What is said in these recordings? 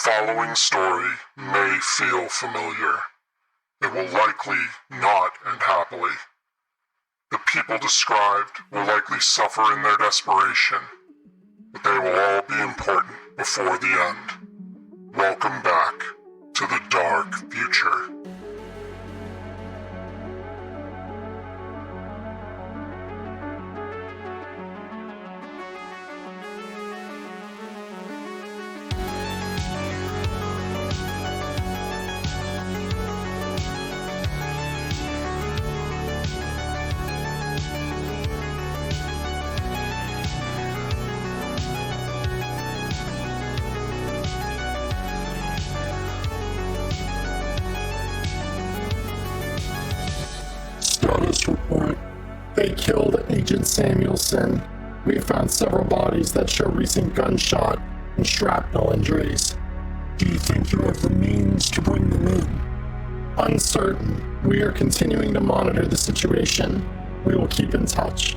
following story may feel familiar. It will likely not end happily. The people described will likely suffer in their desperation, but they will all be important before the end. Welcome back to the dark future. Status report. They killed Agent Samuelson. We found several bodies that show recent gunshot and shrapnel injuries. Do you think you have the means to bring them in? Uncertain. We are continuing to monitor the situation. We will keep in touch.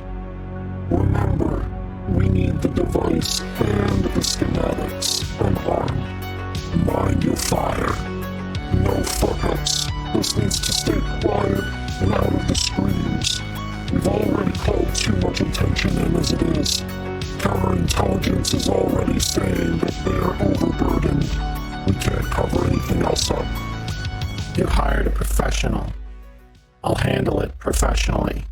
Remember, we need the device and the schematics unarmed. Mind your fire. No fuck-ups. This needs to stay quiet and out of the screens. We've already called too much attention in as it is. Counterintelligence is already saying that they're overburdened. We can't cover anything else up. You hired a professional. I'll handle it professionally.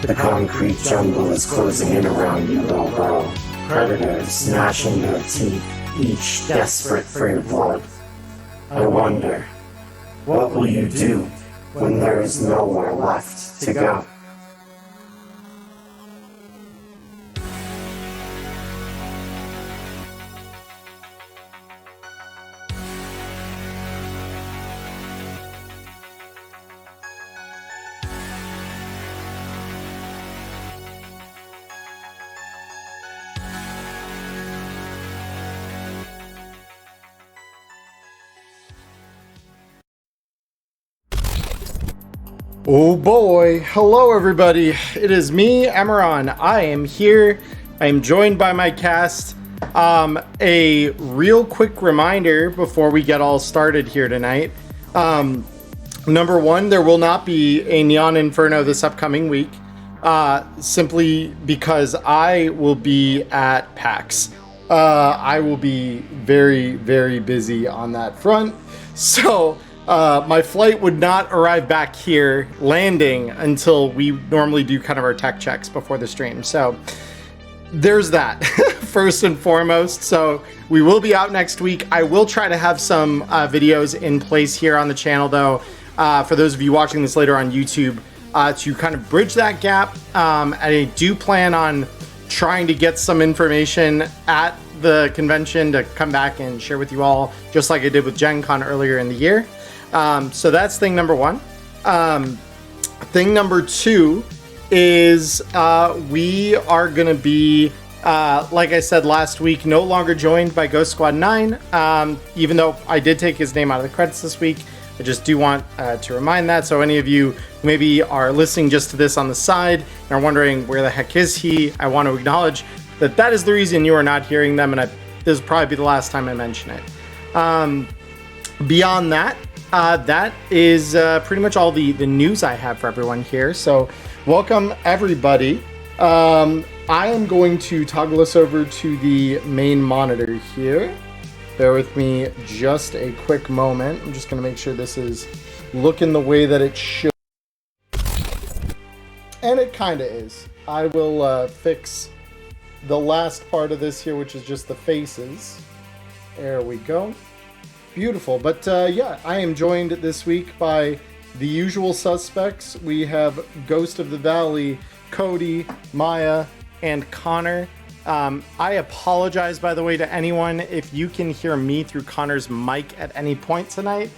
The concrete jungle is closing in around you, little girl. Predators gnashing their teeth, each desperate for your blood. I wonder, what will you do when there is nowhere left to go? Oh boy, hello everybody, it is me, Emmerron. I am here, I am joined by my cast. A real quick reminder before we get all started here tonight. Number one, there will not be a Neon Inferno this upcoming week, simply because I will be at PAX. I will be very, very busy on that front, so my flight would not arrive back here landing until we normally do kind of our tech checks before the stream. So there's that first and foremost. So we will be out next week. I will try to have some videos in place here on the channel though, for those of you watching this later on YouTube, to kind of bridge that gap. I do plan on trying to get some information at the convention to come back and share with you all, just like I did with Gen Con earlier in the year. So that's thing number one. Thing number two is we are going to be, like I said last week, no longer joined by Ghost Squad 9, even though I did take his name out of the credits this week. I just do want to remind that. So any of you who maybe are listening just to this on the side and are wondering where the heck is he, I want to acknowledge that that is the reason you are not hearing them, and this will probably be the last time I mention it. Beyond that, that is pretty much all the news I have for everyone here. So welcome everybody. I am going to toggle us over to the main monitor here. Bear with me just a quick moment. I'm just going to make sure this is looking the way that it should. And it kind of is. I will fix the last part of this here, which is just the faces. There we go. Beautiful. But yeah, I am joined this week by the usual suspects. We have Ghost of the Valley, Cody, Maya, and Connor. I apologize, by the way, to anyone if you can hear me through Connor's mic at any point tonight.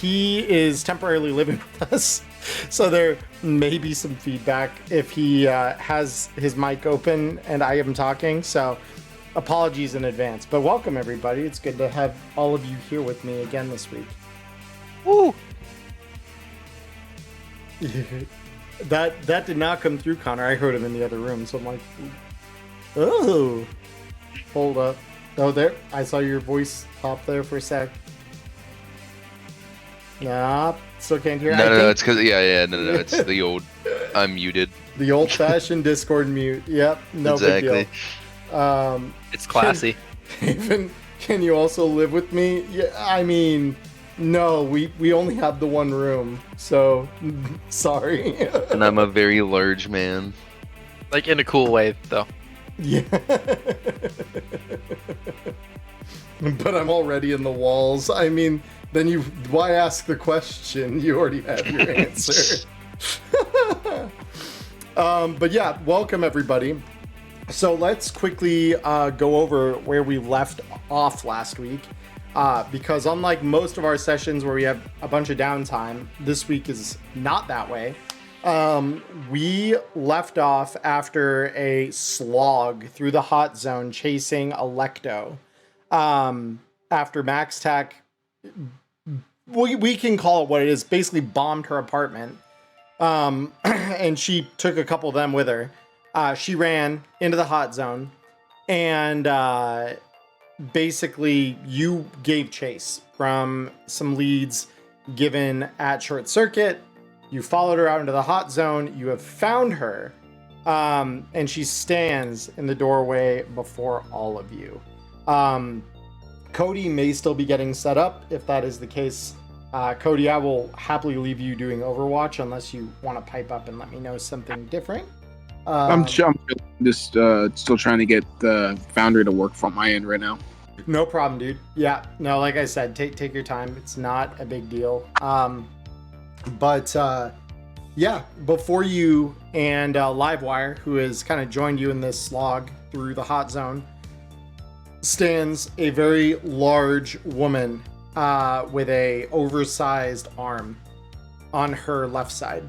He is temporarily living with us, so there may be some feedback if he has his mic open and I am talking. So apologies in advance, but welcome everybody. It's good to have all of you here with me again this week. Woo! That did not come through, Connor. I heard him in the other room, so I'm like, oh, hold up. Oh, there. I saw your voice pop there for a sec. Nah, still can't hear. No, it's because no, it's the old. I'm muted. The old-fashioned Discord mute. Yep, no Exactly. big deal. It's classy. Can you also live with me? Yeah, I mean, no, we only have the one room, so sorry. And I'm a very large man. Like in a cool way, though. Yeah. But I'm already in the walls. I mean, then why ask the question? You already have your answer. But yeah, welcome everybody. So let's quickly go over where we left off last week. Because unlike most of our sessions where we have a bunch of downtime, this week is not that way. We left off after a slog through the hot zone chasing Alecto. After Max Tech, we can call it what it is, basically bombed her apartment. And she took a couple of them with her. She ran into the hot zone and basically you gave chase from some leads given at Short Circuit. You followed her out into the hot zone. You have found her. And she stands in the doorway before all of you. Cody may still be getting set up if that is the case. Cody, I will happily leave you doing Overwatch unless you want to pipe up and let me know something different. I'm just still trying to get the Foundry to work from my end right now. No problem, dude. Yeah, no, like I said, take your time. It's not a big deal. But yeah, before you and Livewire, who has kind of joined you in this slog through the hot zone, stands a very large woman with a oversized arm on her left side,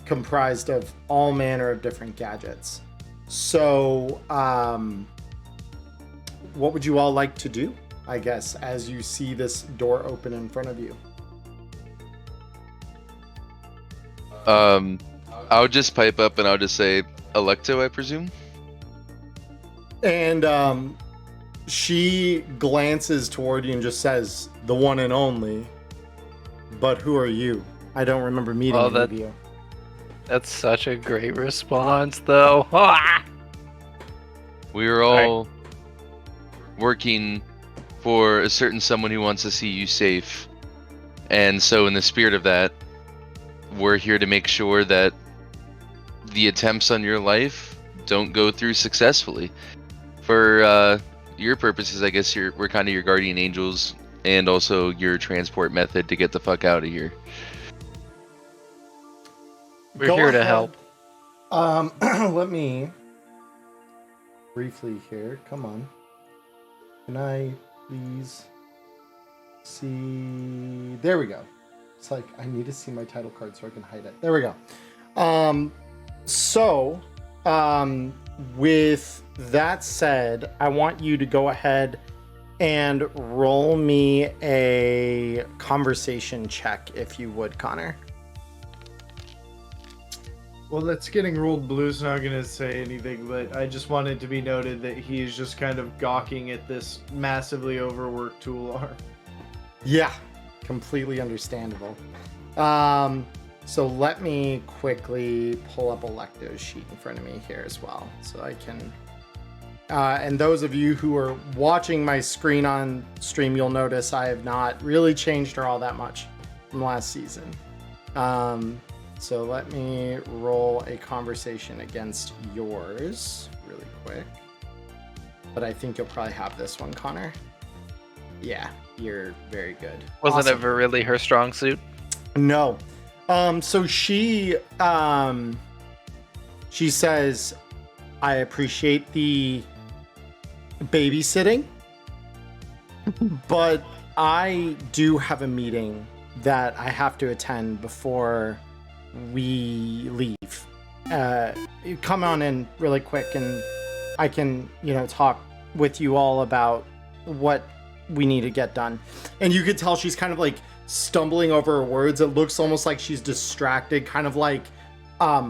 comprised of all manner of different gadgets. So, what would you all like to do, I guess, as you see this door open in front of you? I would just pipe up and I would just say, Alecto, I presume? And she glances toward you and just says, the one and only. But who are you? I don't remember meeting any of you. That's such a great response, though. Ah! We are all working for a certain someone who wants to see you safe. And so in the spirit of that, we're here to make sure that the attempts on your life don't go through successfully. For your purposes, I guess we're kind of your guardian angels and also your transport method to get the fuck out of here. We're here to help. Let me briefly here. Come on. Can I please see? There we go. It's like I need to see my title card so I can hide it. There we go. With that said, I want you to go ahead and roll me a conversation check, if you would, Connor. Well, that's getting rolled blue's not going to say anything, but I just wanted to be noted that he is just kind of gawking at this massively overworked tool arm. Yeah, completely understandable. So let me quickly pull up Alecto's sheet in front of me here as well, so I can... and those of you who are watching my screen on stream, you'll notice I have not really changed her all that much from last season. So let me roll a conversation against yours really quick. But I think you'll probably have this one, Connor. Yeah, you're very good. Wasn't Awesome. ever really her strong suit? No. So she says, I appreciate the babysitting, but I do have a meeting that I have to attend before we leave. Come on in really quick and I can, talk with you all about what we need to get done. And you could tell she's kind of like stumbling over her words. It looks almost like she's distracted, kind of like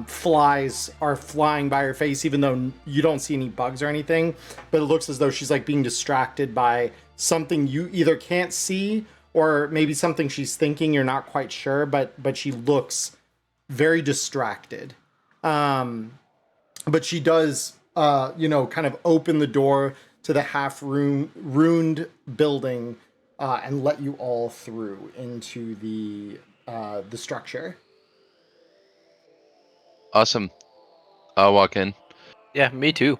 flies are flying by her face, even though you don't see any bugs or anything. But it looks as though she's like being distracted by something you either can't see or maybe something she's thinking, you're not quite sure, but she looks very distracted. But she does, kind of open the door to the ruined building and let you all through into the structure. Awesome. I'll walk in. Yeah, me too.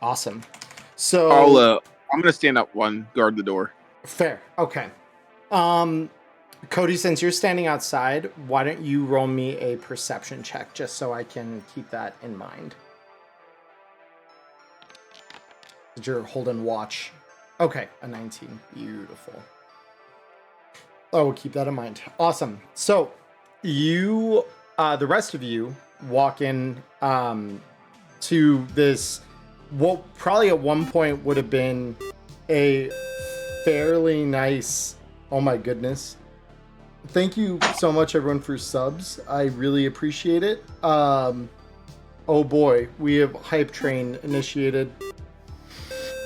Awesome. So I'm gonna stand up one, guard the door. Fair. Okay. Cody, since you're standing outside, why don't you roll me a perception check just so I can keep that in mind? You're holding watch. Okay, a 19. Beautiful. Oh, we'll keep that in mind. Awesome. So you, the rest of you, walk in to this, what probably at one point would have been a fairly nice. Oh my goodness. Thank you so much everyone for subs. I really appreciate it. Oh boy, we have Hype Train initiated.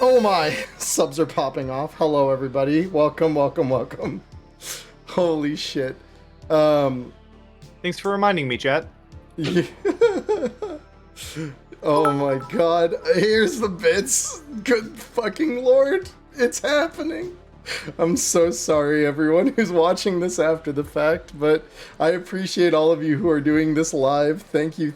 Oh my, subs are popping off. Hello everybody. Welcome. Holy shit. Thanks for reminding me, chat. Yeah. Oh my god. Here's the bits. Good fucking lord. It's happening. I'm so sorry, everyone who's watching this after the fact, but I appreciate all of you who are doing this live. Thank you.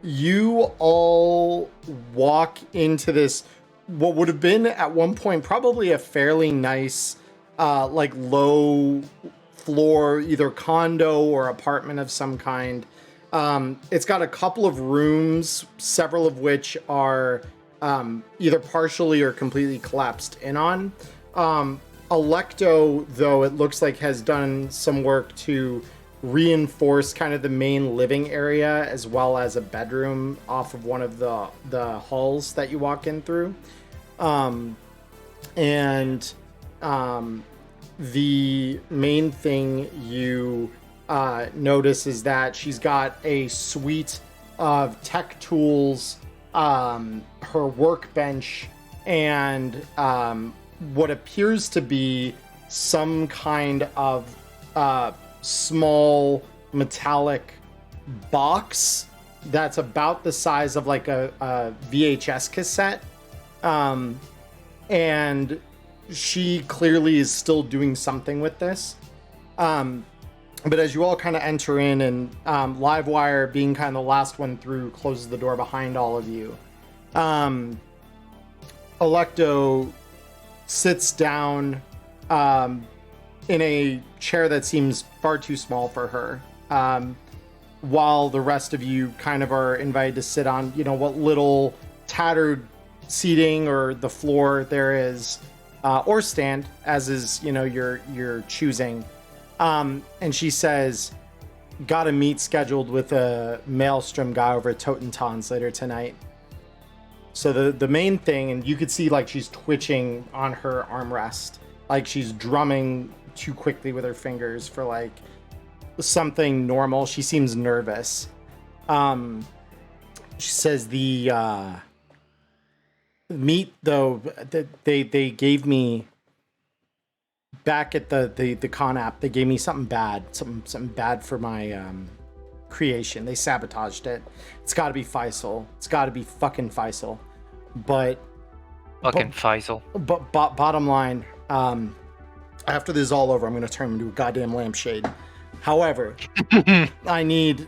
You all walk into this, what would have been at one point probably a fairly nice, like low floor, either condo or apartment of some kind. It's got a couple of rooms, several of which are either partially or completely collapsed in on. Alecto, though, it looks like has done some work to reinforce kind of the main living area as well as a bedroom off of one of the halls that you walk in through. The main thing you notice is that she's got a suite of tech tools, her workbench, and what appears to be some kind of small metallic box that's about the size of like a VHS cassette. And she clearly is still doing something with this. But as you all kind of enter in, and Livewire, being kind of the last one through, closes the door behind all of you. Alecto sits down in a chair that seems far too small for her, while the rest of you kind of are invited to sit on, what little tattered seating or the floor there is, or stand, as is, you're choosing. And she says, got a meet scheduled with a Maelstrom guy over at Totentons later tonight. So the main thing, and you could see like she's twitching on her armrest, like she's drumming too quickly with her fingers for like something normal. She seems nervous. She says the meat, though, that they gave me back at the con app, they gave me something bad for my creation. They sabotaged it. It's got to be Faisal. It's got to be fucking Faisal. But Faisal. But bottom line, after this is all over, I'm gonna turn him into a goddamn lampshade. However, I need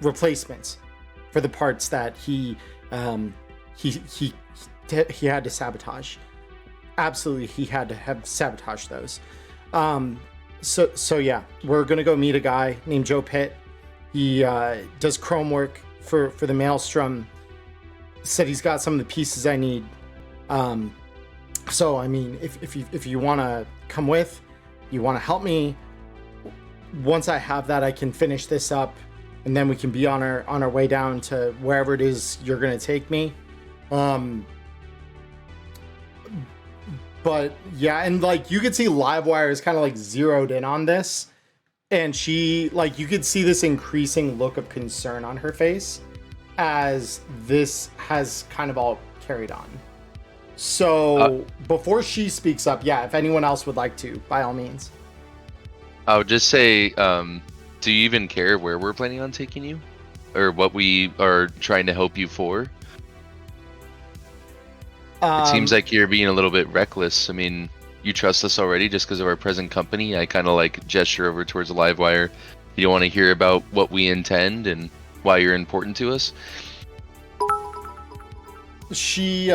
replacements for the parts that he had to sabotage. absolutely he had to have sabotaged those. So yeah, we're gonna go meet a guy named Joe Pitt. He does chrome work for the Maelstrom. Said he's got some of the pieces I need. So I mean, if you want to come with, you want to help me. Once I have that, I can finish this up, and then we can be on our way down to wherever it is you're gonna take me. But yeah, and like you could see Livewire is kind of like zeroed in on this, and she like you could see this increasing look of concern on her face as this has kind of all carried on. So before she speaks up, yeah, if anyone else would like to, by all means. I would just say, do you even care where we're planning on taking you? Or what we are trying to help you for? It seems like you're being a little bit reckless. I mean, you trust us already just because of our present company. I kind of like gesture over towards the Livewire. You don't want to hear about what we intend and why you're important to us? She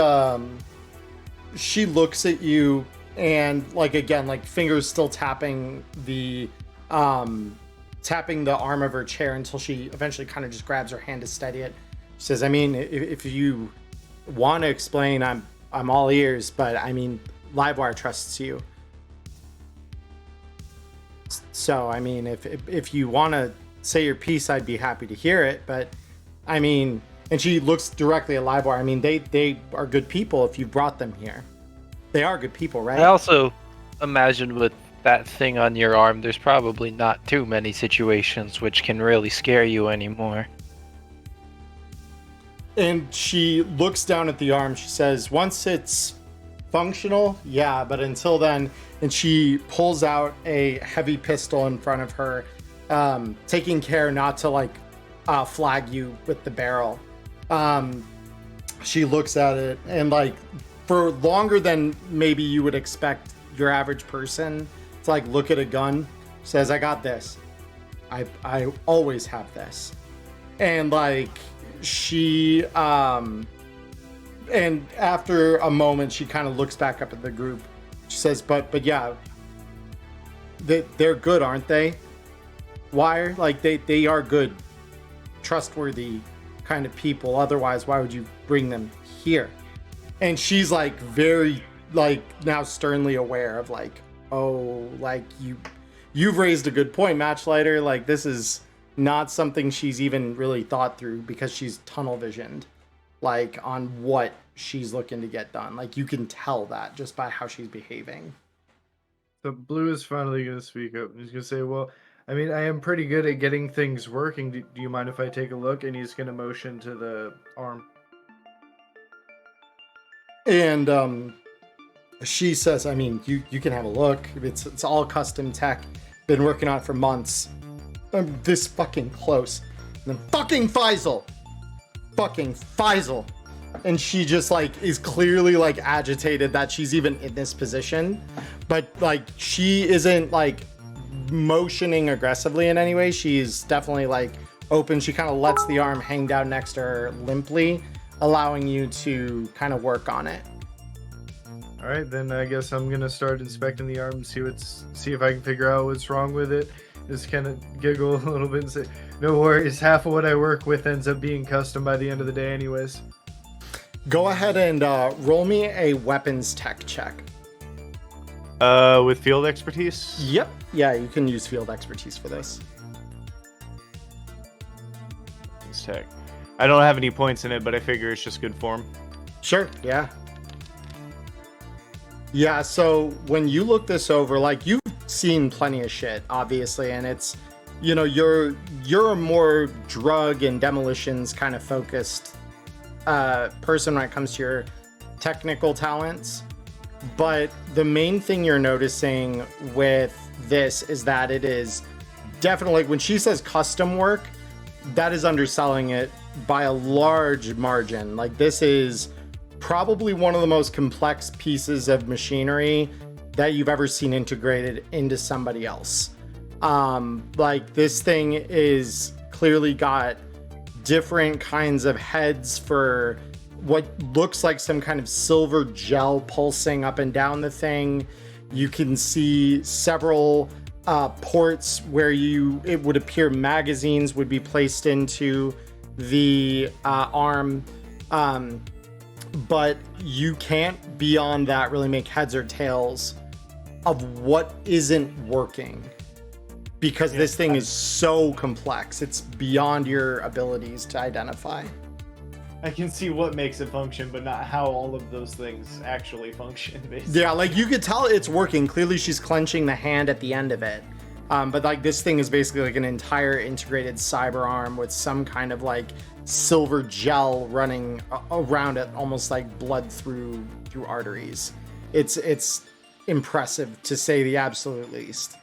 looks at you and like again, like fingers still tapping the arm of her chair until she eventually kind of just grabs her hand to steady it. She says, I mean, if you want to explain, I'm all ears, but I mean, Livewire trusts you. So, I mean, if you want to say your piece, I'd be happy to hear it. But, I mean, and she looks directly at Livewire. I mean, they are good people if you brought them here. They are good people, right? I also imagine with that thing on your arm, there's probably not too many situations which can really scare you anymore. And she looks down at the arm. She says, once it's functional, yeah, but until then, and she pulls out a heavy pistol in front of her, taking care not to like flag you with the barrel. She looks at it and like for longer than maybe you would expect your average person to like look at a gun, says, I got this. I always have this. And like she and after a moment she kind of looks back up at the group. She says, but yeah, they're good, aren't they? Wire? Like they are good, trustworthy kind of people. Otherwise, why would you bring them here? And she's like very like now sternly aware of like, oh, like you've raised a good point, Matchlighter. Like this is not something she's even really thought through because she's tunnel visioned like on what she's looking to get done. Like you can tell that just by how she's behaving. So Blue is finally going to speak up. He's going to say, well, I mean, I am pretty good at getting things working. Do you mind if I take a look? And he's going to motion to the arm. And she says, I mean, you can have a look. It's all custom tech. Been working on it for months. I'm this fucking close. And then fucking Faisal. And she just like is clearly like agitated that she's even in this position. But like she isn't like motioning aggressively in any way. She's definitely like open. She kind of lets the arm hang down next to her limply, allowing you to kind of work on it. All right, then I guess I'm gonna start inspecting the arm and see if I can figure out what's wrong with it. Just kind of giggle a little bit and say, no worries, half of what I work with ends up being custom by the end of the day anyways. Go ahead and roll me a weapons tech check. With field expertise? Yep. Yeah, you can use field expertise for this. Weapons tech. I don't have any points in it, but I figure it's just good form. Sure, yeah. Yeah, so when you look this over, like you've seen plenty of shit, obviously, and it's, you know, you're a more drug and demolitions kind of focused person when it comes to your technical talents. But the main thing you're noticing with this is that it is definitely, when she says custom work, that is underselling it by a large margin. Like this is probably one of the most complex pieces of machinery that you've ever seen integrated into somebody else. Like this thing is clearly got different kinds of heads for what looks like some kind of silver gel pulsing up and down the thing. You can see several ports where it would appear magazines would be placed into the arm, but you can't beyond that really make heads or tails of what isn't working, because this thing is so complex. It's beyond your abilities to identify. I can see what makes it function, but not how all of those things actually function, basically. Yeah, like you could tell it's working. Clearly she's clenching the hand at the end of it. But like this thing is basically like an entire integrated cyber arm with some kind of like silver gel running around it, almost like blood through arteries. It's impressive, to say the absolute least.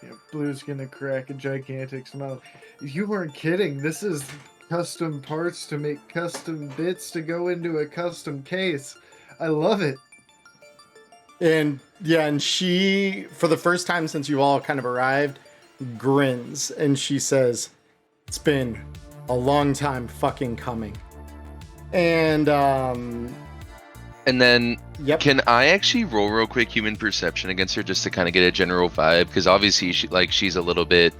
Yeah, Blue's gonna crack a gigantic smile. You weren't kidding. This is custom parts to make custom bits to go into a custom case. I love it. And yeah, and she, for the first time since you all kind of arrived, grins and she says, "It's been a long time fucking coming." And then yep. Can I actually roll real quick human perception against her just to kind of get a general vibe? Because obviously she's a little bit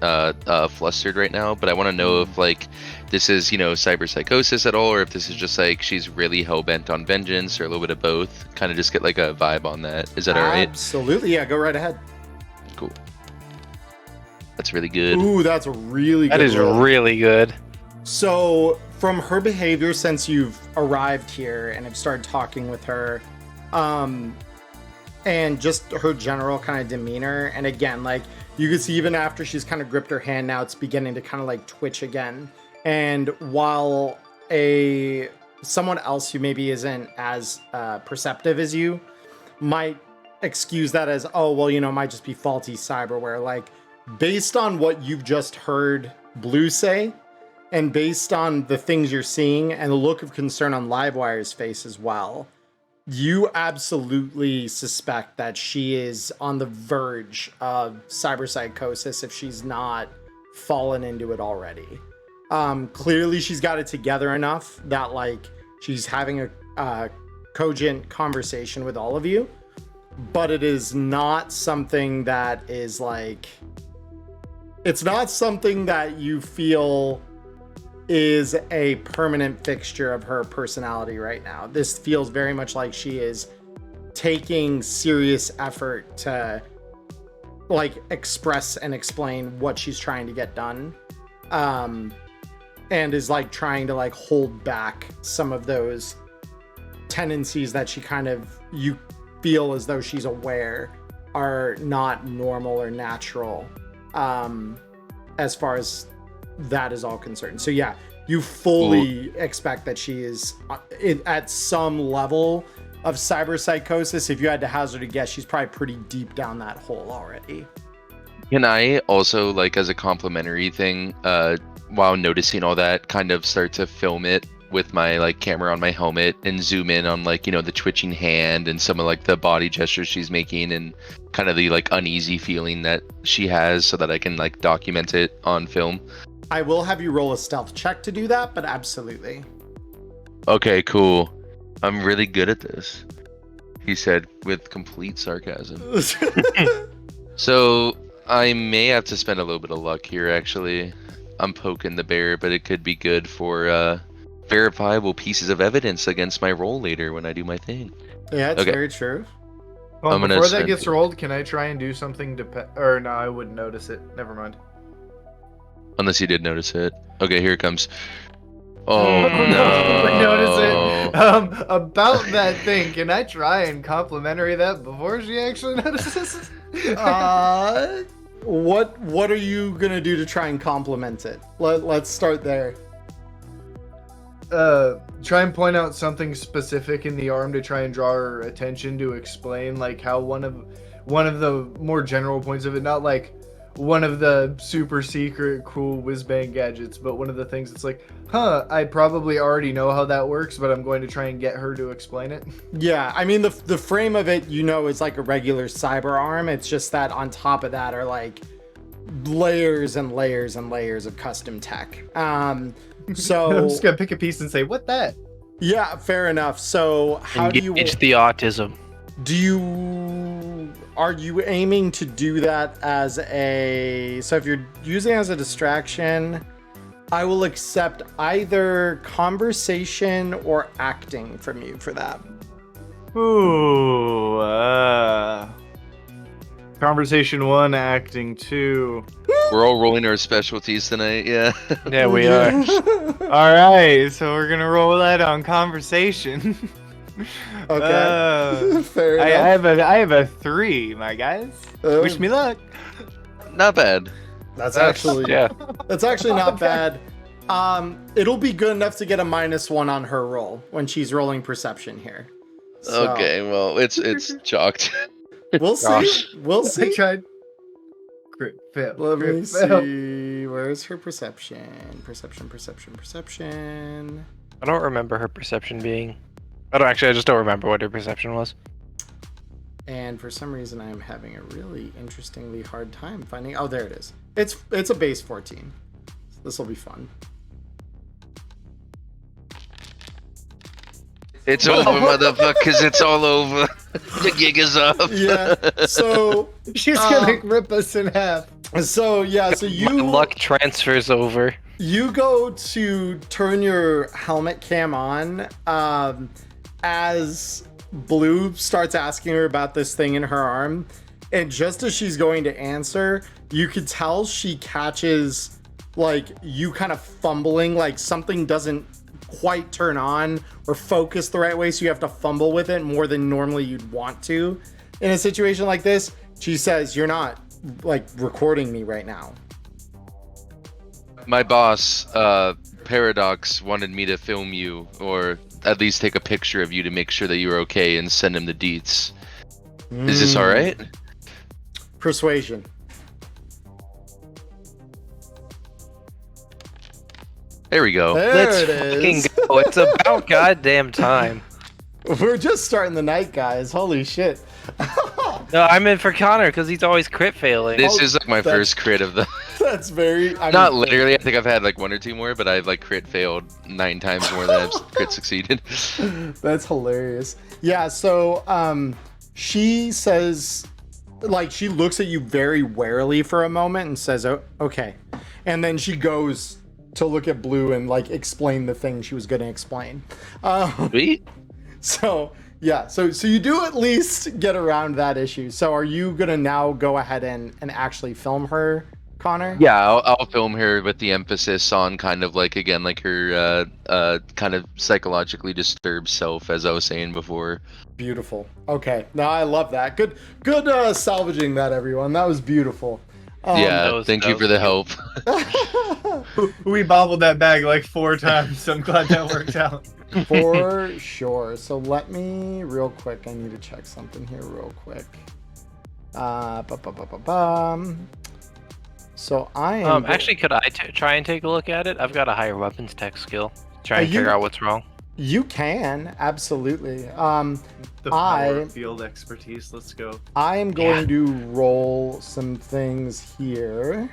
flustered right now, but I want to know if like this is, you know, cyber psychosis at all, or if this is just like she's really hell-bent on vengeance, or a little bit of both. Kind of just get like a vibe on that. Is that all right? Absolutely, yeah, go right ahead. Cool. That's really good. Ooh, that's really good. That is really good. So from her behavior since you've arrived here and have started talking with her, and just her general kind of demeanor, and again, like you can see even after she's kind of gripped her hand, now it's beginning to kind of like twitch again. And while someone else who maybe isn't as perceptive as you might excuse that as, oh, well, you know, it might just be faulty cyberware, like based on what you've just heard Blue say, and based on the things you're seeing and the look of concern on Livewire's face as well, you absolutely suspect that she is on the verge of cyberpsychosis if she's not fallen into it already. Clearly she's got it together enough that like she's having a cogent conversation with all of you, but it is not something that is like, it's not something that you feel is a permanent fixture of her personality right now. This feels very much like she is taking serious effort to like express and explain what she's trying to get done, and is like trying to like hold back some of those tendencies that she kind of, you feel as though she's aware are not normal or natural, as far as that is all concerned. So yeah, you fully expect that she is at some level of cyberpsychosis. If you had to hazard a guess, she's probably pretty deep down that hole already. Can I also, like, as a complimentary thing, while noticing all that, kind of start to film it with my like camera on my helmet and zoom in on like, you know, the twitching hand and some of like the body gestures she's making and kind of the like uneasy feeling that she has, so that I can like document it on film? I will have you roll a stealth check to do that, but absolutely. Okay, cool. I'm really good at this, he said with complete sarcasm. So I may have to spend a little bit of luck here, actually. I'm poking the bear, but it could be good for verifiable pieces of evidence against my roll later when I do my thing. Yeah, it's very true. Well, before that gets rolled, can I try and do something or no, I wouldn't notice it. Never mind. Unless you did notice it. Okay, here it comes. Oh no! Notice it. About that thing, can I try and complimentary that before she actually notices? What are you gonna do to try and compliment it? Let's start there. Try and point out something specific in the arm to try and draw her attention, to explain like how one of the more general points of it, not like one of the super secret cool whiz bang gadgets, but one of the things that's like, I probably already know how that works, but I'm going to try and get her to explain it. Yeah, I mean the frame of it, you know, is like a regular cyber arm. It's just that on top of that are like layers and layers and layers of custom tech. So I'm just gonna pick a piece and say, what that? Yeah, fair enough. So how do you Engage the autism. are you aiming to do that as a, so if you're using it as a distraction, I will accept either conversation or acting from you for that. Ooh. Conversation 1, acting 2. We're all rolling our specialties tonight. Yeah. Yeah, we are. All right, so we're gonna roll that on conversation. Okay. Fair I enough. have a 3, my guys. Wish me luck. Not bad. That's actually Yeah. that's actually not bad. It'll be good enough to get a -1 on her roll when she's rolling perception here. So, Okay, well, it's chalked. we'll see. Gosh. We'll I see. tried. Crit fail. Let crit me fail. see. Where's her perception? Perception. I don't remember her perception being. I just don't remember what her perception was. And for some reason, I'm having a really interestingly hard time finding. Oh, there it is. It's a base 14. So this will be fun. It's over, motherfuckers. It's all over. The gig is up. Yeah. So She's gonna rip us in half. So My luck transfers over. you go to turn your helmet cam on as Blue starts asking her about this thing in her arm, and just as she's going to answer, you could tell she catches like you kind of fumbling, like something doesn't quite turn on or focus the right way, so you have to fumble with it more than normally you'd want to in a situation like this. She says, "You're not like recording me right now." My boss, Paradox, wanted me to film you, or at least take a picture of you to make sure that you were okay and send him the deets. Is this all right? Persuasion. There we go. There Let's it fucking is. go. It's about goddamn time. We're just starting the night, guys. Holy shit. No, I'm in for Connor because he's always crit failing. This is like my that's- first crit of the. That's very... Not literally. I think I've had like 1 or 2 more, but I've like crit failed 9 times more than I've crit succeeded. That's hilarious. Yeah, so she says, like, she looks at you very warily for a moment and says, "Oh, okay." And then she goes to look at Blue and like explain the thing she was going to explain. Sweet. So yeah, so you do at least get around that issue. So are you going to now go ahead and actually film her, Connor? Yeah, I'll film her with the emphasis on kind of like, again, like her kind of psychologically disturbed self, as I was saying before. Beautiful. Okay. No, I love that. Good salvaging that, everyone. That was beautiful. Yeah, thank you for the help. We bobbled that bag like 4 times, so I'm glad that worked out. For sure. So let me real quick. I need to check something here real quick. So I am Actually, could I try and take a look at it? I've got a higher weapons tech skill. Try and figure out what's wrong. You can absolutely. The power field expertise. Let's go. I am going to roll some things here.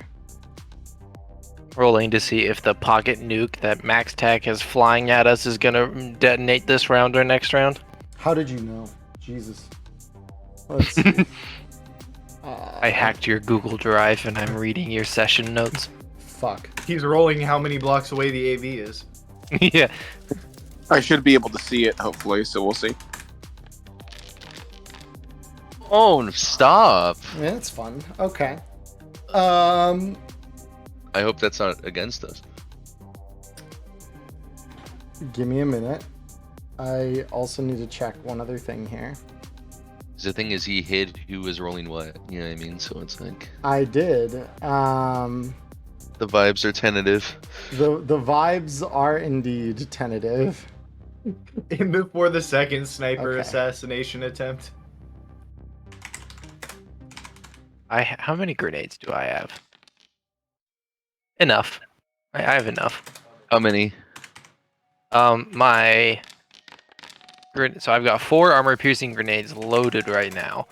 Rolling to see if the pocket nuke that Max Tech is flying at us is gonna detonate this round or next round. How did you know? Jesus. Let's see. I hacked your Google Drive and I'm reading your session notes. Fuck. He's rolling how many blocks away the AV is. Yeah. I should be able to see it, hopefully, so we'll see. Oh, stop. Yeah, it's fun. Okay. I hope that's not against us. Give me a minute. I also need to check one other thing here. 'Cause the thing is, he hid who was rolling what. You know what I mean? So it's like I did. the vibes are tentative. The vibes are indeed tentative. In before the second sniper Okay. assassination attempt. How many grenades do I have? Enough. I have enough. How many? So I've got 4 armor-piercing grenades loaded right now,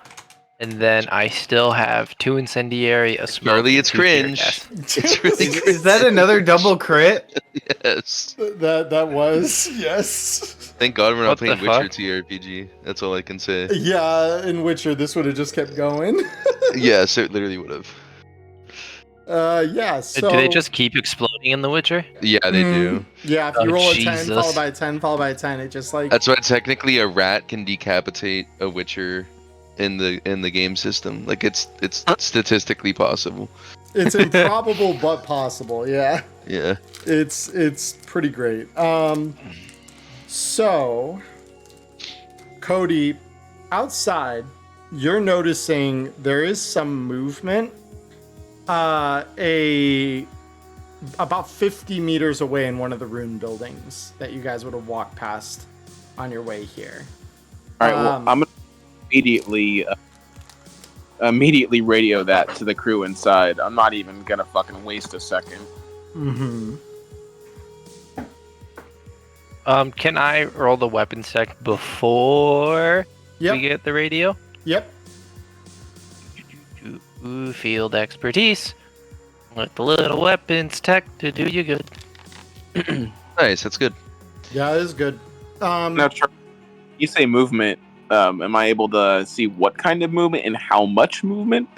And then I still have 2 incendiary, a smoke. Charlie, it's and 2 tear cringe. gas. It's really Is that another double crit? yes. That was yes. Thank God we're What not the playing Witcher fuck? TRPG. That's all I can say. Yeah, in Witcher, this would have just kept going. Yes, it literally would have. Yeah. So Do they just keep exploding in The Witcher? Yeah, they do. Yeah, if you Oh, roll a 10 Jesus. followed by a 10 followed by a 10, it just like That's why technically a rat can decapitate a Witcher in the game system. Like it's statistically possible. it's improbable but possible. Yeah. Yeah. It's pretty great. So Cody, outside, you're noticing there is some movement. About 50 meters away in one of the ruined buildings that you guys would have walked past on your way here. All right, well, I'm gonna immediately radio that to the crew inside. I'm not even gonna fucking waste a second. Mm-hmm. Can I roll the weapons check before Yep. we get the radio? Yep. Ooh, field expertise. With the little weapons tech to do you good. Nice, that's good. Yeah, it is good. Now, Charlie, you say movement. Am I able to see what kind of movement and how much movement?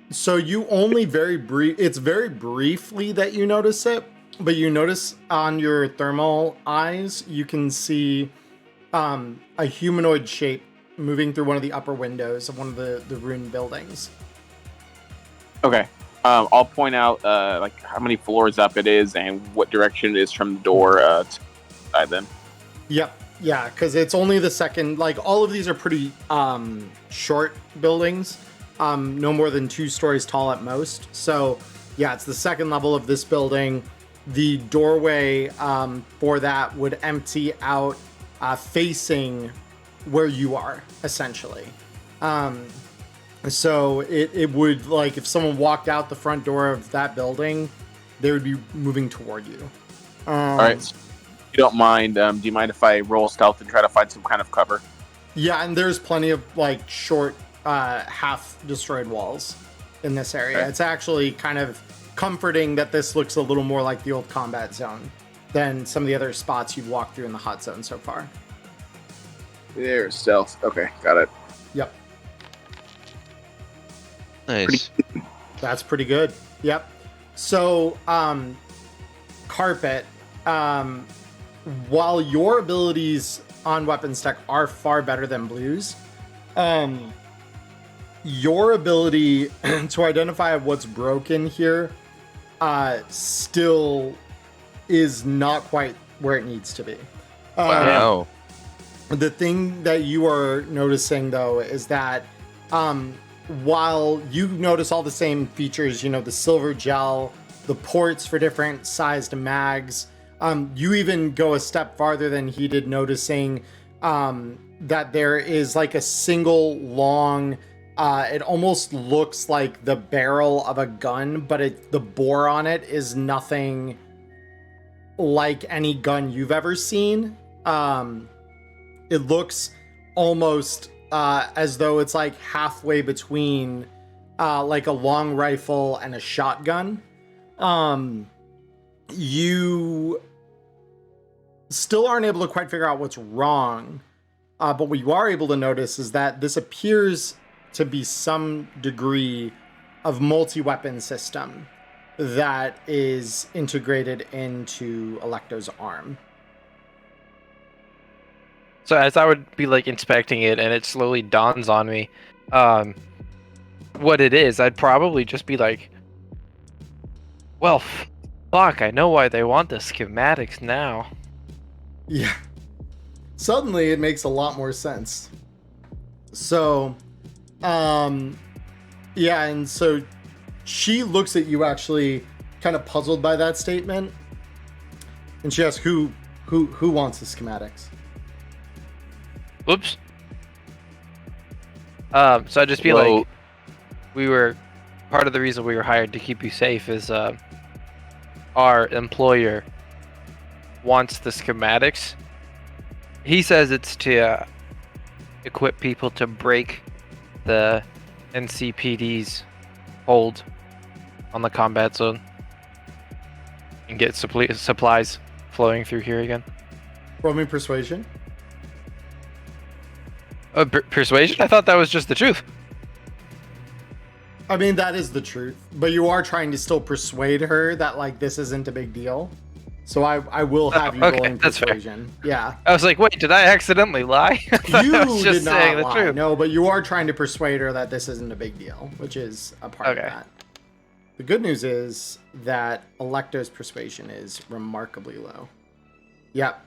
So you only it's very briefly that you notice it, but you notice on your thermal eyes, you can see a humanoid shape moving through one of the upper windows of one of the ruined buildings. Okay. I'll point out like how many floors up it is and what direction it is from the door to side then. Yep. Yeah, because it's only the second. Like all of these are pretty short buildings, no more than 2 stories tall at most. So yeah, it's the second level of this building. The doorway for that would empty out facing where you are, essentially. So it would, like, if someone walked out the front door of that building, they would be moving toward you. All right. So if you don't mind, do you mind if I roll stealth and try to find some kind of cover? Yeah, and there's plenty of, like, short, half-destroyed walls in this area. Okay. It's actually kind of comforting that this looks a little more like the old combat zone than some of the other spots you've walked through in the hot zone so far. There's stealth. Okay, got it. Yep. Nice. That's pretty good. Yep. So, Carpet, while your abilities on weapons tech are far better than Blue's, your ability to identify what's broken here still is not quite where it needs to be. Wow. The thing that you are noticing, though, is that while you notice all the same features, you know, the silver gel, the ports for different sized mags, you even go a step farther than he did, noticing that there is like a single long, it almost looks like the barrel of a gun, but the bore on it is nothing like any gun you've ever seen. It looks almost as though it's like halfway between like a long rifle and a shotgun. You still aren't able to quite figure out what's wrong, but what you are able to notice is that this appears to be some degree of multi-weapon system that is integrated into Alecto's arm. So as I would be like inspecting it and it slowly dawns on me what it is, I'd probably just be like, well, fuck, I know why they want the schematics now. Yeah. Suddenly it makes a lot more sense. So, yeah, and so she looks at you actually kind of puzzled by that statement. And she asks, who wants the schematics? Oops. So I'd just be Whoa. like, part of the reason we were hired to keep you safe is our employer wants the schematics. He says it's to equip people to break the NCPD's hold on the combat zone and get supplies flowing through here again. Roll me persuasion. Persuasion? I thought that was just the truth. I mean, that is the truth, but you are trying to still persuade her that like this isn't a big deal. So I will have you okay, rolling that's fair. persuasion. Yeah. I was like, wait, did I accidentally lie? I thought I was You just did not saying the lie. truth. No, but you are trying to persuade her that this isn't a big deal, which is a part of Okay. that. The good news is that Alecto's persuasion is remarkably low. Yep.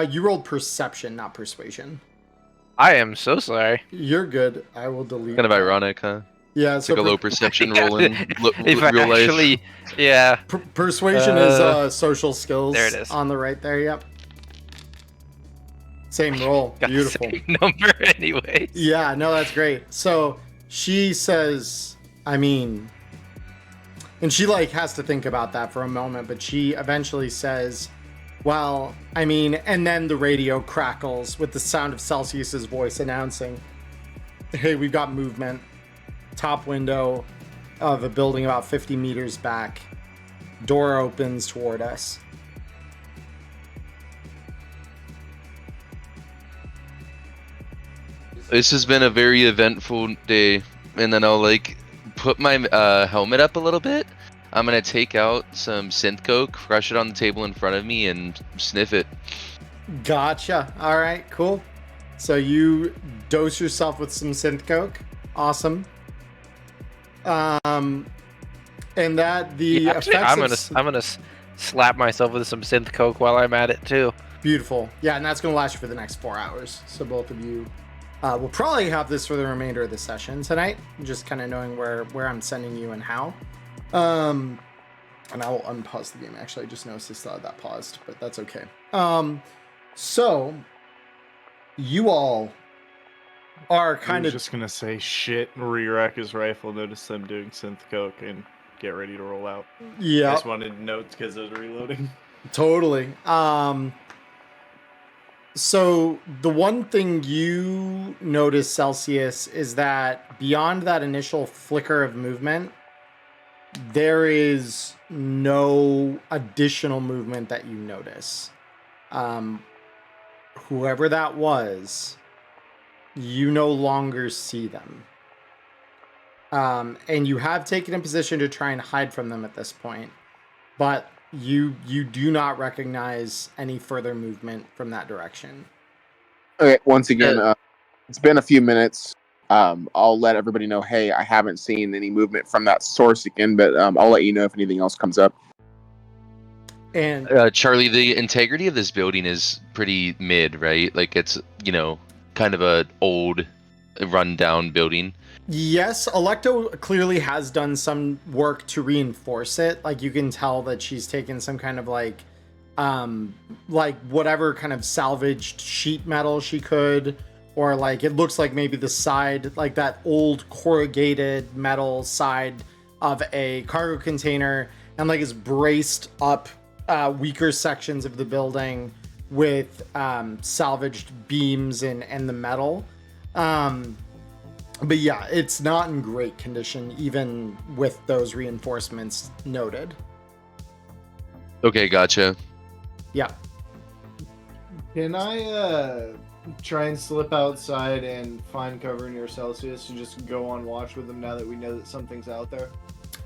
You rolled perception, not persuasion. I am so sorry. You're good. I will delete. Kind of that. ironic, huh? Yeah, It's like a low perception roll in If I real life. actually, yeah. Persuasion is social skills. There it is. On the right there. Yep. Same roll. Got the Beautiful. same number anyways. Yeah, no, that's great. So she says, I mean, and she like has to think about that for a moment, but she eventually says, well, I mean, and then the radio crackles with the sound of Celsius's voice announcing, hey, we've got movement. Top window of a building about 50 meters back. Door opens toward us. This has been a very eventful day, and then I'll like put my helmet up a little bit. I'm gonna take out some synth coke, crush it on the table in front of me, and sniff it. Gotcha. All right, cool. So you dose yourself with some synth coke. Awesome. And that the Yeah, actually, effects I'm gonna slap myself with some synth coke while I'm at it too. beautiful. Yeah, and that's gonna last you for the next 4 hours. So both of you will probably have this for the remainder of the session tonight. Just kind of knowing where I'm sending you and how. And I will unpause the game. Actually, I just noticed I still had that paused, but that's okay. So you all are kind of just gonna say shit, re-rack his rifle, notice them doing synth coke, and get ready to roll out. I yeah, just wanted notes because I was reloading. totally. So the one thing you notice, Celsius, is that beyond that initial flicker of movement, there is no additional movement that you notice. Whoever that was, you no longer see them. And you have taken a position to try and hide from them at this point, but you do not recognize any further movement from that direction. Okay, once again, it's been a few minutes. I'll let everybody know, hey, I haven't seen any movement from that source again, but I'll let you know if anything else comes up. And Charlie, the integrity of this building is pretty mid, right? Like it's, kind of a old, run-down building. yes, Alecto clearly has done some work to reinforce it. Like you can tell that she's taken some kind of like whatever kind of salvaged sheet metal she could, or like it looks like maybe the side, like that old corrugated metal side of a cargo container, and like is braced up weaker sections of the building with salvaged beams and the metal. But yeah, it's not in great condition, even with those reinforcements noted. Okay, gotcha. Yeah. Can I try and slip outside and find cover near Celsius and just go on watch with him now that we know that something's out there?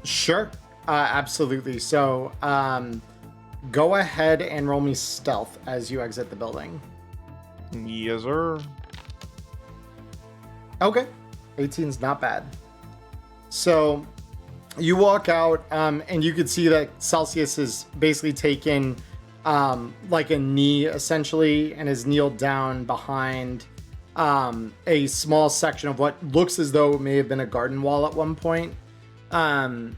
Sure. Absolutely. So go ahead and roll me stealth as you exit the building. Yes, sir. Okay. 18's not bad. So you walk out and you can see that Celsius is basically taken like a knee essentially and is kneeled down behind a small section of what looks as though it may have been a garden wall at one point. And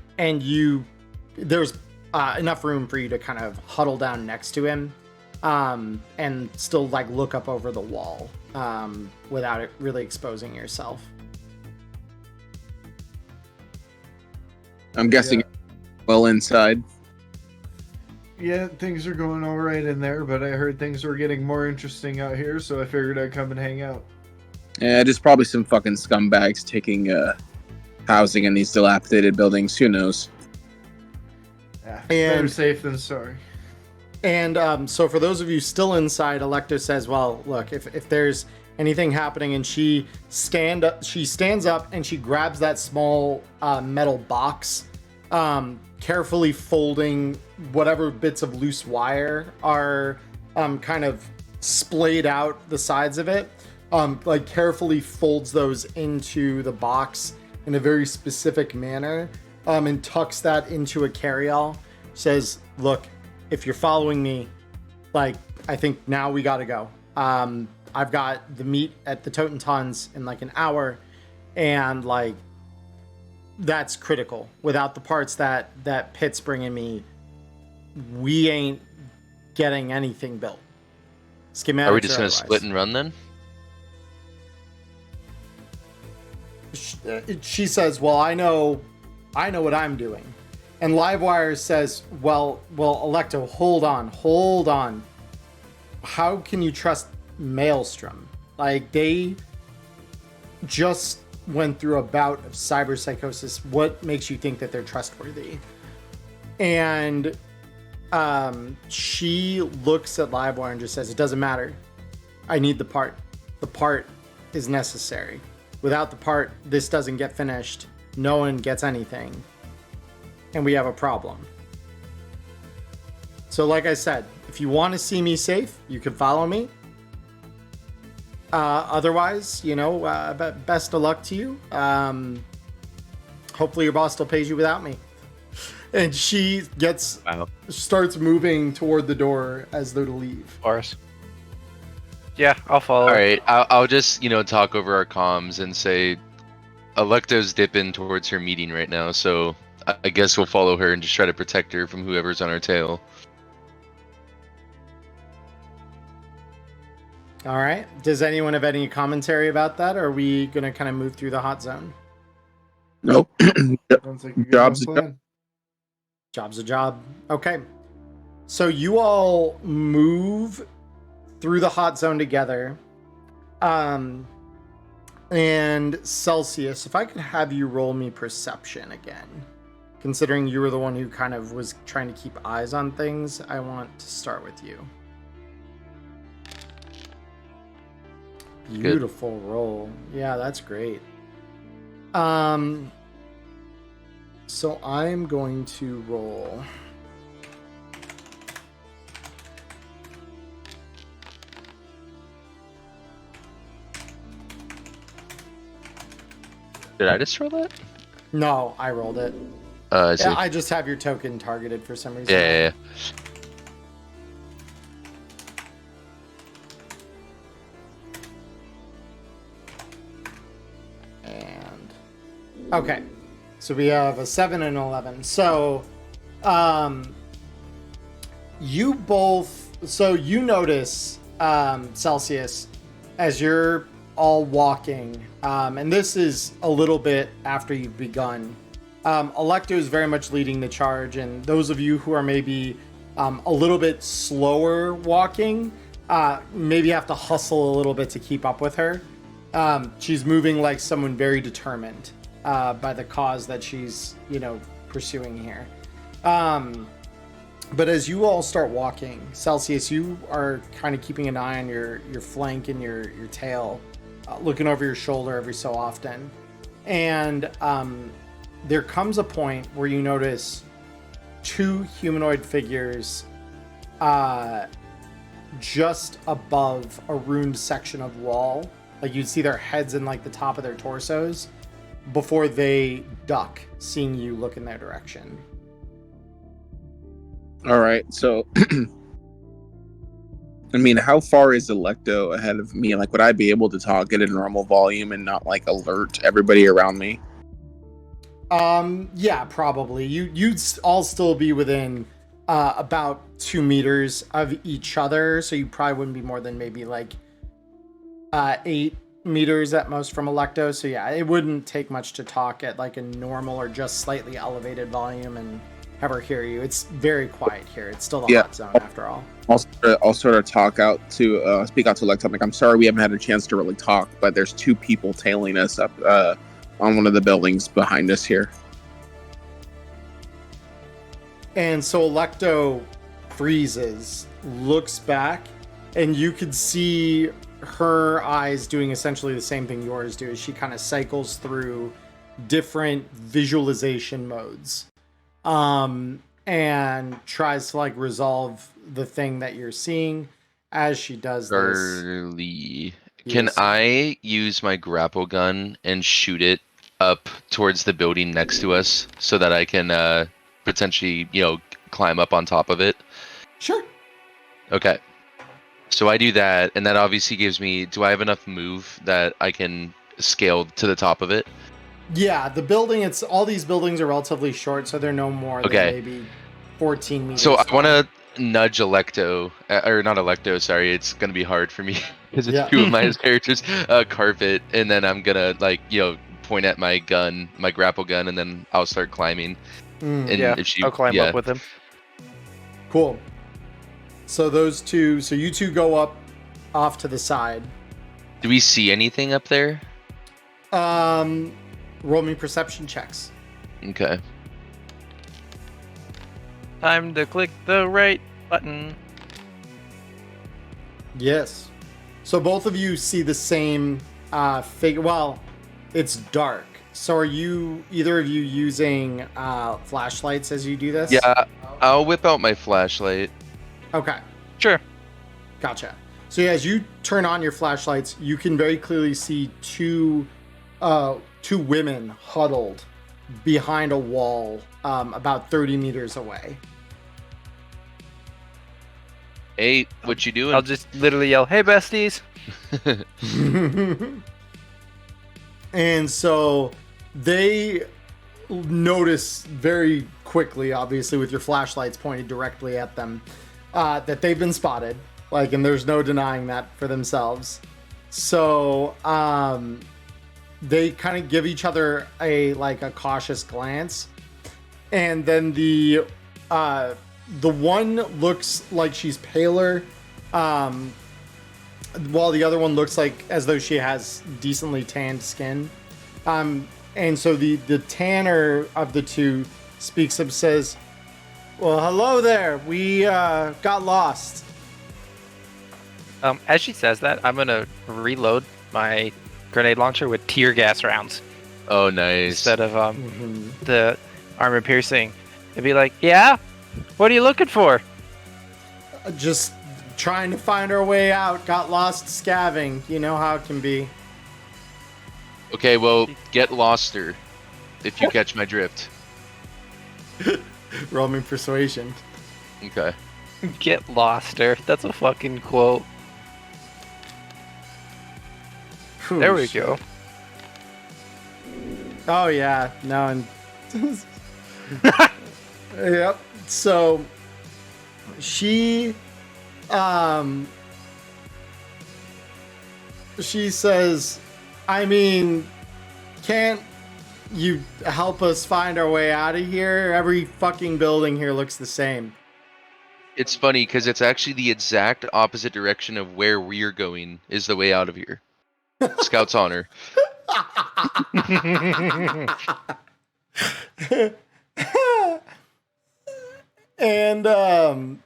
there's enough room for you to kind of huddle down next to him and still like look up over the wall without it really exposing yourself. I'm guessing well inside. Yeah, things are going all right in there, but I heard things were getting more interesting out here, so I figured I'd come and hang out. Yeah, just probably some fucking scumbags taking housing in these dilapidated buildings. Who knows? Yeah, better And- safe than sorry. And so for those of you still inside, Alecto says, well, look, if there's anything happening, and she stands up and she grabs that small metal box, carefully folding whatever bits of loose wire are kind of splayed out the sides of it, like carefully folds those into the box in a very specific manner, and tucks that into a carryall. Says, look, if you're following me, like, I think now we gotta go. I've got the meet at the Totentons in like an hour, and like, that's critical. Without the parts that Pitt's bringing me, we ain't getting anything built. Schematics Are we just or gonna otherwise. split and run then? She says, well, I know what I'm doing. And Livewire says, well, Alecto, hold on. How can you trust Maelstrom? Like, they just went through a bout of cyberpsychosis. What makes you think that they're trustworthy? And she looks at Livewire and just says, it doesn't matter. I need the part. The part is necessary. Without the part, this doesn't get finished. No one gets anything. And we have a problem. So like I said, if you want to see me safe, you can follow me. Otherwise, best of luck to you. Hopefully your boss still pays you without me. And she starts moving toward the door as though to leave. Of course. Yeah, I'll follow. All right, I'll just talk over our comms and say, Alecto's dipping towards her meeting right now, so I guess we'll follow her and just try to protect her from whoever's on her tail. All right. Does anyone have any commentary about that? Or are we going to kind of move through the hot zone? Nope. Sounds like a good Job's a plan. Job's a job. Okay. So you all move through the hot zone together. And Celsius, if I could have you roll me perception again. Considering you were the one who kind of was trying to keep eyes on things, I want to start with you. Beautiful roll. Yeah, that's great. So I'm going to roll. Did I just roll that? No, I rolled it. I see. Yeah, I just have your token targeted for some reason. Yeah. And okay, so we have a 7 and 11. So, you both. So you notice, Celsius, as you're all walking, and this is a little bit after you've begun. Alecto is very much leading the charge, and those of you who are maybe a little bit slower walking, maybe have to hustle a little bit to keep up with her. She's moving like someone very determined by the cause that she's, pursuing here. But as you all start walking, Celsius, you are kind of keeping an eye on your flank and your tail, looking over your shoulder every so often. And there comes a point where you notice two humanoid figures just above a ruined section of wall. Like, you'd see their heads in like the top of their torsos before they duck, seeing you look in their direction. All right, so I mean, how far is Alecto ahead of me? Like, would I be able to talk at a normal volume and not like alert everybody around me? Yeah, probably. You'd all still be within about 2 meters of each other, so you probably wouldn't be more than maybe like 8 meters at most from Alecto. So yeah, it wouldn't take much to talk at like a normal or just slightly elevated volume and have her hear you. It's very quiet here. It's still the hot zone after all. I'll sort of speak out to Alecto. I'm like, I'm sorry we haven't had a chance to really talk, but there's two people tailing us up on one of the buildings behind us here. And so Alecto freezes, looks back, and you could see her eyes doing essentially the same thing yours do. As she kind of cycles through different visualization modes, and tries to like resolve the thing that you're seeing as she does this. Charlie, can Yes. I use my grapple gun and shoot it up towards the building next to us so that I can potentially, climb up on top of it? Sure. Okay. So I do that, and that obviously gives me. Do I have enough move that I can scale to the top of it? Yeah, the building. All these buildings are relatively short, so they're no more than Okay. maybe 14 meters. So I tall. want to nudge Alecto, or not Alecto. Sorry, it's gonna be hard for me because it's Yeah. two of my characters. Carpet, and then I'm gonna point at my gun, my grapple gun, and then I'll start climbing. And Yeah, if she, I'll climb yeah. up with him. Cool. So you two go up off to the side. Do we see anything up there? Roll me perception checks. Okay. Time to click the right button. Yes. So both of you see the same figure. Well, it's dark. So are either of you using flashlights as you do this? Yeah, I'll whip out my flashlight. Okay. Sure. Gotcha. So yeah, as you turn on your flashlights, you can very clearly see two women huddled behind a wall, about 30 meters away. Hey, what you doing? I'll just literally yell, "Hey, besties!" And so they notice very quickly, obviously with your flashlights pointed directly at them, that they've been spotted. And there's no denying that for themselves. So they kind of give each other a cautious glance, and then the one looks like she's paler, while the other one looks as though she has decently tanned skin. And so the tanner of the two speaks up, says, "Well, hello there. We got lost." As she says that, I'm gonna reload my grenade launcher with tear gas rounds Oh, nice. instead of the armor piercing. It'd be like, "Yeah, what are you looking for?" Just trying to find our way out. Got lost scavenging. You know how it can be. Okay, well, get loster if you catch my drift. Roll me persuasion. Okay. Get loster. That's a fucking quote. There we go. Oh yeah, no, and yep. So she says, "I mean, can't you help us find our way out of here? Every fucking building here looks the same." It's funny because it's actually the exact opposite direction of where we're going is the way out of here. Scout's honor. And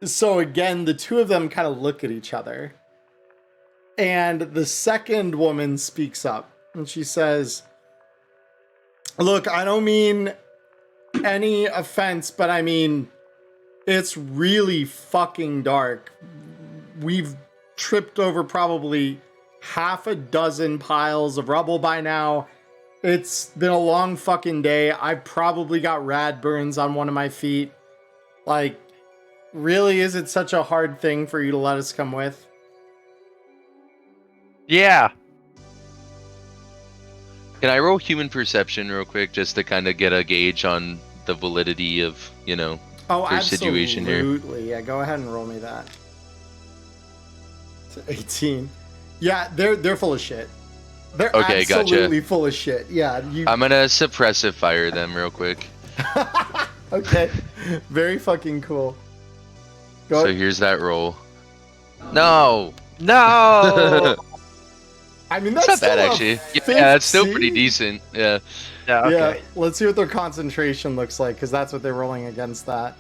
so again, the two of them kind of look at each other. And the second woman speaks up and she says, "Look, I don't mean any offense, but I mean, it's really fucking dark. We've tripped over probably half a dozen piles of rubble by now. It's been a long fucking day. I probably got rad burns on one of my feet. Really, is it such a hard thing for you to let us come with?" Yeah. Can I roll human perception real quick just to kind of get a gauge on the validity of, Oh, their situation here? absolutely. Yeah, go ahead and roll me that. It's 18. Yeah, they're full of shit. They're Okay, gotcha. absolutely full of shit. Yeah, I'm gonna suppressive fire them real quick. Okay, very fucking cool. Go. So here's that roll. No! No. I mean, It's that's not bad still a actually. Yeah, 15. that's still pretty decent. Yeah. Yeah. Okay. Yeah, let's see what their concentration looks like, because that's what they're rolling against that.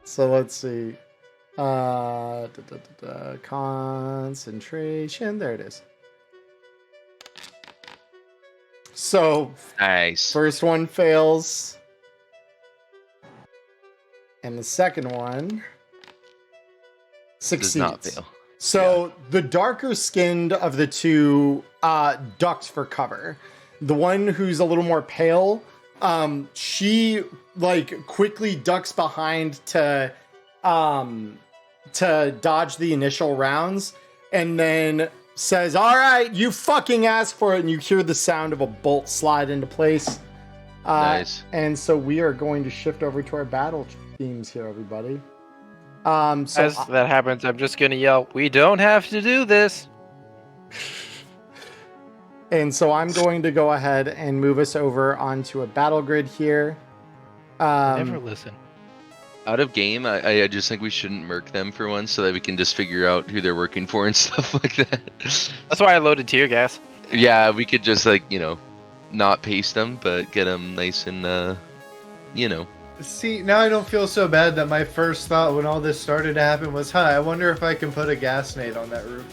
So let's see. Concentration. There it is. So Nice. first one fails, and the second one succeeds. Does not fail. So the darker skinned of the two ducks for cover. The one who's a little more pale, she like quickly ducks behind to dodge the initial rounds, and then says, "All right, you fucking asked for it," and you hear the sound of a bolt slide into place. Nice. And so we are going to shift over to our battle themes here, everybody. So As that happens, I'm just gonna yell, "We don't have to do this." And so I'm going to go ahead and move us over onto a battle grid here. Never listen. Out of game, I just think we shouldn't murk them for once, so that we can just figure out who they're working for and stuff like that. That's why I loaded tear gas. Yeah, we could just like not paste them, but get them nice and See, now I don't feel so bad that my first thought when all this started to happen was, I wonder if I can put a gas nade on that roof.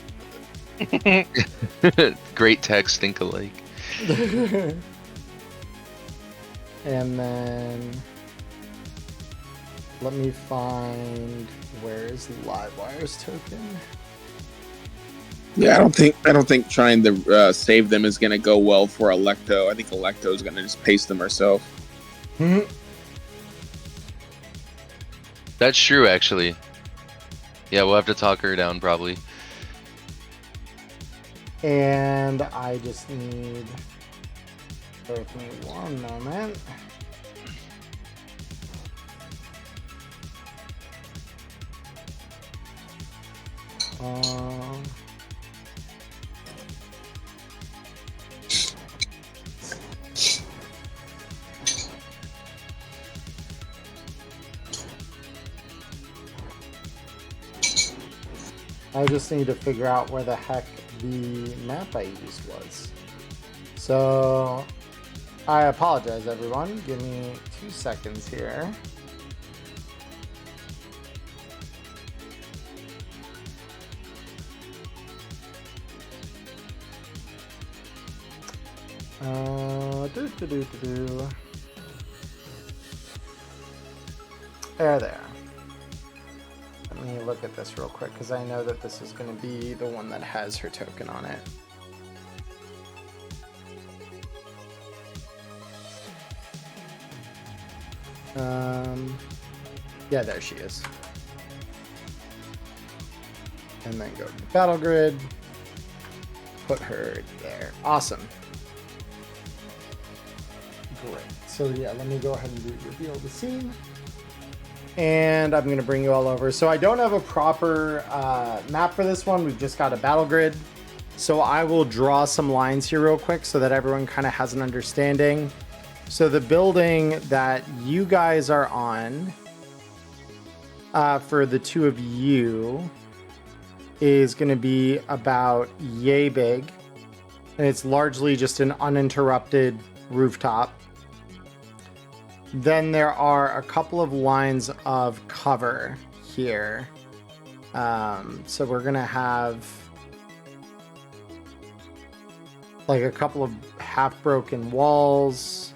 Great tech stink alike. And then let me find, where is Livewire's token? Yeah, I don't think trying to save them is gonna go well for Alecto. I think Alecto is gonna just paste them herself. That's true, actually. Yeah, we'll have to talk her down probably. And I just need, bear with me one moment. I just need to figure out where the heck the map I used was. So I apologize, everyone. Give me 2 seconds here. There. Let me look at this real quick, because I know that this is going to be the one that has her token on it. Yeah, there she is. And then go to the battle grid. Put her there. Awesome. Great. So yeah, let me go ahead and reveal the scene. And I'm going to bring you all over. So I don't have a proper map for this one. We've just got a battle grid. So I will draw some lines here real quick so that everyone kind of has an understanding. So the building that you guys are on, for the two of you, is going to be about yay big. And it's largely just an uninterrupted rooftop. Then there are a couple of lines of cover here. So we're going to have like a couple of half broken walls.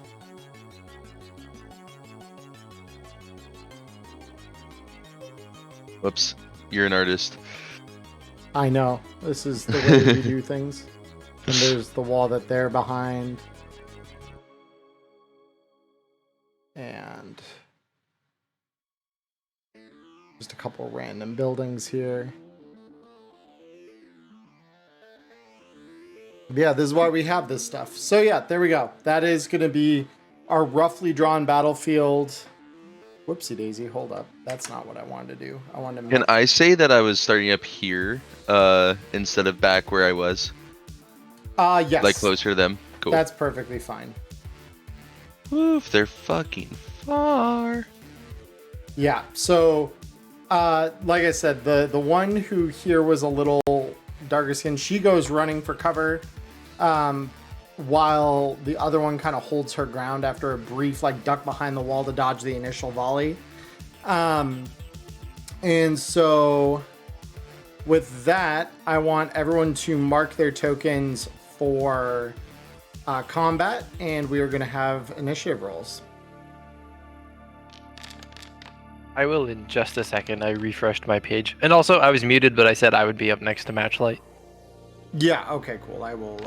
Whoops, you're an artist. I know, this is the way we do things. And there's the wall that they're behind. And just a couple random buildings here. Yeah, this is why we have this stuff. So yeah, there we go. That is going to be our roughly drawn battlefield. Whoopsie daisy, hold up. That's not what I wanted to do. I wanted to... Can I say that I was starting up here instead of back where I was? Yes. Like closer to them? Cool. That's perfectly fine. Oof, they're fucking far. Yeah, so like I said, the one who here was a little darker skin. She goes running for cover, while the other one kind of holds her ground after a brief like duck behind the wall to dodge the initial volley. And so with that, I want everyone to mark their tokens for combat, and we are going to have initiative rolls. I will in just a second. I refreshed my page. And also, I was muted, but I said I would be up next to Matchlight. Yeah, okay, cool. I will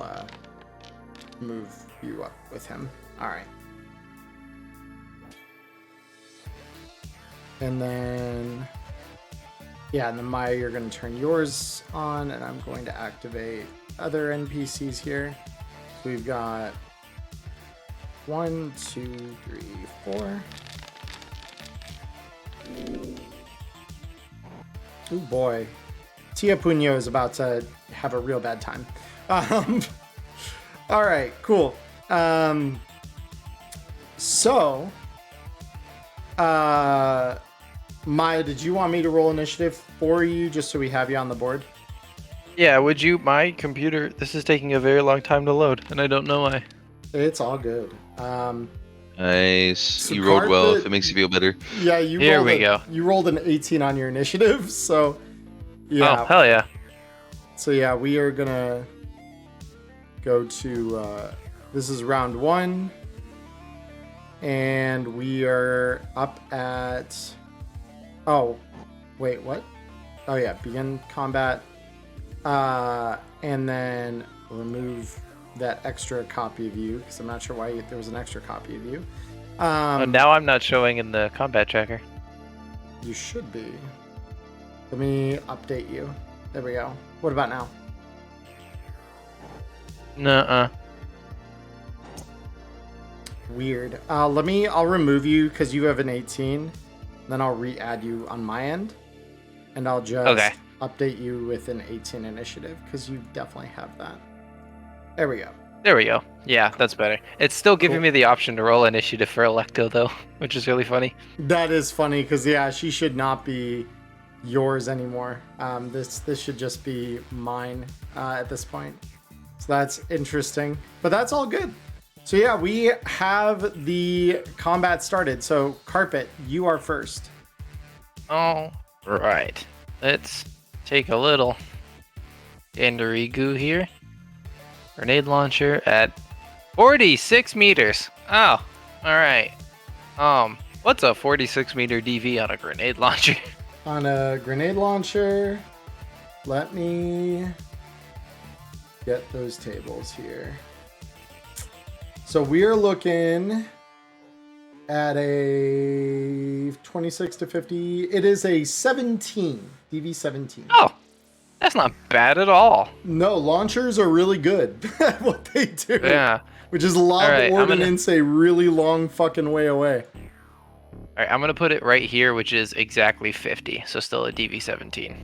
move you up with him. All right. And then, yeah, and then Maya, you're going to turn yours on, and I'm going to activate other NPCs here. So we've got 1, 2, 3, 4. Oh boy. Tia Puño is about to have a real bad time. All right, cool. So, Maya, did you want me to roll initiative for you just so we have you on the board? Yeah, would you? My computer, this is taking a very long time to load, and I don't know why. It's all good. Nice. So You rolled well, Carpet- if it makes you feel better. Yeah, you Here rolled we go. You rolled an 18 on your initiative, so yeah. Oh, hell yeah. So yeah, we are gonna go to this is round 1, and we are up at, oh wait, what? Oh yeah, begin combat, and then remove that extra copy of you, because I'm not sure why there was an extra copy of you. Now I'm not showing in the combat tracker. You should be. Let me update you. There we go. What about now? Nuh-uh. Weird. I'll remove you because you have an 18. Then I'll re-add you on my end. And I'll just update you with an 18 initiative because you definitely have that. There we go. There we go. Yeah, that's better. It's still giving me the option to roll initiative for Alecto, though, which is really funny. That is funny because, yeah, she should not be yours anymore. This should just be mine at this point. So that's interesting. But that's all good. So, yeah, we have the combat started. So, Carpet, you are first. All right. Let's take a little Gandarigu here. Grenade launcher at 46 meters. Oh, all right. What's a 46 meter DV on a grenade launcher? On a grenade launcher, let me get those tables here. So we are looking at a 26 to 50. It is a 17, DV 17. Oh, that's not bad at all. No, launchers are really good at what they do. Yeah. Which is lob Alright, ordnance a really long fucking way away. All right, I'm going to put it right here, which is exactly 50. So still a DV 17.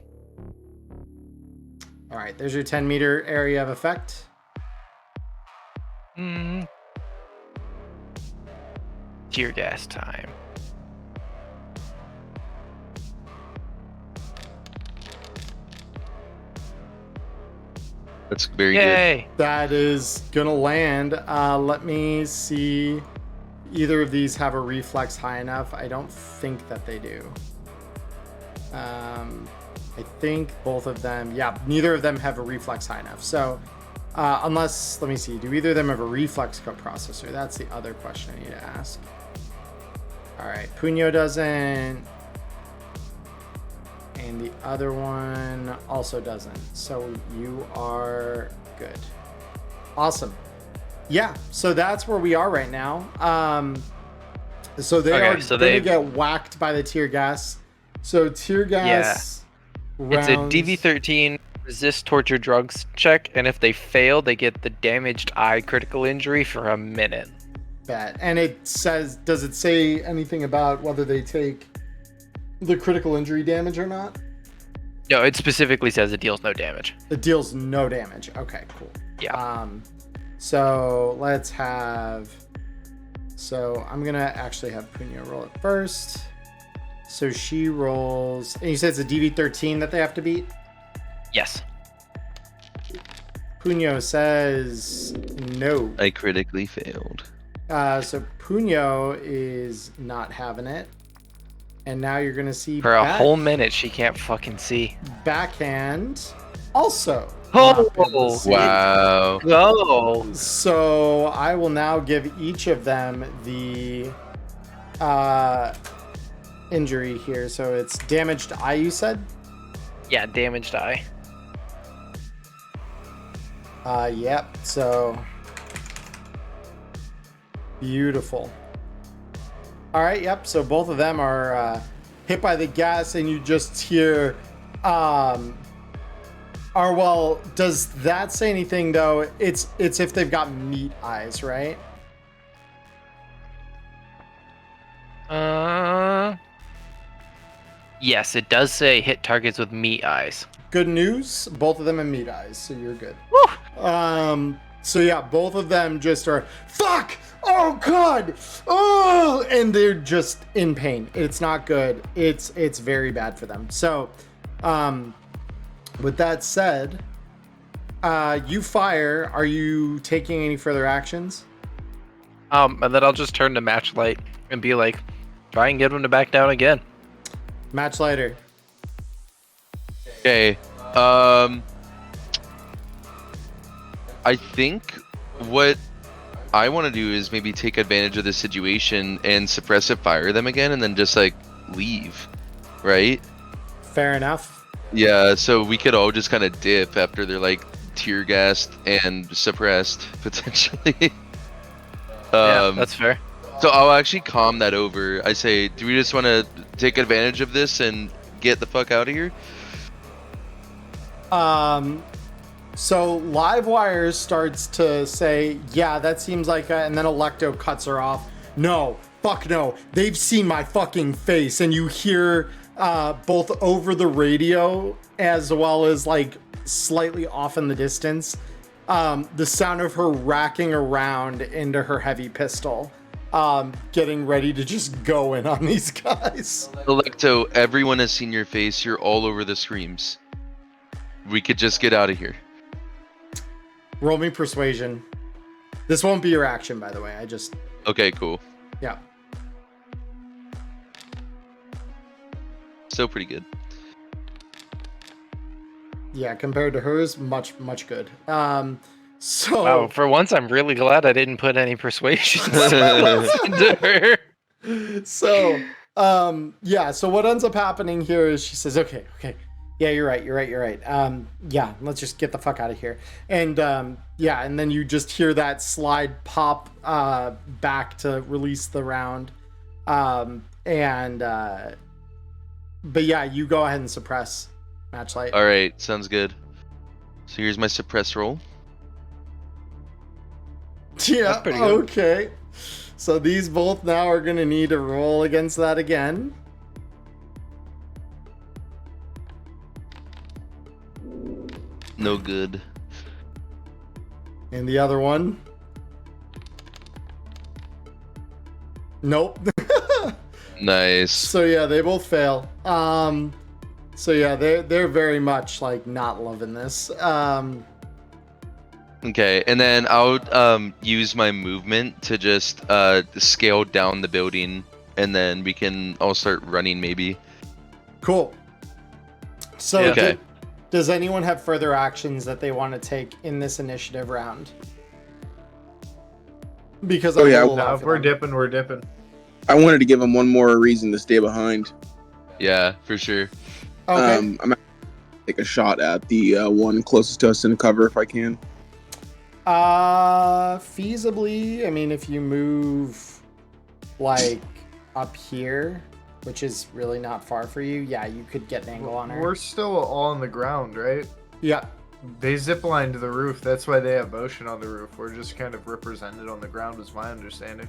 All right, there's your 10 meter area of effect. Tear gas time. That's very Yay! That is gonna land. Let me see. Either of these have a reflex high enough? I don't think that they do. I think both of them, yeah, neither of them have a reflex high enough. So, unless, let me see, do either of them have a reflex coprocessor? That's the other question I need to ask. All right, Puño doesn't. And the other one also doesn't. So you are good. Awesome. Yeah, so that's where we are right now. So they are going to get whacked by the tear gas. So tear gas. Yeah. It's a DV13 resist torture drugs check, and if they fail, they get the damaged eye critical injury for a minute. Bet. And it says, does it say anything about whether they take the critical injury damage or not? No, it specifically says it deals no damage. It deals no damage. Okay, cool. Yeah. So let's have. So I'm gonna actually have Puño roll it first. So she rolls, and you said it's a DV13 that they have to beat. Yes. Punyo says no. I critically failed. So Punyo is not having it. And now you're gonna see For a whole minute, she can't fucking see. Backhand also. Oh, not able to see. Wow. Go. So I will now give each of them the injury here. So it's damaged eye, you said? Yeah, damaged eye. Yep. So beautiful. All right. Yep. So both of them are hit by the gas, and you just hear. Well, does that say anything though? It's if they've got meat eyes, right? Yes, it does say hit targets with meat eyes. Good news. Both of them have meat eyes, so you're good. Woo! So yeah, both of them just are fuck. Oh god. Oh, and they're just in pain. It's not good. It's very bad for them. So, with that said, you fire. Are you taking any further actions? And then I'll just turn to Matchlight and be like, try and get him to back down again. Matchlighter. Okay. I think what I want to do is maybe take advantage of the situation and suppressive fire them again, and then just like leave, right? Fair enough. Yeah. So we could all just kind of dip after they're like tear gassed and suppressed potentially. Yeah, that's fair. So I'll actually calm that over. I say, do we just want to take advantage of this and get the fuck out of here? So Livewire starts to say, yeah, that seems like and then Alecto cuts her off. No, fuck no. They've seen my fucking face. And you hear both over the radio as well as like slightly off in the distance, the sound of her racking around into her heavy pistol. Getting ready to just go in on these guys. Alecto, everyone has seen your face. You're all over the screams. We could just get out of here. Roll me persuasion. This won't be your action, by the way. Okay, cool. Yeah. Still pretty good. Yeah, compared to hers, much good. So Wow, for once I'm really glad I didn't put any persuasion spells into her. So yeah, so what ends up happening here is she says, okay, yeah, you're right. Yeah, let's just get the fuck out of here. And yeah, and then you just hear that slide pop back to release the round. But yeah, you go ahead and suppress Matchlight. All right, sounds good. So here's my suppress roll. Yeah, pretty good. okay. So these both now are going to need to roll against that again. No good. And the other one? Nope. Nice. So yeah, they both fail. So yeah, they're very much like not loving this. Okay, and then I'll use my movement to just scale down the building, and then we can all start running maybe. Cool. So Yeah. Okay. does anyone have further actions that they want to take in this initiative round? Because Oh, yeah. No, if we're dipping, we're dipping. I wanted to give him one more reason to stay behind. Yeah, for sure. Okay. I'm gonna take a shot at the one closest to us in cover if I can. Feasibly, I mean, if you move like up here, which is really not far for you, yeah, you could get an angle on her. We're still all on the ground, right? Yeah. They zipline to the roof. That's why they have motion on the roof. We're just kind of represented on the ground, is my understanding.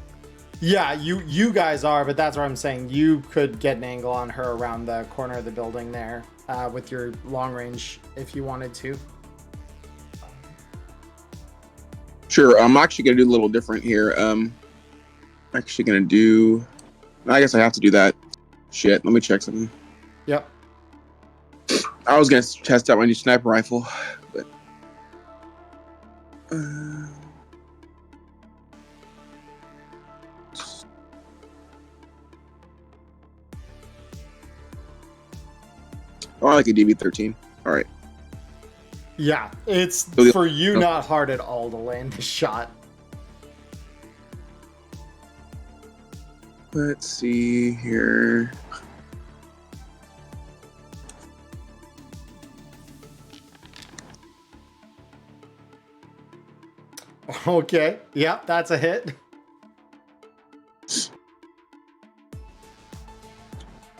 Yeah, you guys are, but that's what I'm saying. You could get an angle on her around the corner of the building there with your long range if you wanted to. Sure, I'm actually gonna do a little different here. Actually gonna do. I guess I have to do that. Shit, let me check something. Yep. I was gonna test out my new sniper rifle, but Oh, I like a DB13. All right. Yeah, it's for you not hard at all to land the shot. Let's see here. Okay, yeah, that's a hit.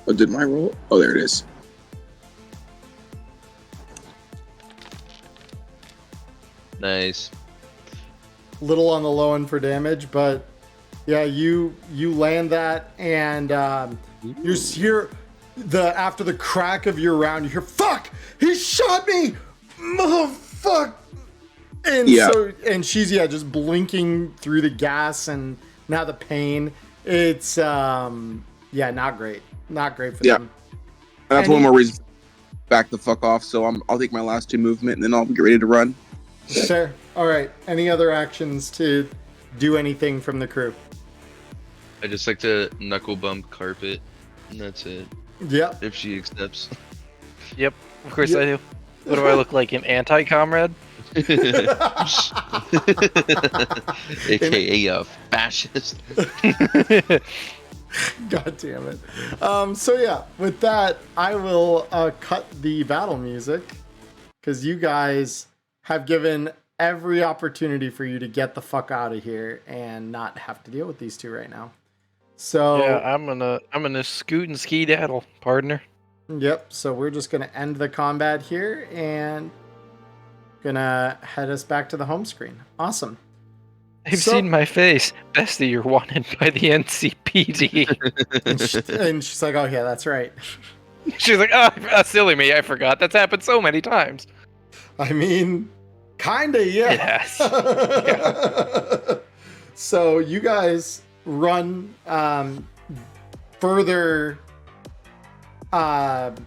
Oh, did my roll? Oh, there it is. Nice. Little on the low end for damage, but yeah, you land that, and you hear after the crack of your round, you hear "fuck, he shot me, motherfuck," and and she's just blinking through the gas and now the pain. It's not great for them. That's one more reason. Back the fuck off. So I'll take my last 2 movement and then I'll get ready to run. Sure. All right. Any other actions to do anything from the crew? I just like to knuckle bump carpet, and that's it. Yep. If she accepts. Yep, of course I do. What do I look like, an anti-comrade? AKA a fascist. God damn it. So yeah, with that, I will cut the battle music, because you guys have given every opportunity for you to get the fuck out of here and not have to deal with these two right now. So yeah, I'm gonna scoot and ski-daddle, partner. Yep. So we're just gonna end the combat here and gonna head us back to the home screen. Awesome. They've seen my face. Bestie, you're wanted by the NCPD. and she's like, "Oh yeah, that's right." She's like, "Oh, silly me, I forgot. That's happened so many times." I mean, kinda, yeah. Yes. Yeah. So you guys run further, not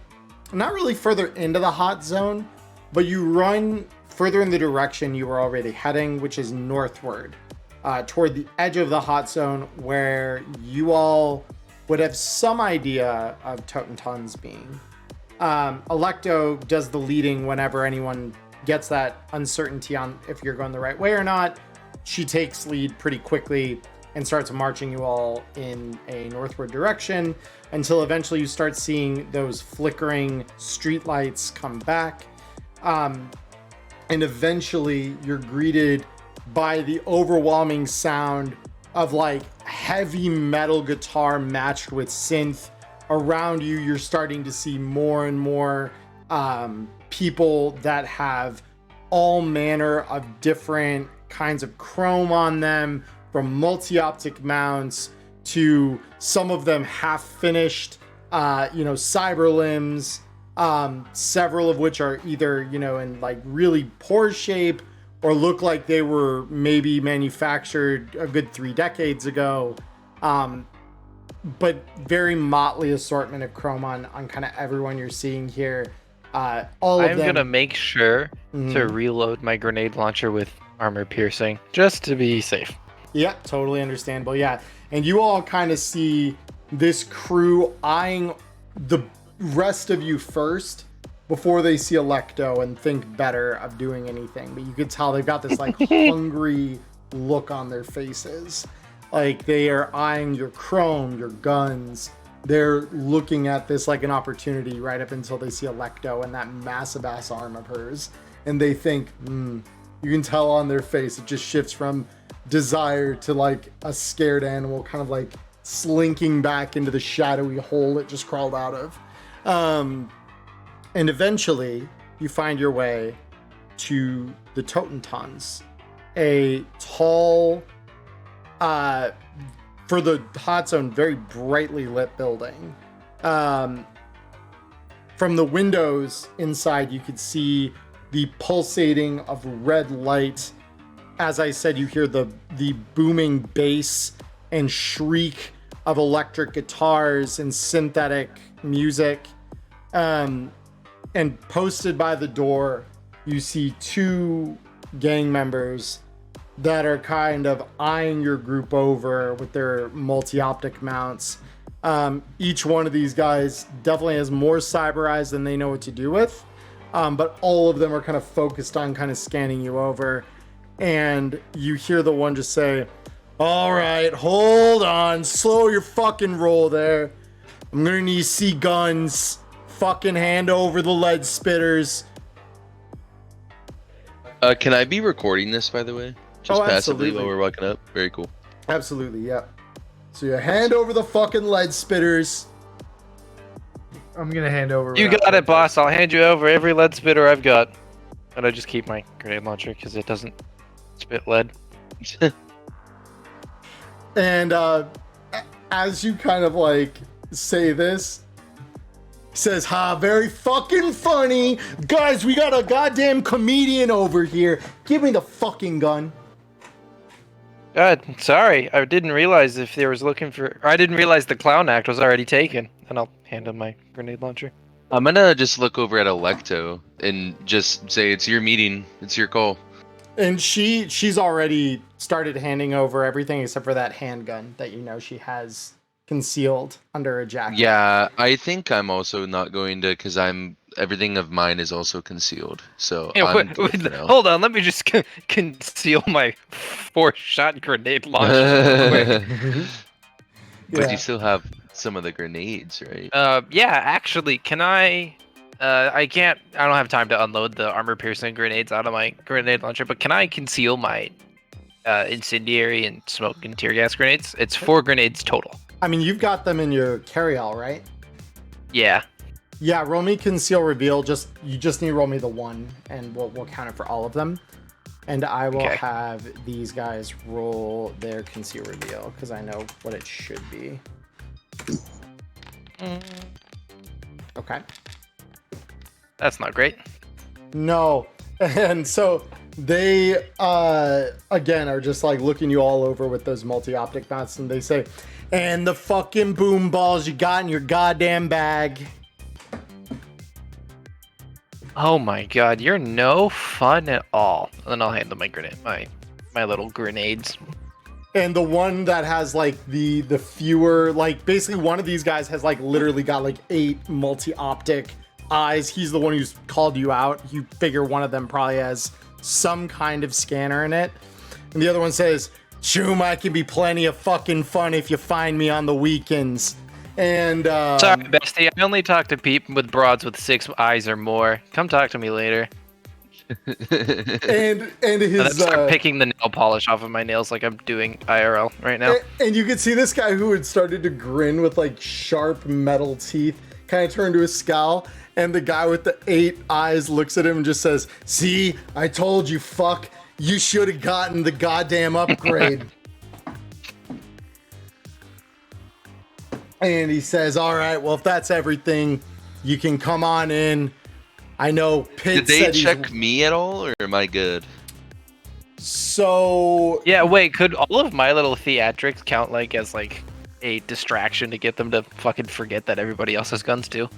really further into the hot zone, but you run further in the direction you were already heading, which is northward, toward the edge of the hot zone, where you all would have some idea of Totentan's being. Alecto does the leading whenever anyone gets that uncertainty on if you're going the right way or not. She takes lead pretty quickly and starts marching you all in a northward direction until eventually you start seeing those flickering streetlights come back. And eventually you're greeted by the overwhelming sound of like heavy metal guitar matched with synth. Around you, you're starting to see more and more people that have all manner of different kinds of chrome on them, from multi-optic mounts to some of them half finished, cyber limbs, several of which are either, in like really poor shape or look like they were maybe manufactured a good 3 decades ago. But very motley assortment of chrome on kind of everyone you're seeing here. I'm gonna make sure to reload my grenade launcher with armor piercing, just to be safe. Yeah, totally understandable. Yeah, and you all kind of see this crew eyeing the rest of you first before they see Alecto and think better of doing anything. But you could tell they've got this like hungry look on their faces. Like they are eyeing your chrome, your guns. They're looking at this like an opportunity right up until they see Alecto and that massive ass arm of hers. And they think, you can tell on their face, it just shifts from desire to like a scared animal kind of like slinking back into the shadowy hole it just crawled out of. And eventually you find your way to the Totentans, a tall, for the hot zone, very brightly lit building. From the windows inside, you could see the pulsating of red light. As I said, you hear the booming bass and shriek of electric guitars and synthetic music. And posted by the door, you see 2 gang members that are kind of eyeing your group over with their multi-optic mounts. Each one of these guys definitely has more cyber eyes than they know what to do with, but all of them are kind of focused on kind of scanning you over. And you hear the one just say, "All right, hold on, slow your fucking roll there. I'm gonna need to see guns. Fucking hand over the lead spitters." Can I be recording this, by the way? Just passively absolutely. while we're walking up? Very cool. Absolutely, yeah. So you hand over the fucking lead spitters. I'm gonna hand over. You got it, boss. I'll hand you over every lead spitter I've got. And I just keep my grenade launcher because it doesn't spit lead. And as you kind of like say this, he says, "Ha, very fucking funny. Guys, we got a goddamn comedian over here. Give me the fucking gun." God, sorry. I didn't realize if there was looking for... I didn't realize the clown act was already taken. And I'll hand him my grenade launcher. I'm gonna just look over at Alecto and just say, "It's your meeting. It's your call." And she's already started handing over everything except for that handgun that you know she has concealed under a jacket. Yeah, I think I'm also not going to, because everything of mine is also concealed. So I'm good for now. Hold on, let me just conceal my 4-shot grenade launcher. But you still have some of the grenades, right? Yeah, actually, can I... I don't have time to unload the armor-piercing grenades out of my grenade launcher, but can I conceal my incendiary and smoke and tear gas grenades? It's 4 grenades total. I mean, you've got them in your carry-all, right? Yeah. Yeah, roll me conceal reveal. You just need to roll me the 1, and we'll count it for all of them. And I will have these guys roll their conceal reveal, because I know what it should be. Okay. That's not great. No. And so they, again, are just like looking you all over with those multi-optic mounts, and they say, "And the fucking boom balls you got in your goddamn bag." Oh my god, you're no fun at all. And then I'll hand them my grenade, my little grenades. And the one that has like the fewer, like basically one of these guys has like literally got like 8 multi-optic eyes. He's the one who's called you out. You figure one of them probably has some kind of scanner in it. And the other one says, "Choom, I can be plenty of fucking fun if you find me on the weekends." And sorry, bestie, I only talk to people with broads with 6 eyes or more. Come talk to me later. and his start picking the nail polish off of my nails like I'm doing IRL right now. And you could see this guy who had started to grin with like sharp metal teeth kind of turn to a scowl, and the guy with the 8 eyes looks at him and just says, "See, I told you, fuck. You should have gotten the goddamn upgrade." And he says, "All right, well, if that's everything, you can come on in. I know Pitt Did they said check me at all, or am I good?" So... Yeah, wait, could all of my little theatrics count like as like a distraction to get them to fucking forget that everybody else has guns too?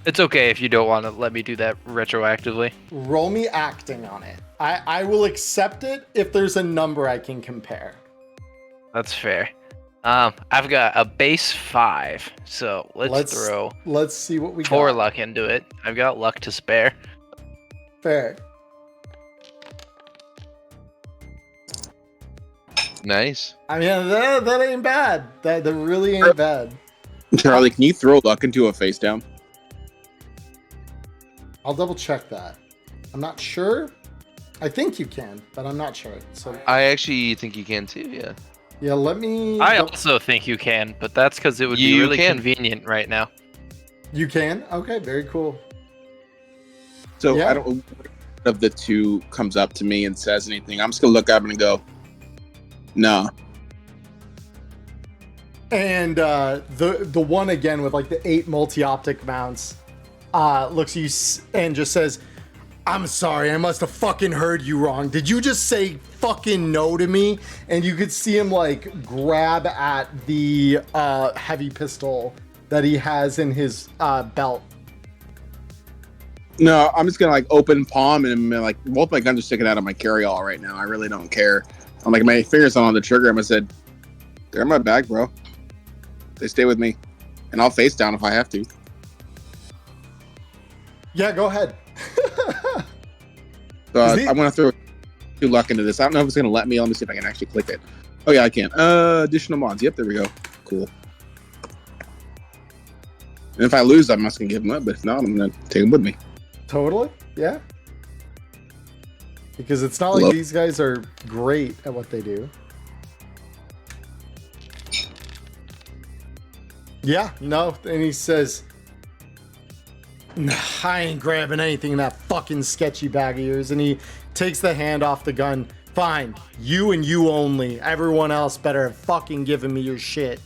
It's okay if you don't want to let me do that retroactively. Roll me acting on it. I will accept it if there's a number I can compare. That's fair. I've got a base 5, so let's throw let's see what we 4 got. luck into it. I've got luck to spare. Fair. Nice. I mean, that ain't bad. That really ain't bad. Charlie, can you throw luck into a face down? I'll double check that. I'm not sure. I think you can, but I'm not sure. So I actually think you can too, yeah. yeah, let me... I also think you can, but that's because it would be really convenient right now. You can? Okay, very cool. So Yeah. I don't know which of the two comes up to me and says anything. I'm just gonna look up and go, "No." And the one again with like the 8 multi-optic mounts looks at you and just says, "I'm sorry, I must have fucking heard you wrong. Did you just say fucking no to me?" And you could see him like grab at the heavy pistol that he has in his belt. No, I'm just gonna like open palm and like both my guns are sticking out of my carry-all right now. I really don't care. I'm like my fingers on the trigger. I said, "They're in my bag, bro. They stay with me, and I'll face down if I have to." Yeah, go ahead. So I'm gonna throw 2 luck into this. I don't know if it's gonna let me. Let me see if I can actually click it. Oh yeah, I can. Additional mods. Yep, there we go. Cool. And if I lose, I'm just gonna give them up. But if not, I'm gonna take them with me. Totally. Yeah. Because it's not like these guys are great at what they do. Yeah, no. And he says, "Nah, I ain't grabbing anything in that fucking sketchy bag of yours." And he takes the hand off the gun. "Fine, you and you only. Everyone else better have fucking given me your shit."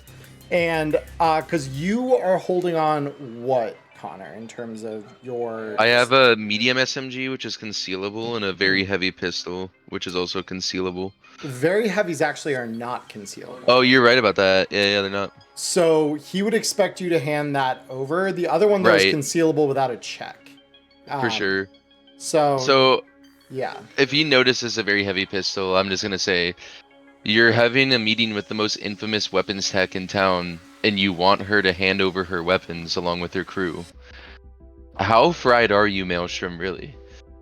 And because you are holding on what, Connor, in terms of your... I have a medium SMG, which is concealable, and a very heavy pistol, which is also concealable. Very heavies actually are not concealable. Oh, you're right about that. Yeah, they're not. So he would expect you to hand that over. The other one, though, is concealable without a check. For sure. So, yeah. If he notices a very heavy pistol, I'm just going to say, you're having a meeting with the most infamous weapons tech in town, and you want her to hand over her weapons along with her crew. How fried are you, Maelstrom, really?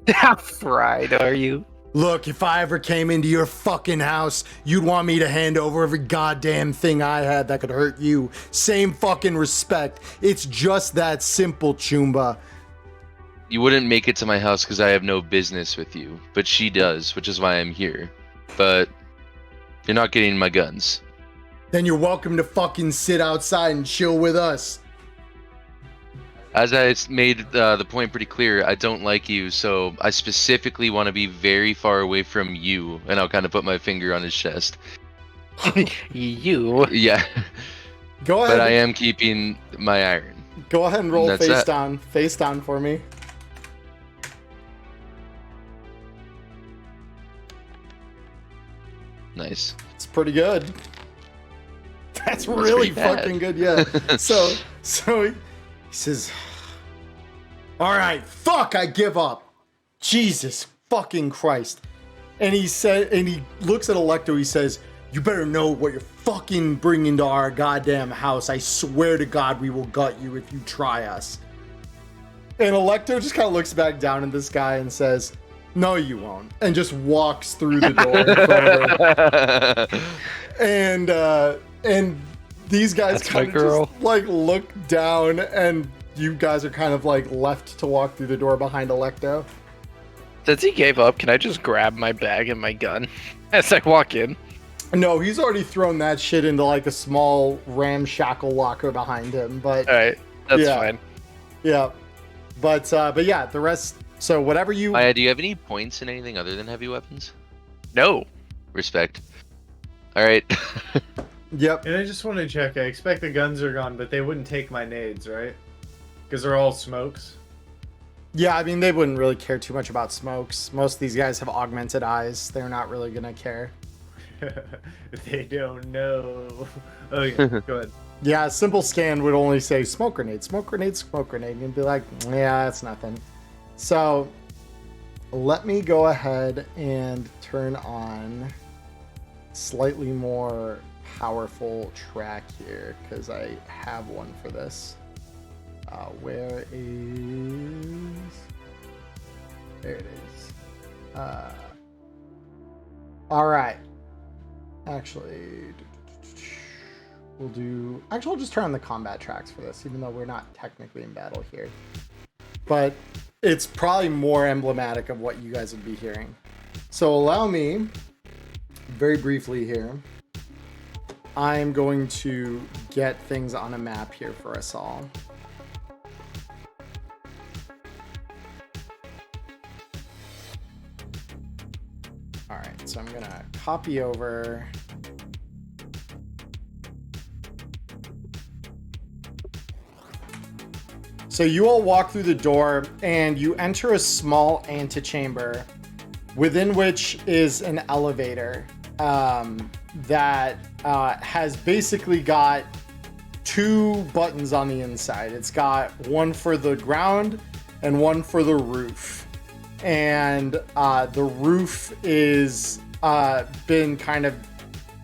How fried are you? Look, if I ever came into your fucking house, you'd want me to hand over every goddamn thing I had that could hurt you. Same fucking respect. It's just that simple, Chumba. You wouldn't make it to my house because I have no business with you, but she does, which is why I'm here. But you're not getting my guns. Then you're welcome to fucking sit outside and chill with us. As I made the point pretty clear, I don't like you, so I specifically want to be very far away from you, and I'll kind of put my finger on his chest. You? Yeah. Go ahead. But I am keeping my iron. Go ahead and roll That's face that. down. Face down for me. Nice. It's pretty good. That's really pretty bad. fucking good, yeah. So he says, "All right, fuck, I give up. Jesus fucking Christ." And he looks at Alecto, he says, "You better know what you're fucking bringing to our goddamn house. I swear to God we will gut you if you try us." And Alecto just kind of looks back down at this guy and says, "No, you won't," and just walks through the door in front of him. And these guys kind of just like look down, and you guys are kind of like left to walk through the door behind Alecto. Since he gave up, can I just grab my bag and my gun as I walk in? No, he's already thrown that shit into like a small ramshackle locker behind him. But all right, that's fine. Yeah, but yeah, the rest. So whatever you. Maya, do you have any points in anything other than heavy weapons? No. Respect. All right. Yep. And I just want to check. I expect the guns are gone, but they wouldn't take my nades, right? Because they're all smokes. Yeah, I mean, they wouldn't really care too much about smokes. Most of these guys have augmented eyes. They're not really gonna care. They don't know. Oh yeah, go ahead. Yeah, a simple scan would only say smoke grenade, smoke grenade, smoke grenade, and you'd be like, yeah, that's nothing. So let me go ahead and turn on slightly more powerful track here because I have one for this. Where is... There it is. All right. Actually, we'll do... Actually, I'll just turn on the combat tracks for this, even though we're not technically in battle here. But it's probably more emblematic of what you guys would be hearing. So allow me, very briefly here, I'm going to get things on a map here for us all. All right, so I'm gonna copy over. So you all walk through the door and you enter a small antechamber within which is an elevator that has basically got two buttons on the inside. It's got one for the ground and one for the roof. And the roof is been kind of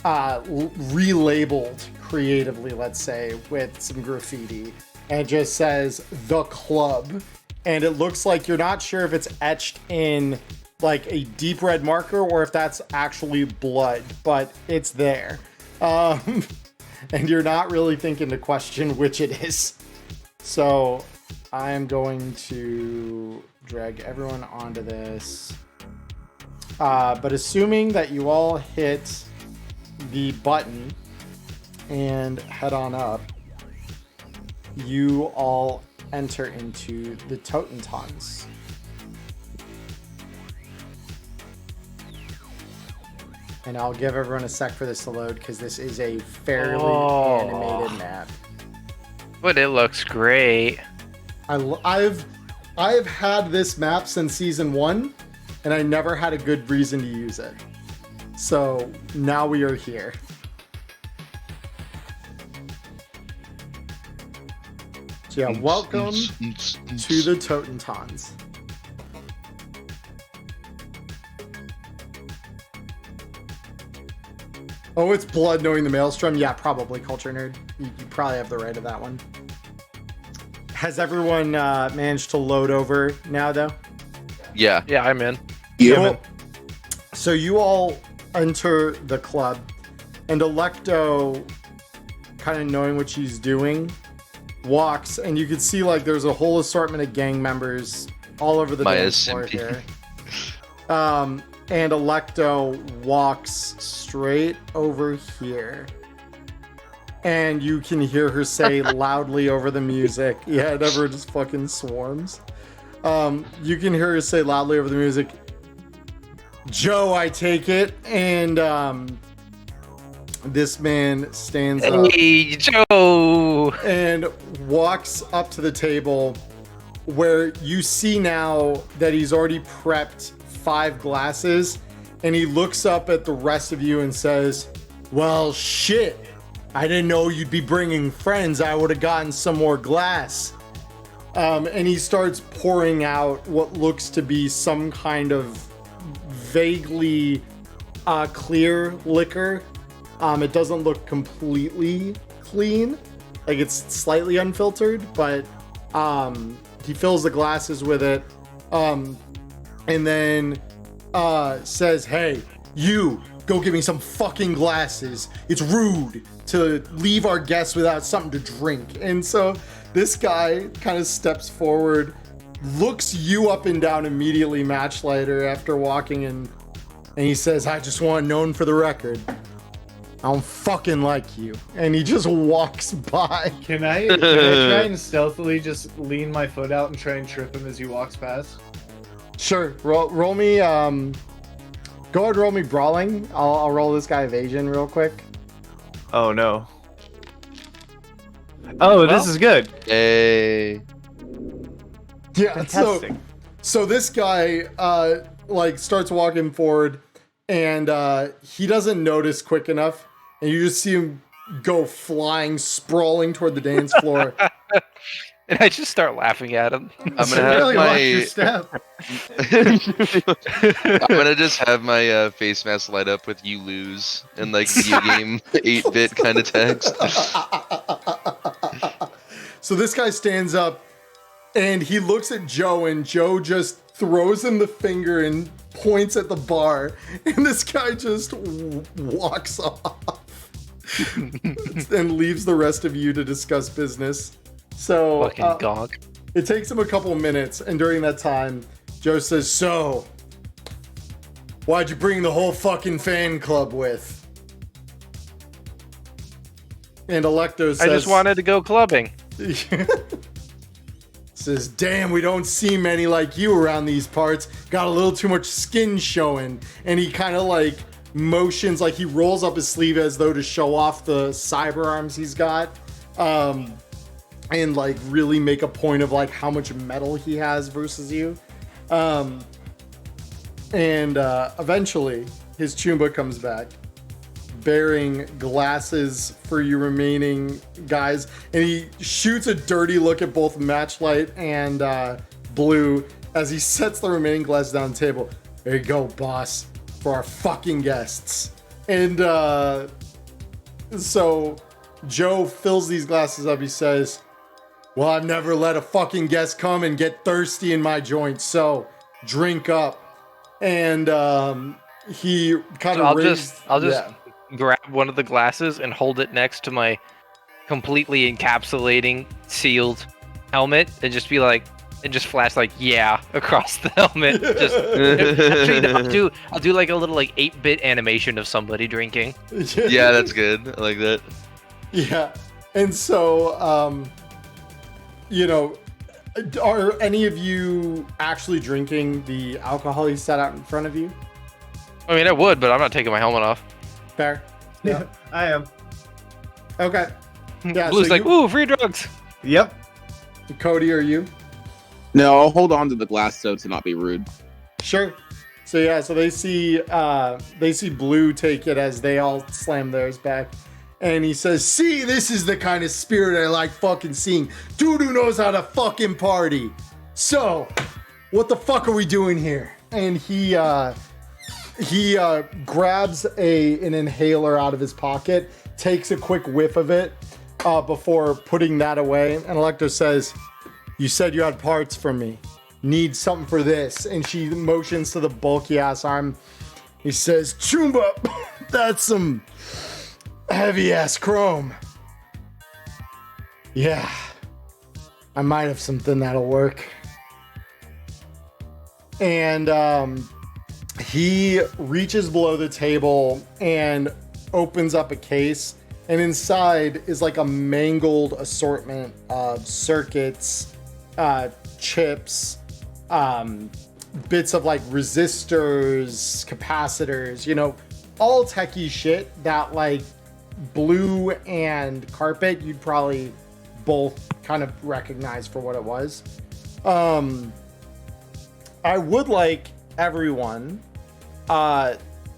relabeled creatively, let's say, with some graffiti. And it just says The Club. And it looks like you're not sure if it's etched in like a deep red marker or if that's actually blood, but it's there. And you're not really thinking to question which it is. So I am going to drag everyone onto this. But assuming that you all hit the button and head on up, you all enter into the Totentons. And I'll give everyone a sec for this to load because this is a fairly animated map. But it looks great. I've had this map since season 1, and I never had a good reason to use it. So now we are here. So yeah, welcome to the Totentons. Oh, it's blood knowing the maelstrom? Yeah, probably, Culture Nerd. You probably have the right of that one. Has everyone managed to load over now, though? Yeah. Yeah, I'm in. Cool. So you all enter the club, and Alecto, kind of knowing what she's doing, walks, and you can see like there's a whole assortment of gang members all over the dance floor here. And Alecto walks straight over here. And you can hear her say loudly over the music. Yeah, it never just fucking swarms. You can hear her say loudly over the music, Joe, I take it. And this man stands up. Hey, Joe! And walks up to the table where you see now that he's already prepped 5 glasses. And he looks up at the rest of you and says, well, shit. I didn't know you'd be bringing friends. I would have gotten some more glass. And he starts pouring out what looks to be some kind of vaguely clear liquor. It doesn't look completely clean. Like it's slightly unfiltered, but he fills the glasses with it. And then says, hey, you, go get me some fucking glasses. It's rude to leave our guests without something to drink. And so this guy kind of steps forward, looks you up and down immediately, Matchlighter, after walking in, and he says, I just want known for the record, I don't fucking like you. And he just walks by. Can I try and stealthily just lean my foot out and try and trip him as he walks past? Sure. Roll me, go ahead and roll me brawling. I'll roll this guy evasion real quick. Oh no. Oh, this is good. Hey. Yeah, Fantastic. so this guy like starts walking forward, and he doesn't notice quick enough, and you just see him go flying, sprawling toward the dance floor. And I just start laughing at him. I'm gonna So have really watch my. your step. I'm gonna just have my face mask light up with "you lose" and like video game 8-bit kind of text. So this guy stands up, and he looks at Joe, and Joe just throws him the finger and points at the bar, and this guy just walks off and leaves the rest of you to discuss business. So Fucking gonk. it takes him a couple of minutes, and during that time, Joe says, so, why'd you bring the whole fucking fan club with? And Alecto says, I just wanted to go clubbing. says, damn, we don't see many like you around these parts. Got a little too much skin showing. And he kind of like motions, like he rolls up his sleeve as though to show off the cyber arms he's got. And like really make a point of like how much metal he has versus you. Eventually his Chumba comes back bearing glasses for you remaining guys, and he shoots a dirty look at both Matchlight and Blue as he sets the remaining glasses down the table. There you go, boss, for our fucking guests. And so Joe fills these glasses up. He says, well, I've never let a fucking guest come and get thirsty in my joint, so drink up. And he kind of I'll just grab one of the glasses and hold it next to my completely encapsulating sealed helmet and just be like, and just flash like yeah across the helmet. Just actually, no, I'll do like a little like 8-bit animation of somebody drinking. Yeah, that's good. I like that. Yeah. And so are any of you actually drinking the alcohol he set out in front of you? I mean, I would, but I'm not taking my helmet off. Fair. Yeah, I am. Okay. Yeah. Blue's like, ooh, free drugs. Yep. Cody, are you? No, I'll hold on to the glass so to not be rude. Sure. So they see Blue take it as they all slam theirs back. And he says, see, this is the kind of spirit I like fucking seeing. Dude who knows how to fucking party. So, what the fuck are we doing here? And he grabs an inhaler out of his pocket, takes a quick whiff of it before putting that away. And Alecto says, you said you had parts for me. Need something for this. And she motions to the bulky ass arm. He says, Chumba, that's some heavy ass chrome. Yeah, I might have something that'll work. And he reaches below the table and opens up a case, and inside is like a mangled assortment of circuits, chips, bits of like resistors, capacitors, all techie shit that like Blue and Carpet you'd probably both kind of recognize for what it was. I would like everyone,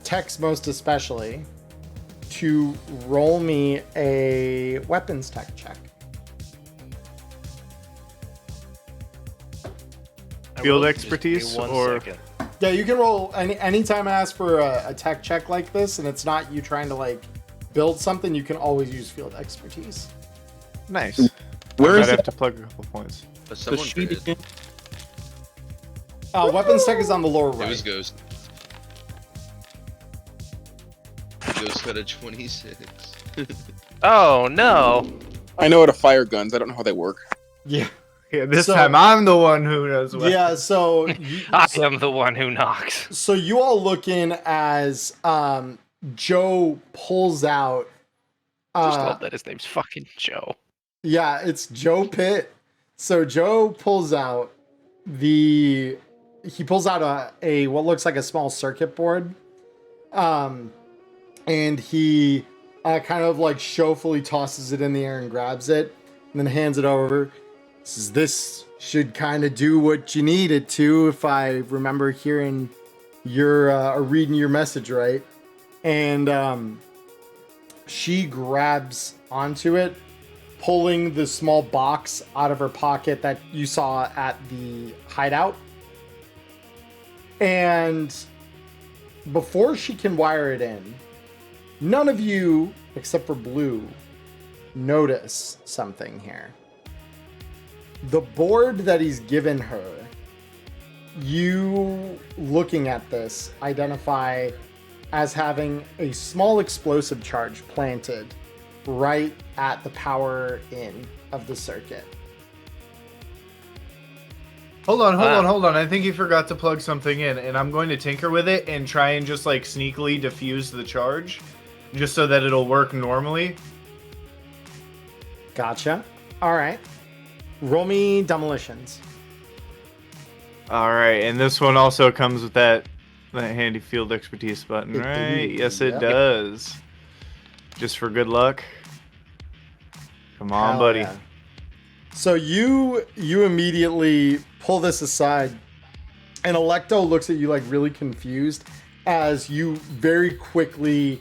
Tex most especially, to roll me a weapons tech check. Field expertise or second. Yeah, you can roll anytime I ask for a tech check like this, and it's not you trying to like build something. You can always use field expertise. nice. Where I'd is have it? to plug a couple points. But someone sheet did. again? Weapons tech is on the lower It right. was Ghost. Ghost got a 26. Oh no! I know how to fire guns. I don't know how they work. Yeah. Yeah, this So- time I'm the one who knows what. Yeah. So I am the one who knocks. So you all look in as Joe pulls out. Just hope that his name's fucking Joe. Yeah, it's Joe Pitt. So Joe pulls out a what looks like a small circuit board, and he kind of like showfully tosses it in the air and grabs it, and then hands it over. Says, this should kind of do what you need it to, if I remember hearing or reading your message right. And she grabs onto it, pulling the small box out of her pocket that you saw at the hideout. And before she can wire it in, none of you, except for Blue, notice something here. The board that he's given her, you looking at this, identify as having a small explosive charge planted right at the power in of the circuit. Hold on. I think he forgot to plug something in, and I'm going to tinker with it and try and just like sneakily diffuse the charge, just so that it'll work normally. Gotcha. All right. Roll me demolitions. All right, and this one also comes with that handy field expertise button, right? Yes, it Yep. does. Just for good luck. Come on, Hell buddy. yeah. So you immediately pull this aside, and Alecto looks at you like really confused as you very quickly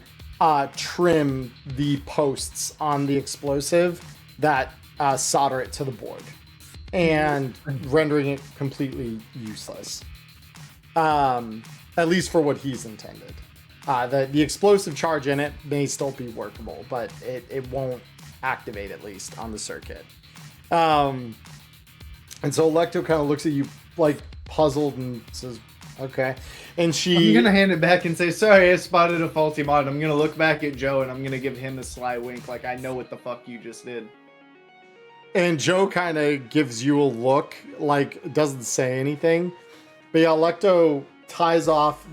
trim the posts on the explosive that solder it to the board. and rendering it completely useless. At least for what he's intended. The explosive charge in it may still be workable, but it won't activate, at least on the circuit. And so Alecto kind of looks at you like puzzled and says, okay. And I'm gonna hand it back and say, sorry, I spotted a faulty mod. I'm gonna look back at Joe and I'm gonna give him a sly wink like I know what the fuck you just did. And Joe kind of gives you a look, like doesn't say anything. But yeah, Alecto ties off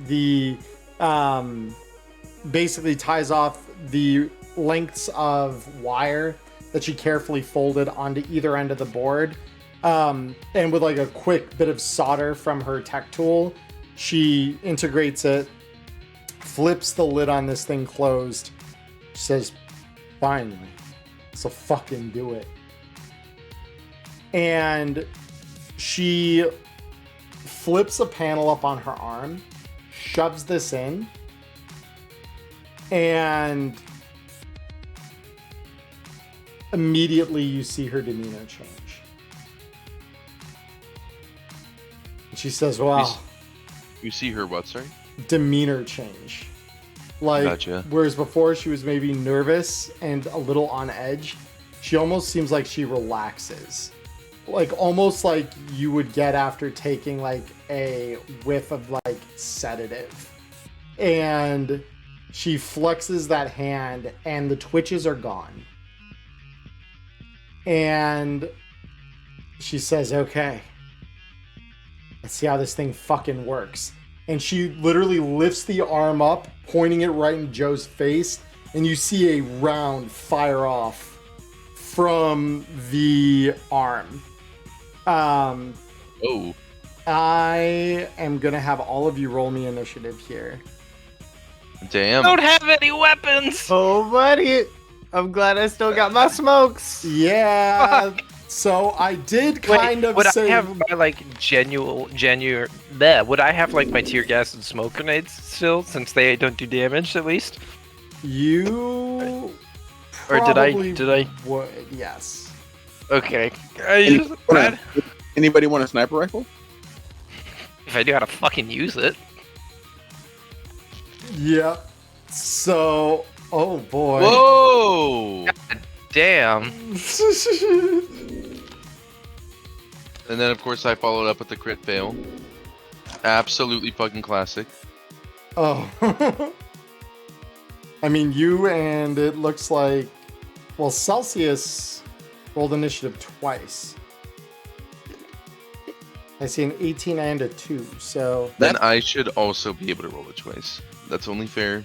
basically ties off the lengths of wire that she carefully folded onto either end of the board. And with like a quick bit of solder from her tech tool, she integrates it, flips the lid on this thing closed. She says, finally, so fucking do it. And she flips a panel up on her arm, shoves this in, and immediately you see her demeanor change. And she says, wow. You see her what, sorry? Demeanor change. Like, Gotcha. Whereas before she was maybe nervous and a little on edge, she almost seems like she relaxes. Like, almost like you would get after taking, like, a whiff of, like, sedative. And she flexes that hand, and the twitches are gone. And she says, okay, let's see how this thing fucking works. And she literally lifts the arm up, pointing it right in Joe's face, and you see a round fire off from the arm. Oh. I am gonna have all of you roll me initiative here. Damn. Don't have any weapons. Oh, buddy. I'm glad I still got my smokes. Yeah. So I did kind of would say. I have my like genuine? Bleh, would I have like my tear gas and smoke grenades still, since they don't do damage at least? You. Or did I? Would, yes. Okay. Anybody want a sniper rifle? If I knew how to fucking use it. Yep. So, oh boy. Whoa! God damn. And then, of course, I followed up with the crit fail. Absolutely fucking classic. Oh. I mean, you and it looks like, well, Celsius rolled initiative twice. I see an 18 and a 2, so... Then I should also be able to roll it twice. That's only fair.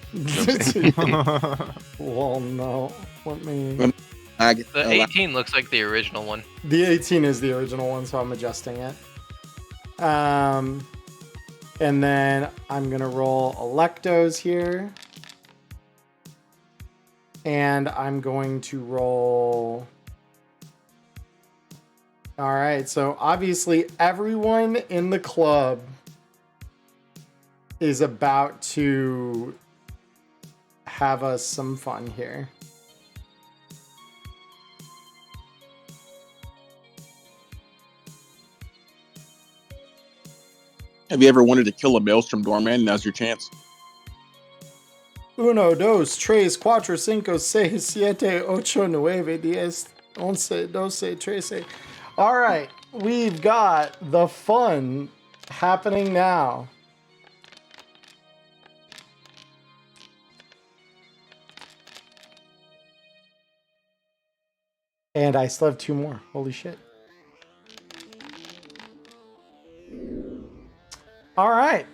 Well, no. Let me... The 18 looks like the original one. The 18 is the original one, so I'm adjusting it. And then I'm going to roll Alectos here. And I'm going to roll... All right, so obviously everyone in the club is about to have us some fun here. Have you ever wanted to kill a Maelstrom doorman? Now's your chance. 1, 2, 3, 4, 5, 6, 7, 8, 9, 10, 11, 12, 13. All right, we've got the fun happening now. And I still have 2 more. Holy shit. All right.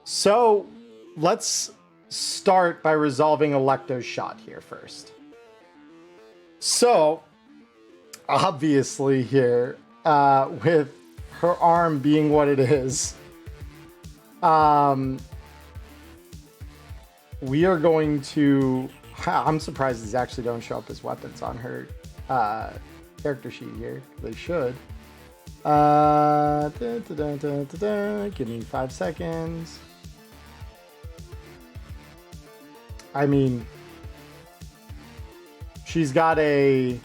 So let's start by resolving Alecto's shot here first. So, obviously here, with her arm being what it is, we are going to... I'm surprised these actually don't show up as weapons on her character sheet here. They should. Give me 5 seconds. I mean, she's got a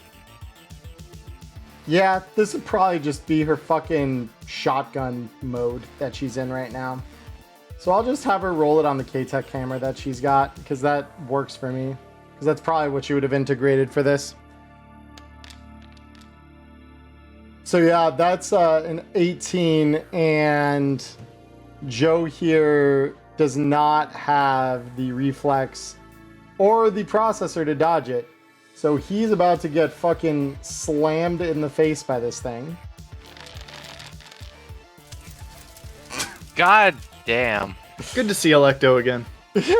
Yeah, this would probably just be her fucking shotgun mode that she's in right now. So I'll just have her roll it on the K-Tech camera that she's got, because that works for me. Because that's probably what she would have integrated for this. So yeah, that's an 18, and Joe here does not have the reflex or the processor to dodge it. So he's about to get fucking slammed in the face by this thing. God damn. Good to see Alecto again.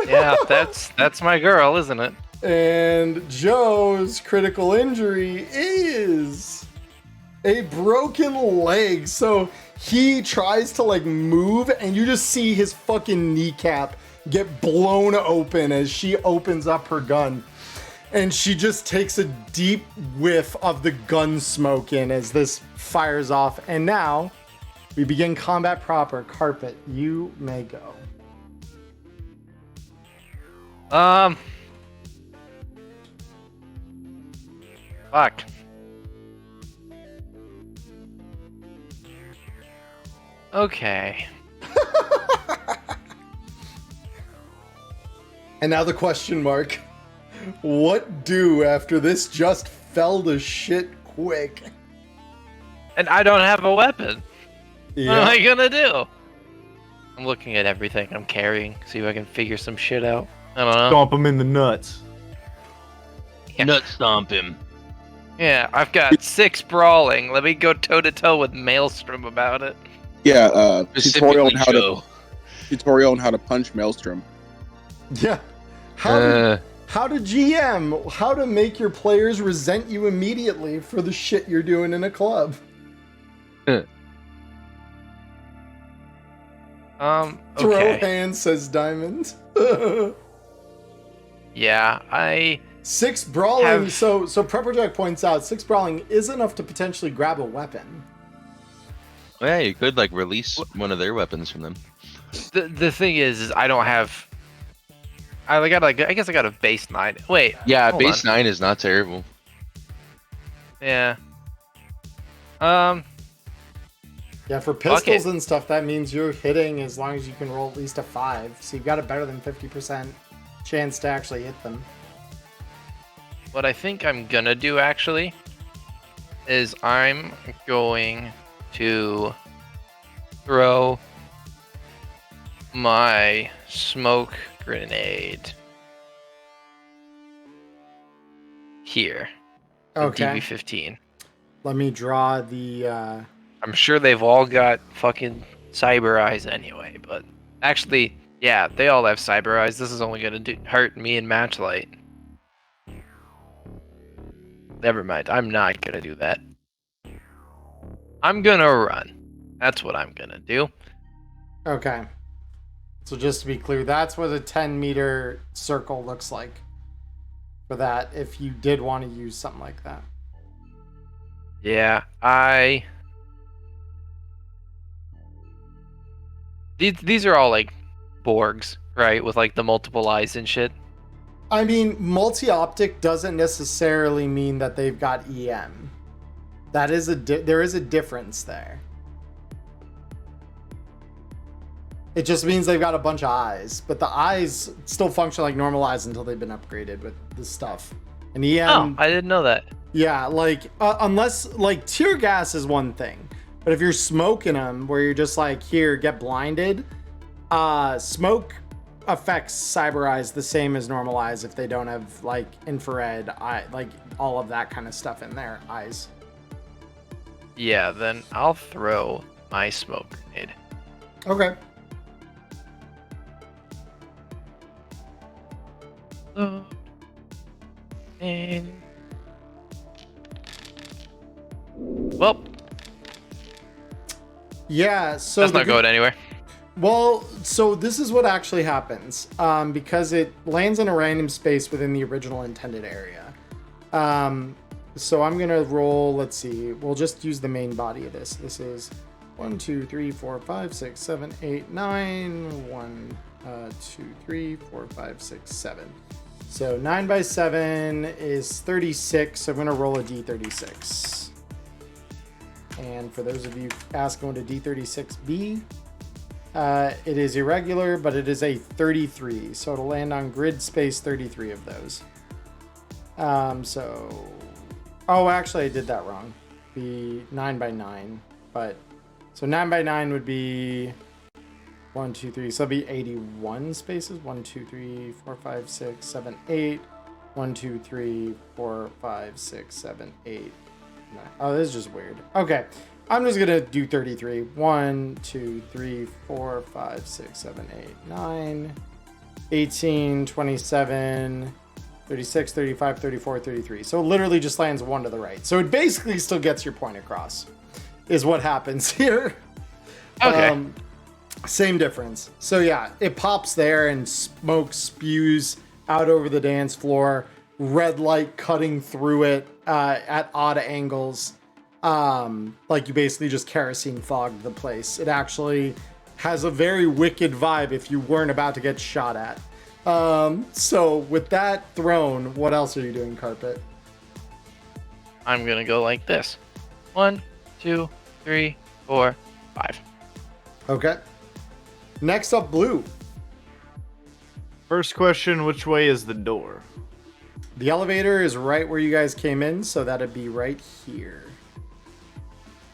Yeah, that's my girl, isn't it? And Joe's critical injury is a broken leg. So he tries to like move, and you just see his fucking kneecap get blown open as she opens up her gun. And she just takes a deep whiff of the gun smoke in as this fires off. And now we begin combat proper. Carpet, you may go. Fuck. Okay. And now the question mark. What do after this just fell to shit quick? And I don't have a weapon. Yeah. What am I gonna do? I'm looking at everything I'm carrying, see if I can figure some shit out. I don't know. Stomp him in the nuts. Yeah. Nut stomp him. Yeah, I've got 6 brawling. Let me go toe to toe with Maelstrom about it. Yeah, Specifically Joe. tutorial on how to punch Maelstrom. Yeah. How to GM, how to make your players resent you immediately for the shit you're doing in a club. Okay. Throw hands, says Diamond. Yeah, I 6 brawling, so Prepper Jack points out 6 brawling is enough to potentially grab a weapon. Well, yeah, you could like release one of their weapons from them. the thing is I don't have. I guess I got a base 9. Wait. Yeah, hold base on. 9 is not terrible. Yeah. Yeah, for pistols it. and stuff, that means you're hitting as long as you can roll at least a 5. So you've got a better than 50% chance to actually hit them. What I think I'm gonna do actually is I'm going to throw my smoke grenade here. The Okay. DB-15. Let me draw the... I'm sure they've all got fucking cyber eyes anyway, but actually, yeah, they all have cyber eyes. This is only gonna hurt me and Matchlight. Never mind, I'm not gonna do that. I'm gonna run. That's what I'm gonna do. Okay. So just to be clear, that's what a 10-meter circle looks like for that, if you did want to use something like that. Yeah, These are all like Borgs, right? With like the multiple eyes and shit. I mean, multi-optic doesn't necessarily mean that they've got EM. That is there is a difference there. It just means they've got a bunch of eyes, but the eyes still function like normal eyes until they've been upgraded with this stuff. And EM... Oh, I didn't know that. Yeah, like, unless, like, tear gas is one thing. But if you're smoking them, where you're just like, here, get blinded, smoke affects cyber eyes the same as normal eyes if they don't have, like, infrared, eye, like, all of that kind of stuff in their eyes. Yeah, then I'll throw my smoke grenade. Okay. And... Well, Yeah, so... that's not going anywhere. Well, so this is what actually happens, because it lands in a random space within the original intended area. So I'm gonna roll, let's see, we'll just use the main body of this. This is 1, 2, 3, 4, 5, 6, 7, 8, 9, 1, 2, 3, 4, 5, 6, 7. So 9 by 7 is 36, so I'm gonna roll a d36. And for those of you asking what a D36B, it is irregular, but it is a 33. So it'll land on grid space 33 of those. Oh, actually, I did that wrong. Be 9 by 9, but so 9 by 9 would be 1, 2, 3. So it'll be 81 spaces. 1, 2, 3, 4, 5, 6, 7, 8. 1, 2, 3, 4, 5, 6, 7, 8. 9. Oh, this is just weird. Okay, I'm just gonna do 33. 1, 2, 3, 4, 5, 6, 7, 8, 9, 18, 27. 36, 35, 34, 33. So it literally just lands one to the right. So it basically still gets your point across, is what happens here. Okay. Same difference. So yeah, it pops there and smoke spews out over the dance floor. Red light cutting through it at odd angles. Like you basically just kerosene fogged the place. It actually has a very wicked vibe if you weren't about to get shot at. So with that thrown, what else are you doing, Carpet? I'm gonna go like this. 1, 2, 3, 4, 5. Okay. Next up, Blue. First question, which way is the door? The elevator is right where you guys came in, so that'd be right here.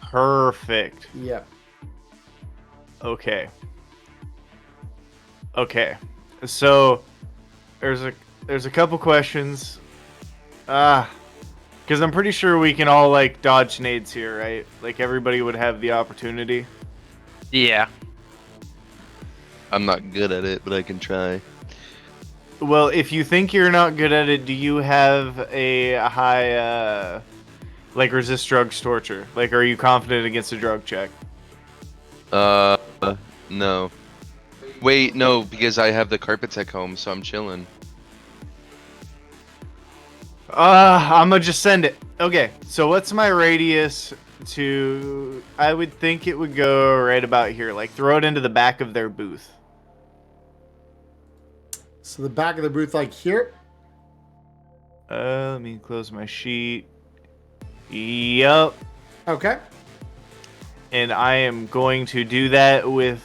Perfect. Yep. Okay. So there's a couple questions. Because I'm pretty sure we can all like dodge nades here, right? Like everybody would have the opportunity. Yeah. I'm not good at it, but I can try. Well, if you think you're not good at it, do you have a high like resist drugs torture? Like, are you confident against a drug check? No. Wait, no, because I have the carpet tech home, so I'm chilling. I'ma just send it. Okay, so what's my radius to... I would think it would go right about here. Like, throw it into the back of their booth. So the back of the booth, like here? Let me close my sheet. Yup. Okay. And I am going to do that with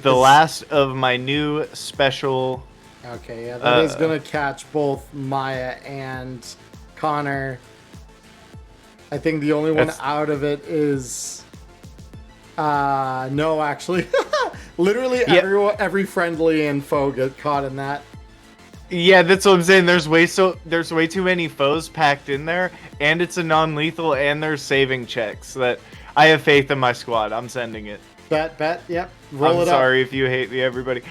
the last of my new special. Okay, yeah, that is gonna catch both Maya and Connor. I think the only one out of it is no, actually. Literally every friendly and foe get caught in that. Yeah, that's what I'm saying. There's way too many foes packed in there, and it's a non-lethal, and there's saving checks. That I have faith in my squad. I'm sending it. Bet, yep. Roll I'm it sorry if you hate me, everybody.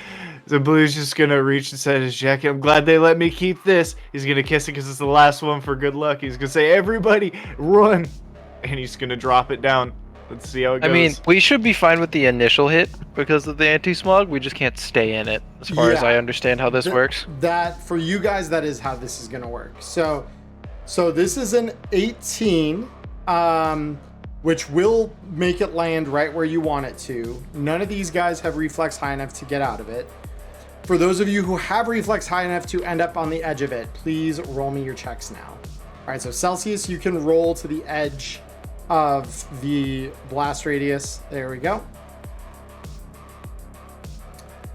So Blue's just gonna reach inside his jacket. I'm glad they let me keep this. He's gonna kiss it because it's the last one for good luck. He's gonna say, "Everybody, run!" And he's gonna drop it down. Let's see how it goes. I mean, we should be fine with the initial hit because of the anti-smog. We just can't stay in it, as far as I understand how this works. That for you guys, that is how this is gonna work. So this is an 18, which will make it land right where you want it to. None of these guys have reflex high enough to get out of it. For those of you who have reflex high enough to end up on the edge of it, please roll me your checks now. All right, so Celsius, you can roll to the edge of the blast radius. There we go.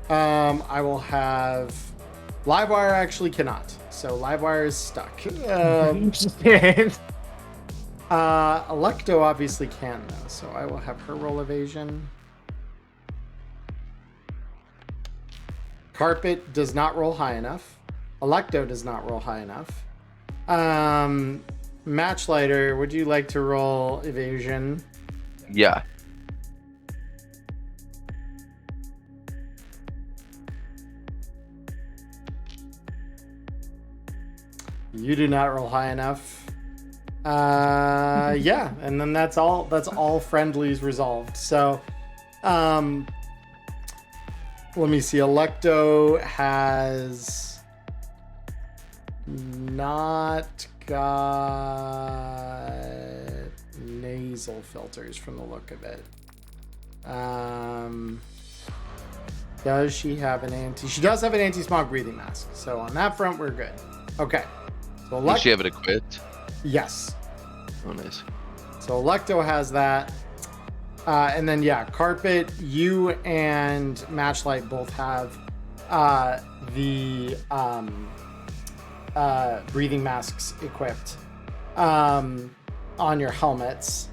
I will have Livewire actually cannot. So Livewire is stuck. Alecto obviously can though, so I will have her roll evasion. Carpet does not roll high enough. Alecto does not roll high enough. Matchlighter, would you like to roll evasion? Yeah. You do not roll high enough. Yeah, and then that's all friendlies resolved. So let me see. Alecto has not got nasal filters from the look of it. Does she have an anti? She does have an anti-smog breathing mask. So on that front, we're good. Okay. So Does she have it equipped? Yes. Oh, nice. So Alecto has that. And then, yeah, Carpet, you and Matchlight both have the breathing masks equipped on your helmets.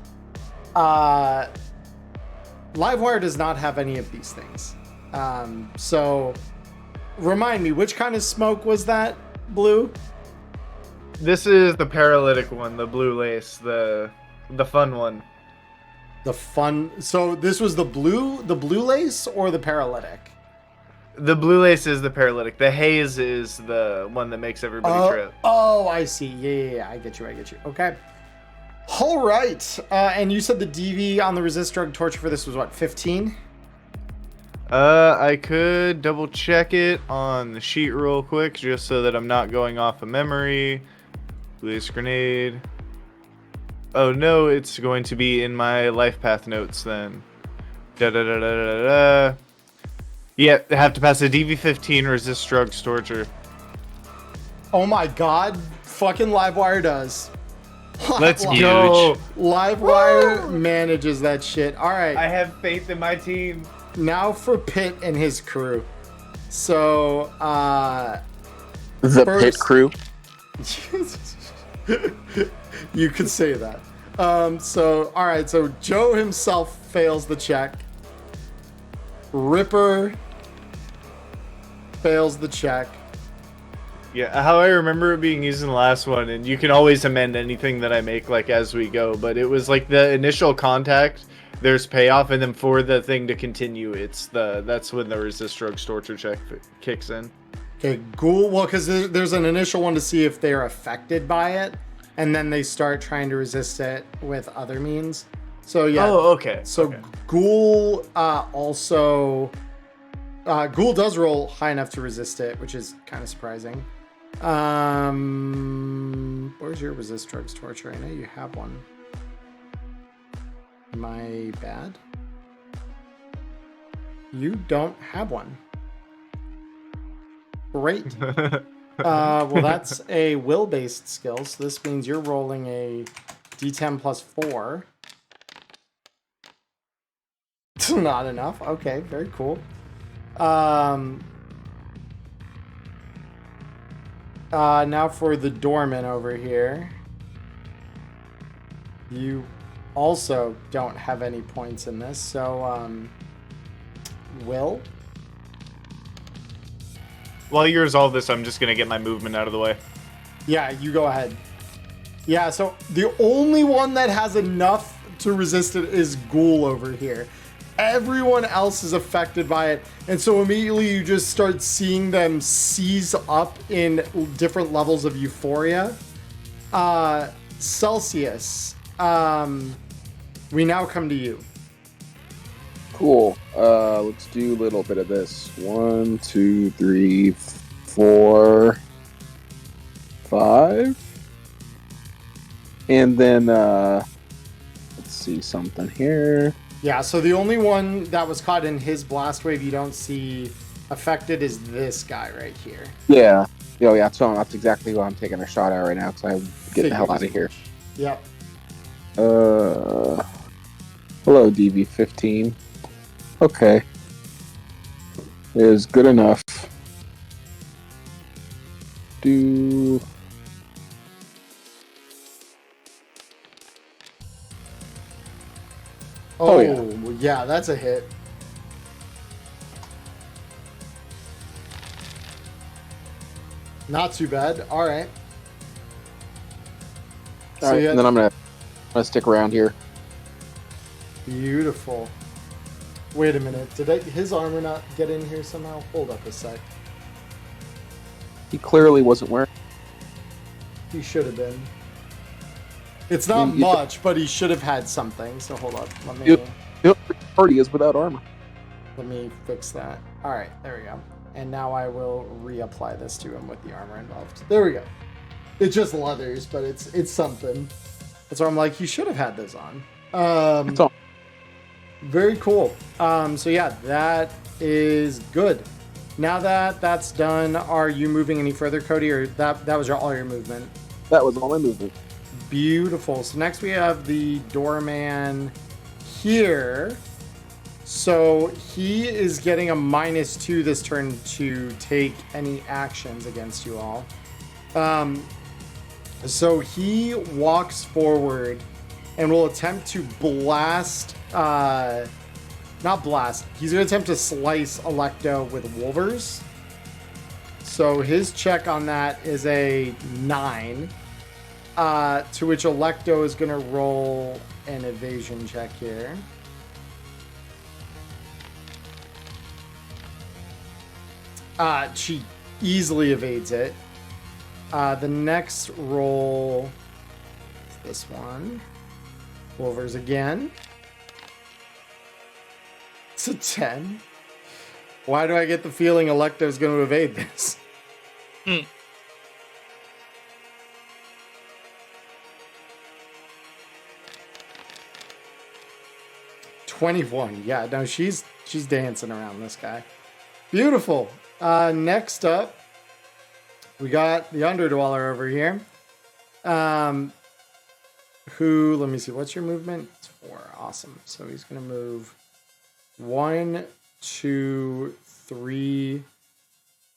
Livewire does not have any of these things. So remind me, which kind of smoke was that, Blue? This is the paralytic one, the blue lace, the fun one. The fun. So this was the blue lace or the paralytic? The blue lace is the paralytic. The haze is the one that makes everybody trip. Oh, I see. Yeah. I get you. Okay. All right. And you said the DV on the resist drug torture for this was what, 15? I could double check it on the sheet real quick, just so that I'm not going off of memory. Lace grenade. Oh no, it's going to be in my life path notes then. Yeah, I have to pass a DV15 resist drugs torture. Oh my god, fucking Livewire does. Let's go. Livewire manages that shit. All right. I have faith in my team. Now for Pitt and his crew. So, The first- pit crew. You could say that. So, all right. So Joe himself fails the check. Ripper fails the check. Yeah, how I remember it being used in the last one, and you can always amend anything that I make like as we go, but it was like the initial contact, there's payoff, and then for the thing to continue, that's when the resist drugs torture check kicks in. Okay, Ghoul. Well, because there's an initial one to see if they're affected by it, and then they start trying to resist it with other means. So yeah. Oh, okay. So okay. Ghoul also Ghoul does roll high enough to resist it, which is kind of surprising. Where's your resist drugs torture? I know you have one. Am I bad? You don't have one. Great. Well, that's a will-based skill, so this means you're rolling a d10 plus 4. Not enough. Okay, very cool. Now for the doorman over here. You also don't have any points in this, so Will? While you resolve this, I'm just gonna get my movement out of the way. Yeah, you go ahead. Yeah, so the only one that has enough to resist it is Ghoul over here. Everyone else is affected by it, and so immediately you just start seeing them seize up in different levels of euphoria. Celsius, we now come to you. Cool. Let's do a little bit of this. 1, 2, 3, 4, 5. And then, let's see something here. Yeah, so the only one that was caught in his blast wave you don't see affected is this guy right here. Yeah. Oh, yeah, that's exactly what I'm taking a shot at right now, because I get the hell out of here. Yep. Hello, DV15. Okay. Is good enough. Do... Oh, yeah. Yeah, that's a hit. Not too bad. All right. All right, and then I'm gonna stick around here. Beautiful. Wait a minute. Did his armor not get in here somehow? Hold up a sec. He clearly wasn't wearing. He should have been. It's not much, but he should have had something. So hold up. The party is without armor. Let me fix that. All right, there we go. And now I will reapply this to him with the armor involved. There we go. It's just leathers, but it's something. That's why I'm like, you should have had those on. It's all. Very cool. So yeah, that is good. Now that that's done, are you moving any further, Cody, or that was all your movement? That was all my movement. Beautiful. So next we have the doorman here. So he is getting a -2 this turn to take any actions against you all. So he walks forward and will attempt to blast, not blast, he's going to attempt to slice Alecto with Wolvers. So his check on that is a 9, to which Alecto is going to roll an evasion check here. She easily evades it. The next roll is this one. Wolvers again. It's a 10. Why do I get the feeling Alecto's going to evade this? 21. Yeah, no, she's dancing around this guy. Beautiful. Next up, we got the Underdweller over here. Who, let me see, what's your movement? It's 4. Awesome. So he's going to move 1, 2, 3,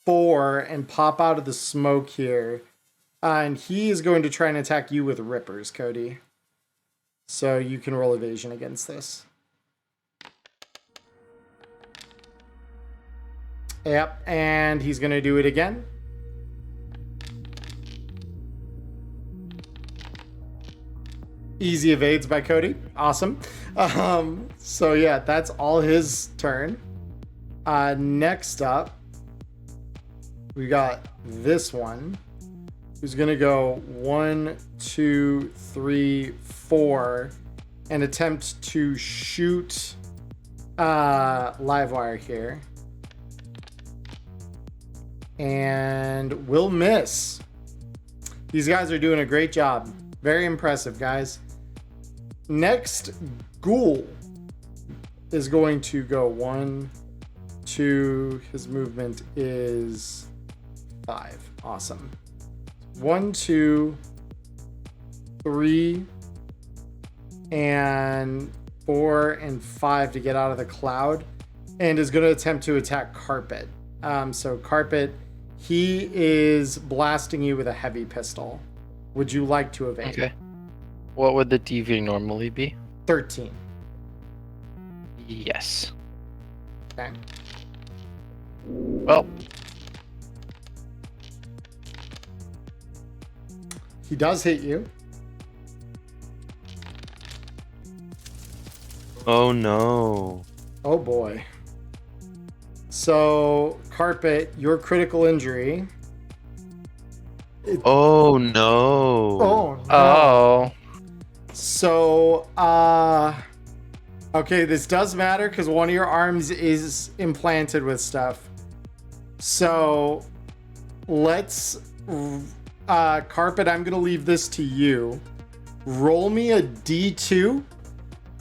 4 and pop out of the smoke here. And he is going to try and attack you with Rippers, Cody. So you can roll evasion against this. Yep, and he's going to do it again. Easy evades by Cody. Awesome. So yeah, that's all his turn. Next up, we got this one, who's going to go 1, 2, 3, 4, and attempt to shoot Livewire here. And will miss. These guys are doing a great job. Very impressive, guys. Next, Ghoul is going to go 1, 2. His movement is 5. Awesome. 1, 2, 3, and 4 and 5 to get out of the cloud, and is going to attempt to attack Carpet. So Carpet, he is blasting you with a heavy pistol. Would you like to evade? Okay. What would the DV normally be? 13. Yes. Okay. Well, He does hit you. Oh no. Oh boy. So, Carpet, your critical injury. Oh no. Oh, no. oh, So, okay, this does matter because one of your arms is implanted with stuff. So, let's, Carpet, I'm going to leave this to you. Roll me a D2.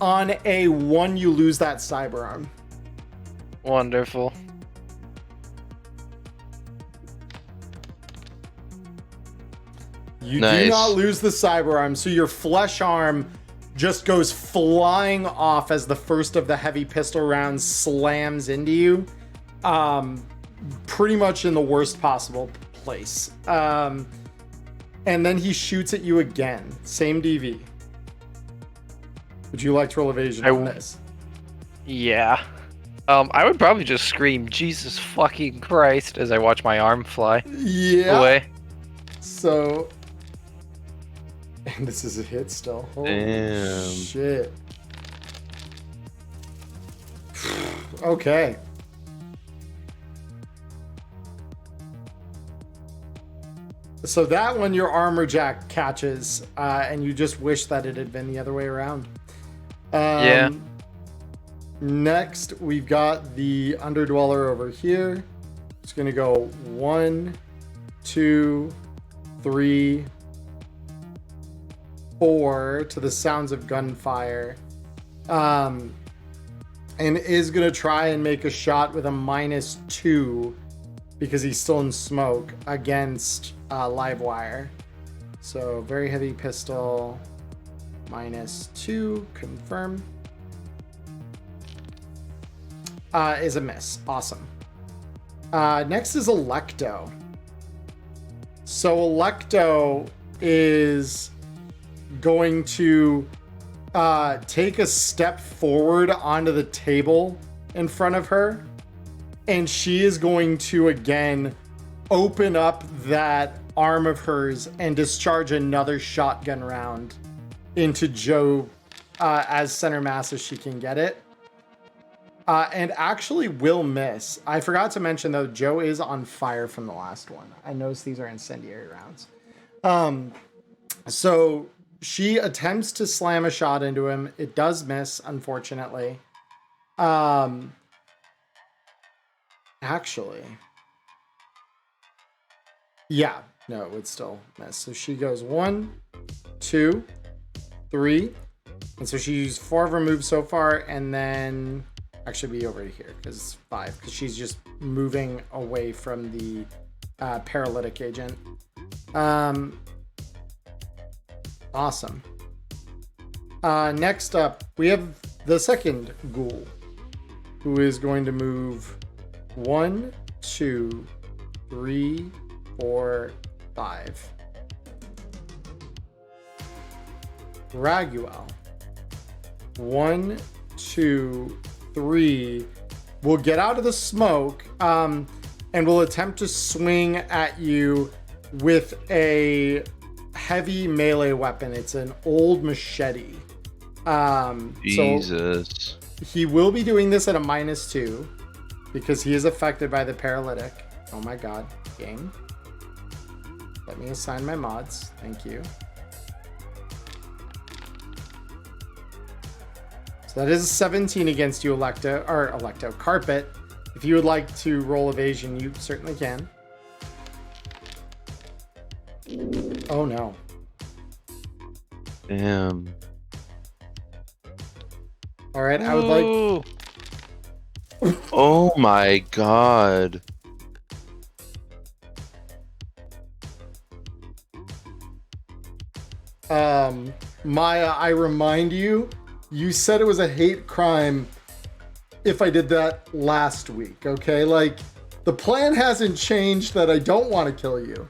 On a 1, you lose that cyber arm. wonderful. You do Nice. not lose the cyber arm, so your flesh arm just goes flying off as the first of the heavy pistol rounds slams into you. Pretty much in the worst possible place. And then he shoots at you again. Same DV. Would you like to roll evasion on this? Yeah. I would probably just scream, Jesus fucking Christ, as I watch my arm fly Yeah. away. So, and this is a hit still. Holy Damn. shit. Okay. So that one, your armor jack catches, and you just wish that it had been the other way around. Yeah. Next, we've got the Underdweller over here. It's going to go 1, 2, 3, 4 to the sounds of gunfire. And is going to try and make a shot with a -2 because he's still in smoke against Livewire. So very heavy pistol, -2, confirm. Is a miss. Awesome. Next is Alecto. So Alecto is going to take a step forward onto the table in front of her, and she is going to again open up that arm of hers and discharge another shotgun round into Joe as center mass as she can get it. And actually will miss. I forgot to mention though, Joe is on fire from the last one. I noticed these are incendiary rounds. So she attempts to slam a shot into him. It does miss, unfortunately. Actually, yeah, no, it would still miss. So she goes 1, 2, 3. And so she used 4 of her moves so far, and then actually be over here because 5, because she's just moving away from the paralytic agent. Awesome. Next up, we have the second ghoul, who is going to move 1, 2, 3, 4, 5. Raguel. 1, 2, 3. Will get out of the smoke and will attempt to swing at you with a heavy melee weapon. It's an old machete. Jesus. So he will be doing this at a -2 because he is affected by the paralytic. Oh my god, game. Let me assign my mods. Thank you. So that is a 17 against you, Alecto. Carpet. If you would like to roll evasion, you certainly can. Oh no. Damn. All right, I would like. Oh my god. Maya, I remind you, you said it was a hate crime if I did that last week, okay? Like, the plan hasn't changed that I don't want to kill you.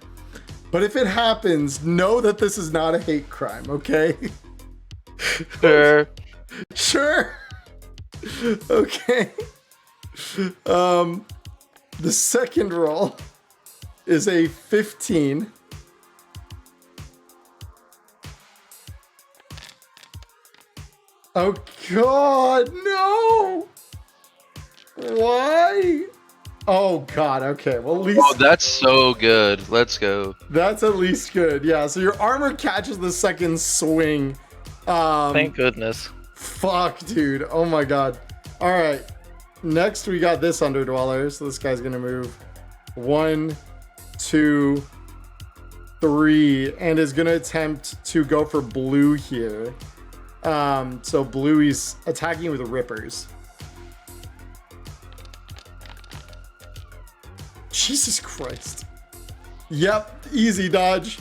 But if it happens, know that this is not a hate crime, okay? Sure. Sure. Okay. The second roll is a 15. Oh god, no! Why? Oh god, okay, well at least... Oh, that's so good. Let's go. That's at least good, yeah. So your armor catches the second swing. Thank goodness. Fuck, dude. Oh my god. Alright. Next, we got this Underdweller. So this guy's gonna move 1, 2, 3, and is gonna attempt to go for blue here. So blue, he's attacking with rippers. Jesus Christ. Yep, easy dodge.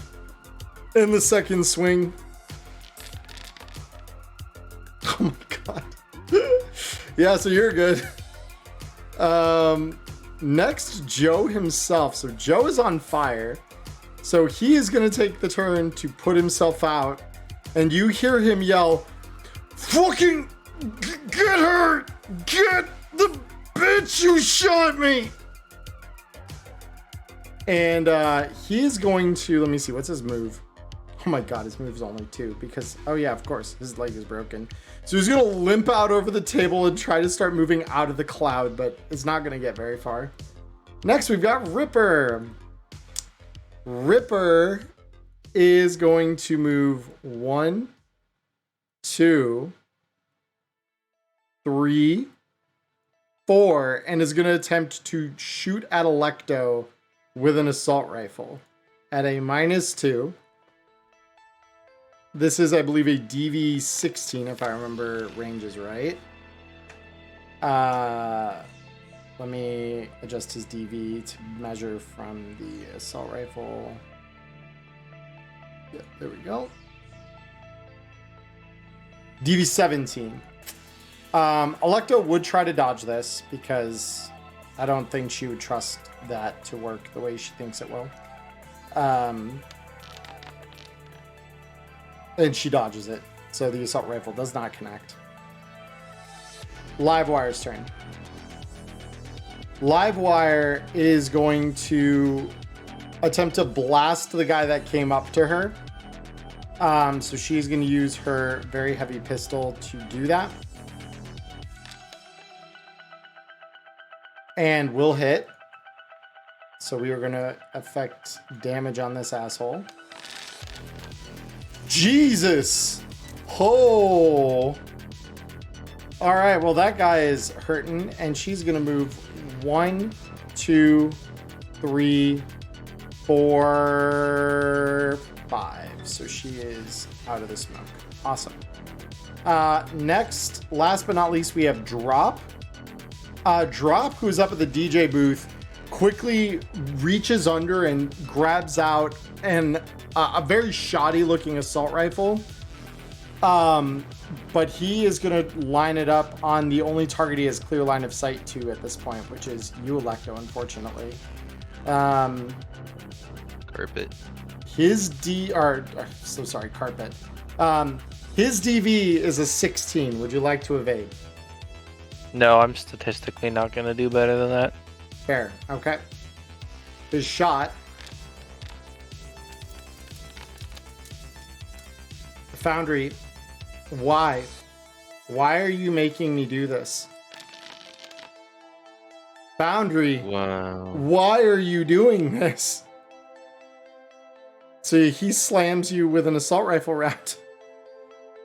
In the second swing. Oh my god. Yeah, so you're good. Next, Joe himself. So Joe is on fire. So he is going to take the turn to put himself out. And you hear him yell, "Fucking get her! Get the bitch who shot me!" And he is going to, let me see, what's his move? Oh my god, his move's only 2 because, oh yeah, of course, his leg is broken. So he's gonna limp out over the table and try to start moving out of the cloud, but it's not gonna get very far. Next, we've got Ripper. Ripper is going to move 1, 2, 3, 4, and is gonna attempt to shoot at Alecto with an assault rifle at a -2. This is, I believe, a DV-16, if I remember ranges right. Let me adjust his DV to measure from the assault rifle. Yeah, there we go. DV17. Alecto would try to dodge this because I don't think she would trust that to work the way she thinks it will. And she dodges it, so the assault rifle does not connect. Livewire's turn. Livewire is going to attempt to blast the guy that came up to her. So she's going to use her very heavy pistol to do that. And will hit. So we are going to affect damage on this asshole. Jesus! Oh! Alright, well that guy is hurting, and she's going to move 1, 2, 3, 4, 5. So she is out of the smoke. Awesome. Next, last but not least, we have Drop. Drop, who's up at the DJ booth, quickly reaches under and grabs out a very shoddy looking assault rifle. But he is going to line it up on the only target he has clear line of sight to at this point, which is you, Alecto, unfortunately. Carpet. Carpet. His DV is a 16. Would you like to evade? No, I'm statistically not going to do better than that. Fair. Okay. His shot. Foundry, why? Why are you making me do this? Foundry, Wow. why are you doing this? So he slams you with an assault rifle round.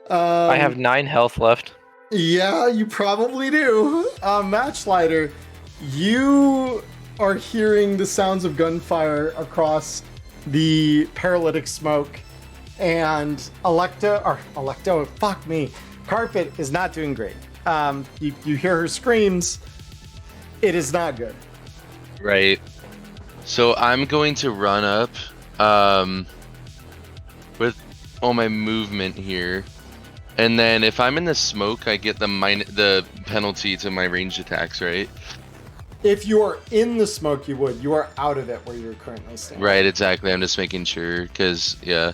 I have 9 health left. Yeah, you probably do. Matchlighter, you are hearing the sounds of gunfire across the paralytic smoke, and Alecto, fuck me, Carpet is not doing great. You hear her screams. It is not good. Right. So I'm going to run up with all my movement here. And then if I'm in the smoke, I get the penalty to my ranged attacks, right? If you are in the smoke, you would. You are out of it where you're currently standing. Right, exactly. I'm just making sure, because, yeah.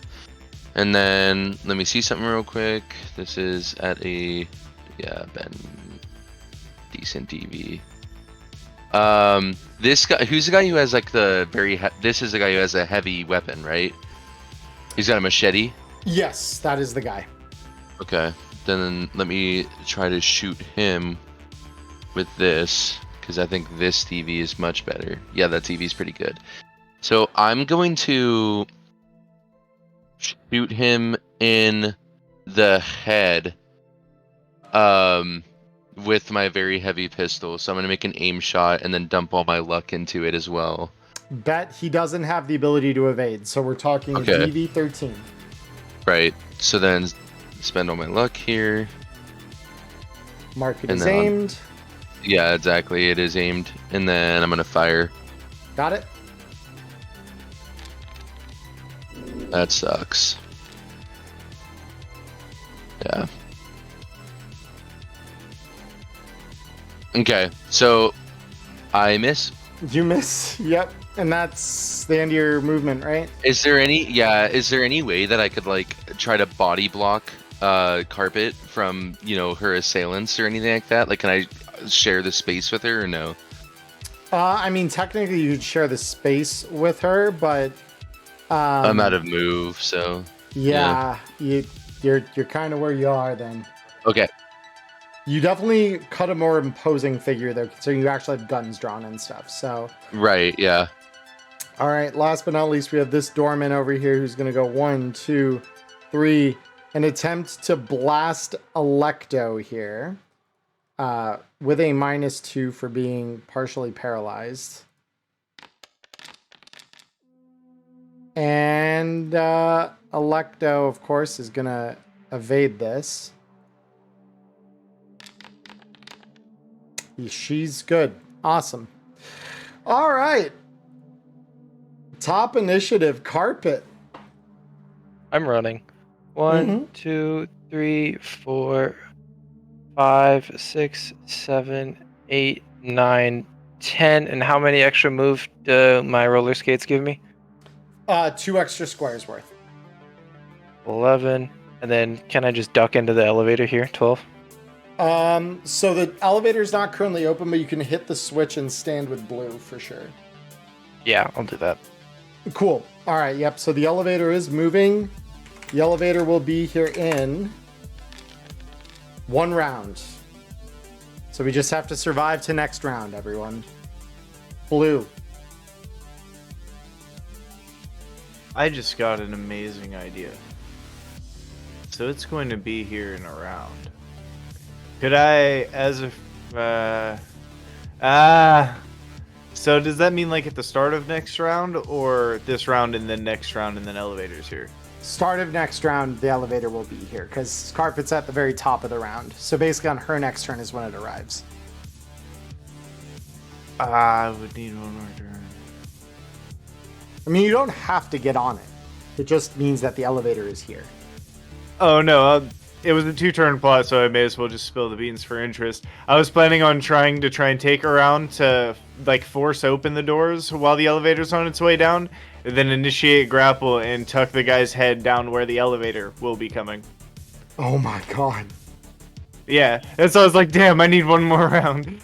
And then, let me see something real quick. This is at a, decent DV. This guy, who's the guy who has, like, this is the guy who has a heavy weapon, right? He's got a machete? Yes, that is the guy. Okay, then let me try to shoot him with this, because I think this TV is much better. Yeah, that TV is pretty good. So I'm going to shoot him in the head with my very heavy pistol. So I'm going to make an aim shot and then dump all my luck into it as well. Bet he doesn't have the ability to evade, so we're talking Okay. DV13. Right, so then spend all my luck here. Mark it And is then aimed. Yeah, exactly, it is aimed. And then I'm going to fire. Got it? That sucks. Yeah. Okay, so I miss. You miss. Yep. And that's the end of your movement, right? Is there any way that I could like try to body block Carpet from, her assailants or anything like that? Like, can I share the space with her or no? I mean, technically you'd share the space with her, but I'm out of move, so yeah. You're kind of where you are then. okay. You definitely cut a more imposing figure there, so you actually have guns drawn and stuff. So Right, yeah. all right, last but not least, we have this doorman over here who's going to go 1, 2, 3, and attempt to blast Alecto here with a -2 for being partially paralyzed. And Alecto, of course, is going to evade this. She's good. Awesome. All right. Top initiative, Carpet. I'm running. 1, 2, 3, 4, 5, 6, 7, 8, 9, 10. And how many extra move do my roller skates give me? 2 extra squares worth. 11. And then can I just duck into the elevator here? 12. So the elevator's not currently open, but you can hit the switch and stand with blue for sure. Yeah, I'll do that. Cool. All right. Yep. So the elevator is moving. The elevator will be here in 1 round. So we just have to survive to next round, everyone. Blue. I just got an amazing idea. So it's going to be here in a round. Could I, so does that mean like at the start of next round, or this round and then next round and then elevators here? Start of next round, the elevator will be here because Carpet's at the very top of the round. So basically on her next turn is when it arrives. I would need one more turn. I mean, you don't have to get on it. It just means that the elevator is here. Oh no, it was a 2-turn plot, so I may as well just spill the beans for interest. I was planning on trying to take around to like force open the doors while the elevator's on its way down, and then initiate grapple and tuck the guy's head down where the elevator will be coming. Oh my god. Yeah, and so I was like, damn, I need one more round.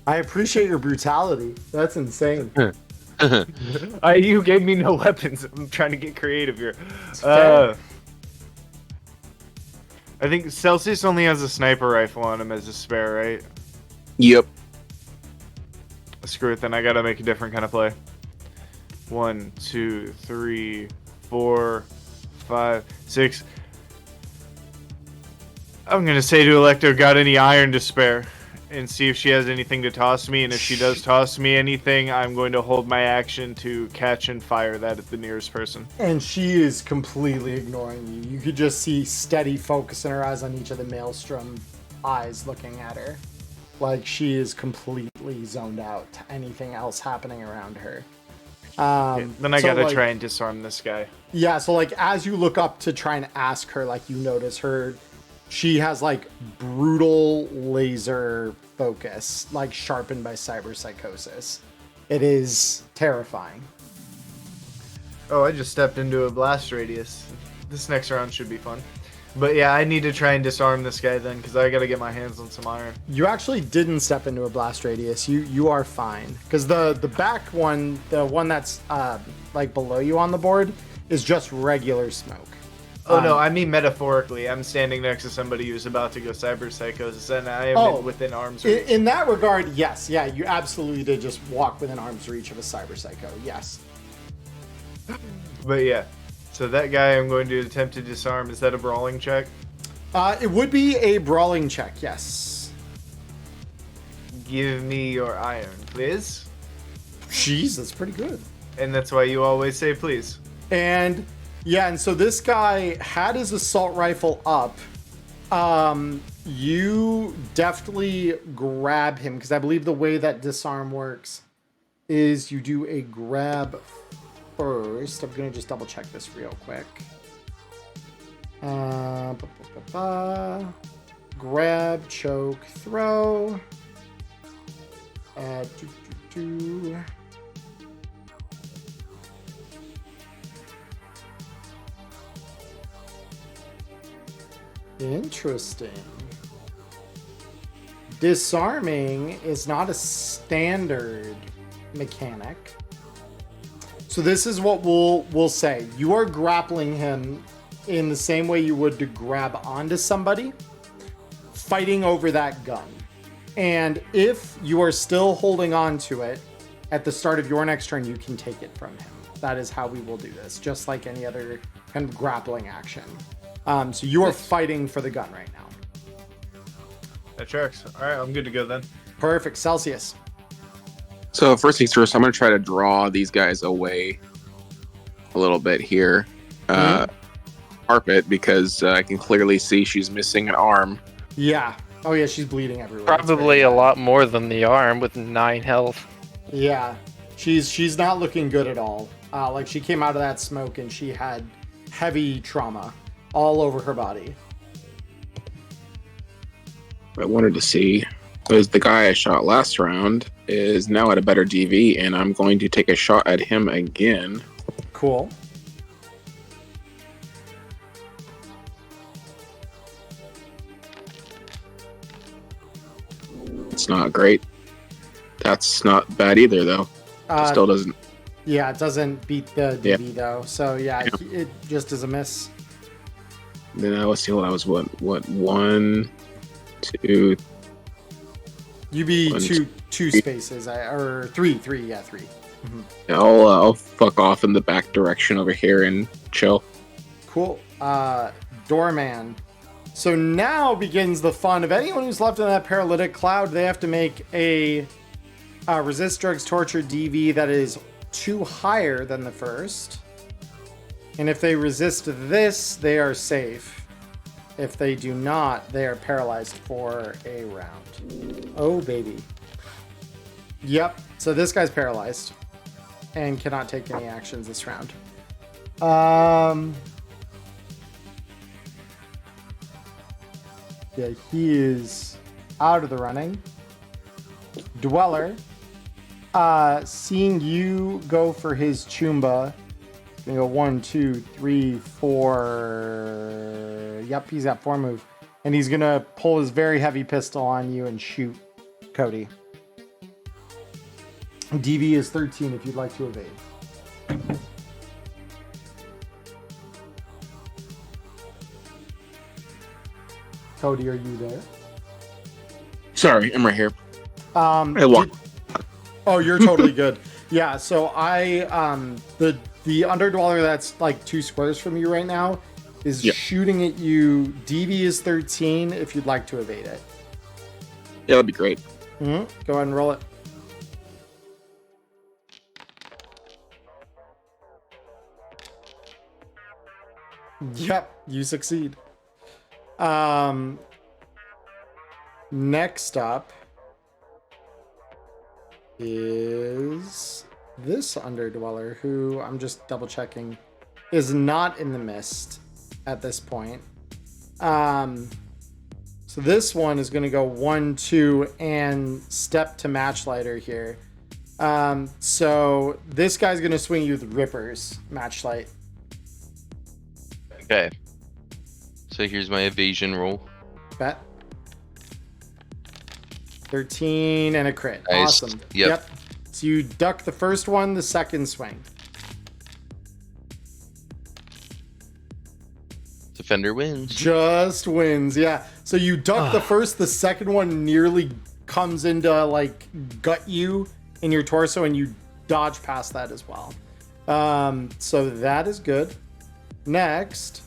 I appreciate your brutality. That's insane. You gave me no weapons. I'm trying to get creative here. I think Celsius only has a sniper rifle on him as a spare, right? Yep. Screw it, then I gotta make a different kind of play. 1, 2, 3, 4, 5, 6. I'm gonna say to Alecto, got any iron to spare? And see if she has anything to toss me, and if she does toss me anything, I'm going to hold my action to catch and fire that at the nearest person. And she is completely ignoring you. You could just see steady focus in her eyes on each of the maelstrom eyes looking at her. Like she is completely zoned out to anything else happening around her. Then I gotta try and disarm this guy. Yeah, so like as you look up to try and ask her, like you notice her, she has like brutal laser focus, like sharpened by cyberpsychosis. It is terrifying. Oh, I just stepped into a blast radius. This next round should be fun. But yeah, I need to try and disarm this guy then, because I gotta get my hands on some iron. You actually didn't step into a blast radius. You are fine. Because the back one, the one that's like below you on the board, is just regular smoke. Oh no, I mean metaphorically. I'm standing next to somebody who's about to go cyberpsychosis, and I am within arm's reach. In that regard, yes. Yeah, you absolutely did just walk within arm's reach of a cyberpsycho. Yes. But yeah, so that guy I'm going to attempt to disarm. Is that a brawling check? It would be a brawling check, yes. Give me your iron, please. Jeez, that's pretty good. And that's why you always say please. And yeah, and so this guy had his assault rifle up. You deftly grab him, because I believe the way that disarm works is you do a grab first. I'm going to just double check this real quick. Grab, choke, throw. Interesting. Disarming is not a standard mechanic. So this is what we'll say. You are grappling him in the same way you would to grab onto somebody, fighting over that gun. And if you are still holding on to it at the start of your next turn, you can take it from him. That is how we will do this, just like any other kind of grappling action. So you are fighting for the gun right now. That tracks. All right, I'm good to go then. Perfect. Celsius. So first things first, I'm going to try to draw these guys away a little bit here. Carpet, because I can clearly see she's missing an arm. Yeah. Oh yeah, she's bleeding everywhere. Probably a lot more than the arm with 9 health. Yeah. She's not looking good at all. Like she came out of that smoke and she had heavy trauma all over her body. I wanted to see was the guy I shot last round is now at a better DV, and I'm going to take a shot at him again. Cool. It's not great. That's not bad either, though. It still doesn't. Yeah, it doesn't beat the DV though. So yeah, it just is a miss. Then let's see what I was. What 1, 2. You be two spaces, or three. Yeah, 3. Mm-hmm. Yeah, I'll fuck off in the back direction over here and chill. Cool. Doorman. So now begins the fun of anyone who's left in that paralytic cloud. They have to make a resist drugs torture DV that is 2 higher than the first. And if they resist this, they are safe. If they do not, they are paralyzed for a round. Oh, baby. Yep. So this guy's paralyzed and cannot take any actions this round. Yeah, he is out of the running. Dweller, seeing you go for his Chumba, gonna go 1, 2, 3, 4. Yep, he's got 4 move, and he's gonna pull his very heavy pistol on you and shoot Cody. DV is 13 if you'd like to evade. Cody, are you there? Sorry, I'm right here. Oh, you're totally good. Yeah, so the underdweller that's like 2 squares from you right now is shooting at you. DV is 13 if you'd like to evade it. Yeah, that'd be great. Mm-hmm. Go ahead and roll it. Yep, you succeed. Next up is this underdweller, who I'm just double checking is not in the mist at this point. So this one is going to go 1, 2, and step to Matchlighter here. So this guy's going to swing you with Ripper's Matchlight. Okay. So here's my evasion roll. Bet. 13 and a crit. Nice. Awesome. Yep. So you duck the first one, the second swing. Defender wins. Just wins, yeah. So you duck the first, the second one nearly comes into like gut you in your torso, and you dodge past that as well. So that is good. Next,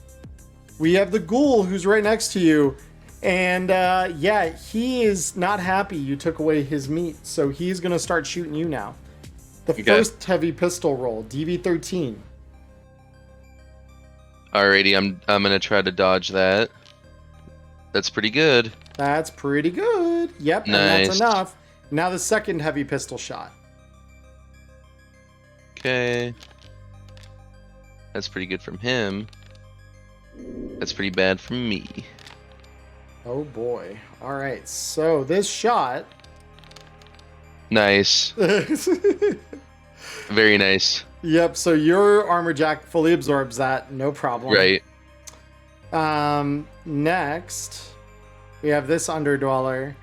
we have the ghoul who's right next to you. And yeah, he is not happy you took away his meat, so he's going to start shooting you now. The first heavy pistol roll, DV 13. Alrighty, I'm gonna try to dodge that. That's pretty good. That's pretty good. Yep, Nice. And that's enough. Now the second heavy pistol shot. Okay. That's pretty good from him. That's pretty bad from me. Oh boy. All right, so this shot. Nice. Very nice. Yep, so your armor jack fully absorbs that, no problem. Right. Next, we have this underdweller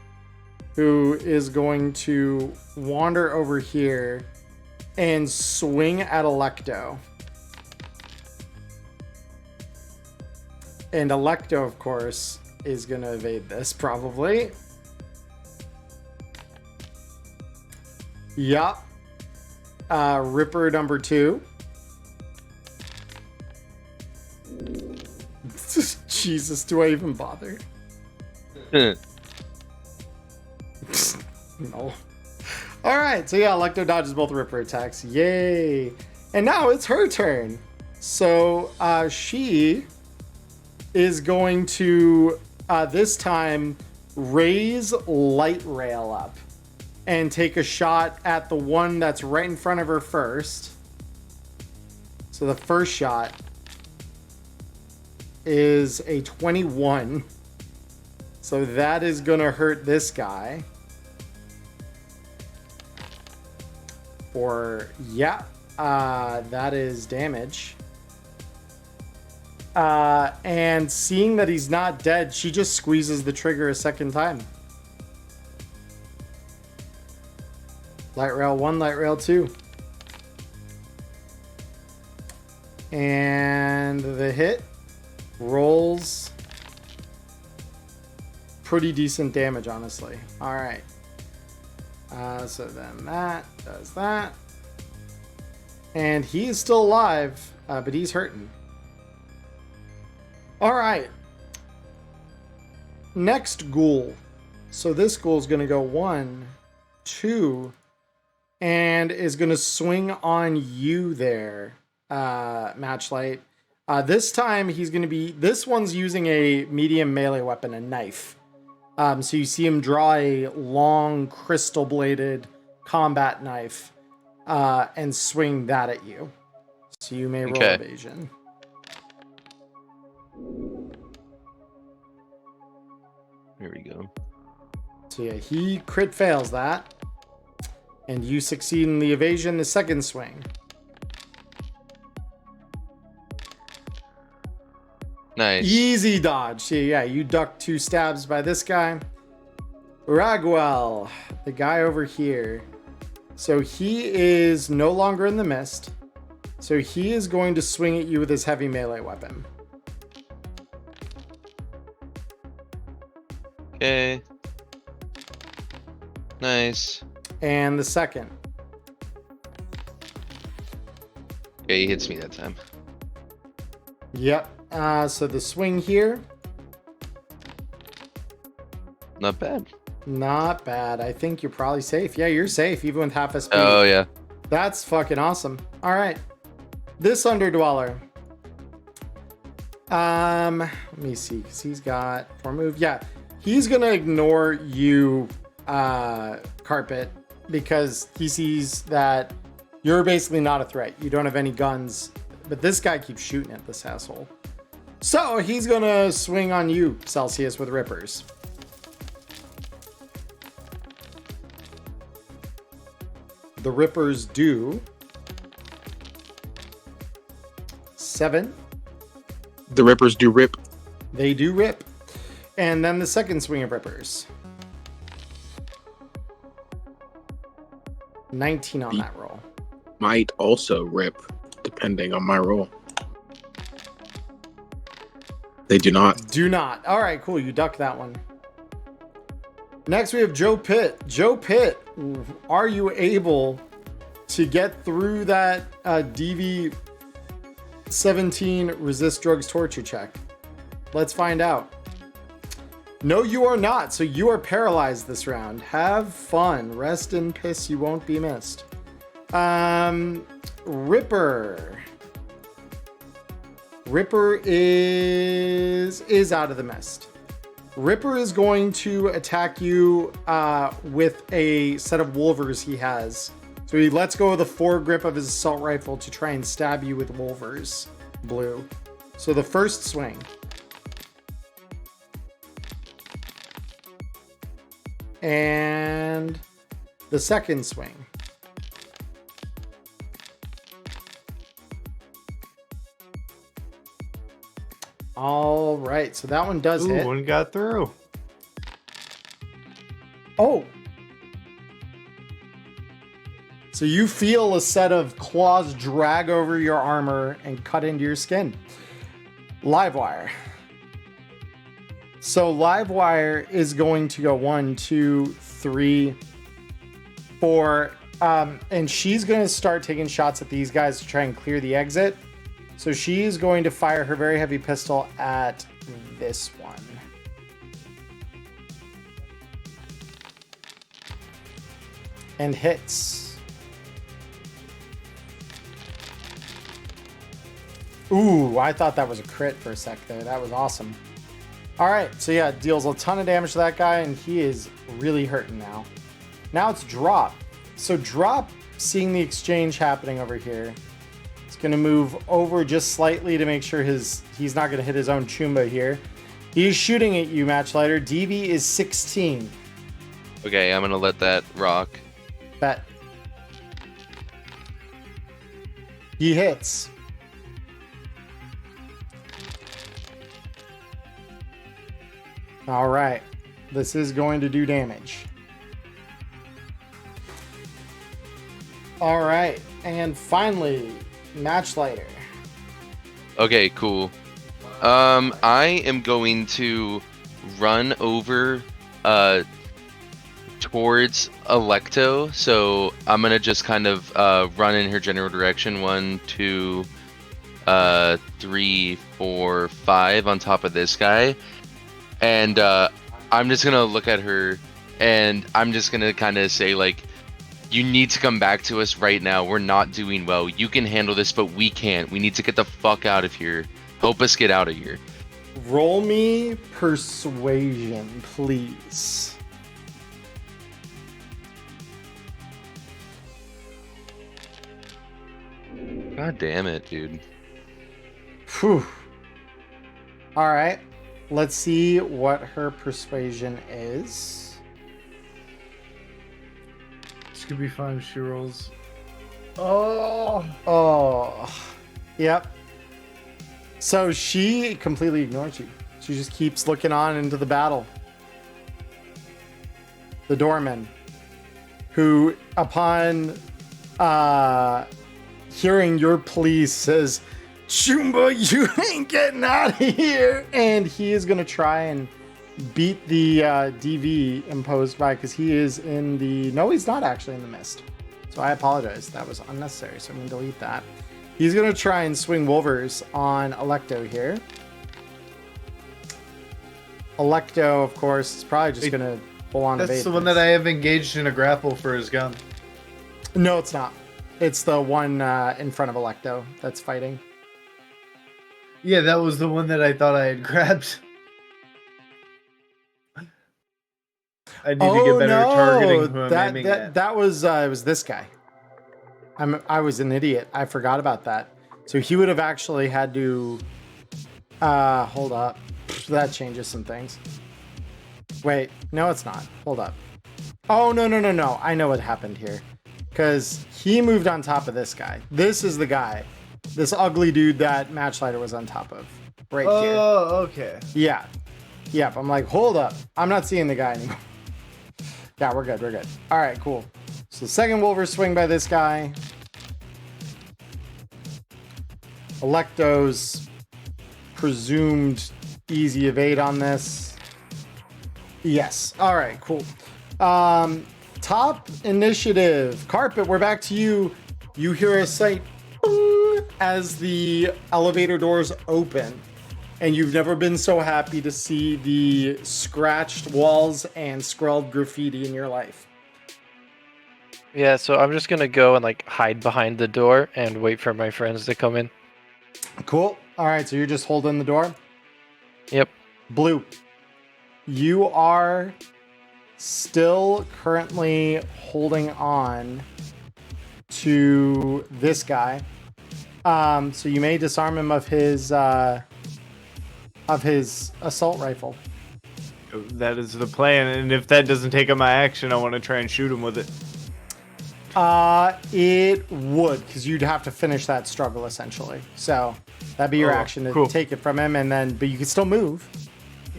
who is going to wander over here and swing at Alecto. And Alecto, of course, is going to evade this, probably. Yup. Ripper number 2. Jesus, do I even bother? No. Alright, so yeah, Alecto dodges both Ripper attacks. Yay! And now it's her turn. So she is going to, this time, raise Light Rail up and take a shot at the one that's right in front of her first. So the first shot is a 21. So that is going to hurt this guy. That is damage. And seeing that he's not dead, she just squeezes the trigger a second time. Light rail 1, light rail 2. And the hit rolls pretty decent damage, honestly. All right. So then that does that. And he is still alive, but he's hurting. All right. Next ghoul. So this ghoul is going to go 1, 2, and is going to swing on you there, Matchlight. This time he's going to be... This one's using a medium melee weapon, a knife. So you see him draw a long crystal-bladed combat knife and swing that at you. So you may roll evasion. Here we go. So yeah, he crit fails that. And you succeed in the evasion the second swing. Nice. Easy dodge. So yeah, you duck 2 stabs by this guy. Ragwell, the guy over here. So he is no longer in the mist. So he is going to swing at you with his heavy melee weapon. Okay. Nice. And the second. Okay, he hits me that time. Yep. So the swing here. Not bad. Not bad. I think you're probably safe. Yeah, you're safe, even with half a speed. Oh, yeah. That's fucking awesome. All right. This Underdweller. Let me see, because he's got 4 move. Yeah, he's going to ignore you, Carpet, because he sees that you're basically not a threat. You don't have any guns, but this guy keeps shooting at this asshole. So he's going to swing on you, Celsius, with Rippers. The Rippers do 7. The Rippers do rip. They do rip. And then the second swing of Rippers. 19 on that roll. Might also rip, depending on my roll. They do not. Do not. All right, cool. You duck that one. Next, we have Joe Pitt. Joe Pitt, are you able to get through that DV-17 resist drugs torture check? Let's find out. No, you are not. So you are paralyzed this round. Have fun. Rest in piss. You won't be missed. Ripper. Ripper is out of the mist. Ripper is going to attack you with a set of Wolvers he has. So he lets go of the foregrip of his assault rifle to try and stab you with Wolvers. Blue. So the first swing. And the second swing. All right, so that one does hit. One got through. Oh. So you feel a set of claws drag over your armor and cut into your skin. Livewire. So Livewire is going to go 1, 2, 3, 4. And she's going to start taking shots at these guys to try and clear the exit. So she's going to fire her very heavy pistol at this one. And hits. Ooh, I thought that was a crit for a sec there. That was awesome. All right, so yeah, deals a ton of damage to that guy, and he is really hurting now. Now it's Drop. So Drop, seeing the exchange happening over here, It's going to move over just slightly to make sure he's not going to hit his own Chumba here. He's shooting at you, Matchlighter. DV is 16. Okay, I'm gonna let that rock. Bet. He hits. All right. This is going to do damage. All right. And finally, Matchlighter. Okay, cool. I am going to run over towards Alecto. So I'm gonna just kind of run in her general direction. 1, 2, 3, 4, 5 on top of this guy. And I'm just gonna look at her and I'm just gonna kind of say, like, you need to come back to us right now. We're not doing well. You can handle this, but we can't. We need to get the fuck out of here. Help us get out of here. Roll me persuasion, please. God damn it, dude. Whew. All right. Let's see what her persuasion is. This could be fun if she rolls. Oh. Yep. So she completely ignores you. She just keeps looking on into the battle. The doorman, who, upon hearing your plea, says, Chumba, you ain't getting out of here. And he is going to try and beat the DV imposed by, because he is in the... No, he's not actually in the mist. So I apologize. That was unnecessary. So I'm going to delete that. He's going to try and swing Wolvers on Alecto here. Alecto, of course, is probably just going to pull on. That's the one that I have engaged in a grapple for his gun. No, it's not. It's the one in front of Alecto that's fighting. Yeah, that was the one that I thought I had grabbed. I need to get better targeting who I'm aiming at. That was it was this guy. I was an idiot. I forgot about that. So he would have actually had to hold up. That changes some things. Wait, no, it's not. Hold up. Oh, no. I know what happened here. Because he moved on top of this guy. This is the guy. This ugly dude that Matchlighter was on top of. Right here. Oh, okay. Yeah. Yep. I'm like, hold up. I'm not seeing the guy anymore. Yeah, we're good. All right, cool. So second Wolver swing by this guy. Alecto's presumed easy evade on this. Yes. All right, cool. Top initiative. Carpet, we're back to you. You hear a sight as the elevator doors open. And you've never been so happy to see the scratched walls and scrawled graffiti in your life. Yeah, so I'm just gonna go and like hide behind the door and wait for my friends to come in. Cool. All right, so you're just holding the door? Yep. Blue, you are still currently holding on to this guy. So you may disarm him of his assault rifle. That is the plan, and if that doesn't take up my action, I want to try and shoot him with it. It would, because you'd have to finish that struggle essentially. So that'd be your action to take it from him, but you can still move.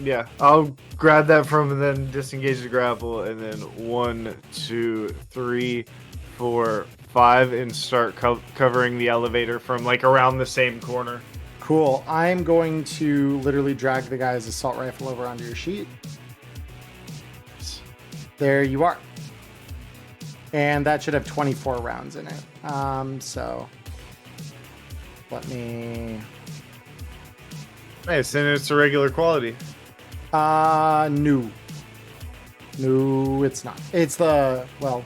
Yeah, I'll grab that from him and then disengage the grapple, and then 1, 2, 3, 4, 5, and start covering the elevator from like around the same corner. Cool. I'm going to literally drag the guy's assault rifle over onto your sheet. There you are. And that should have 24 rounds in it. So let me... Nice, and it's a regular quality. No. No, it's not. It's the, well,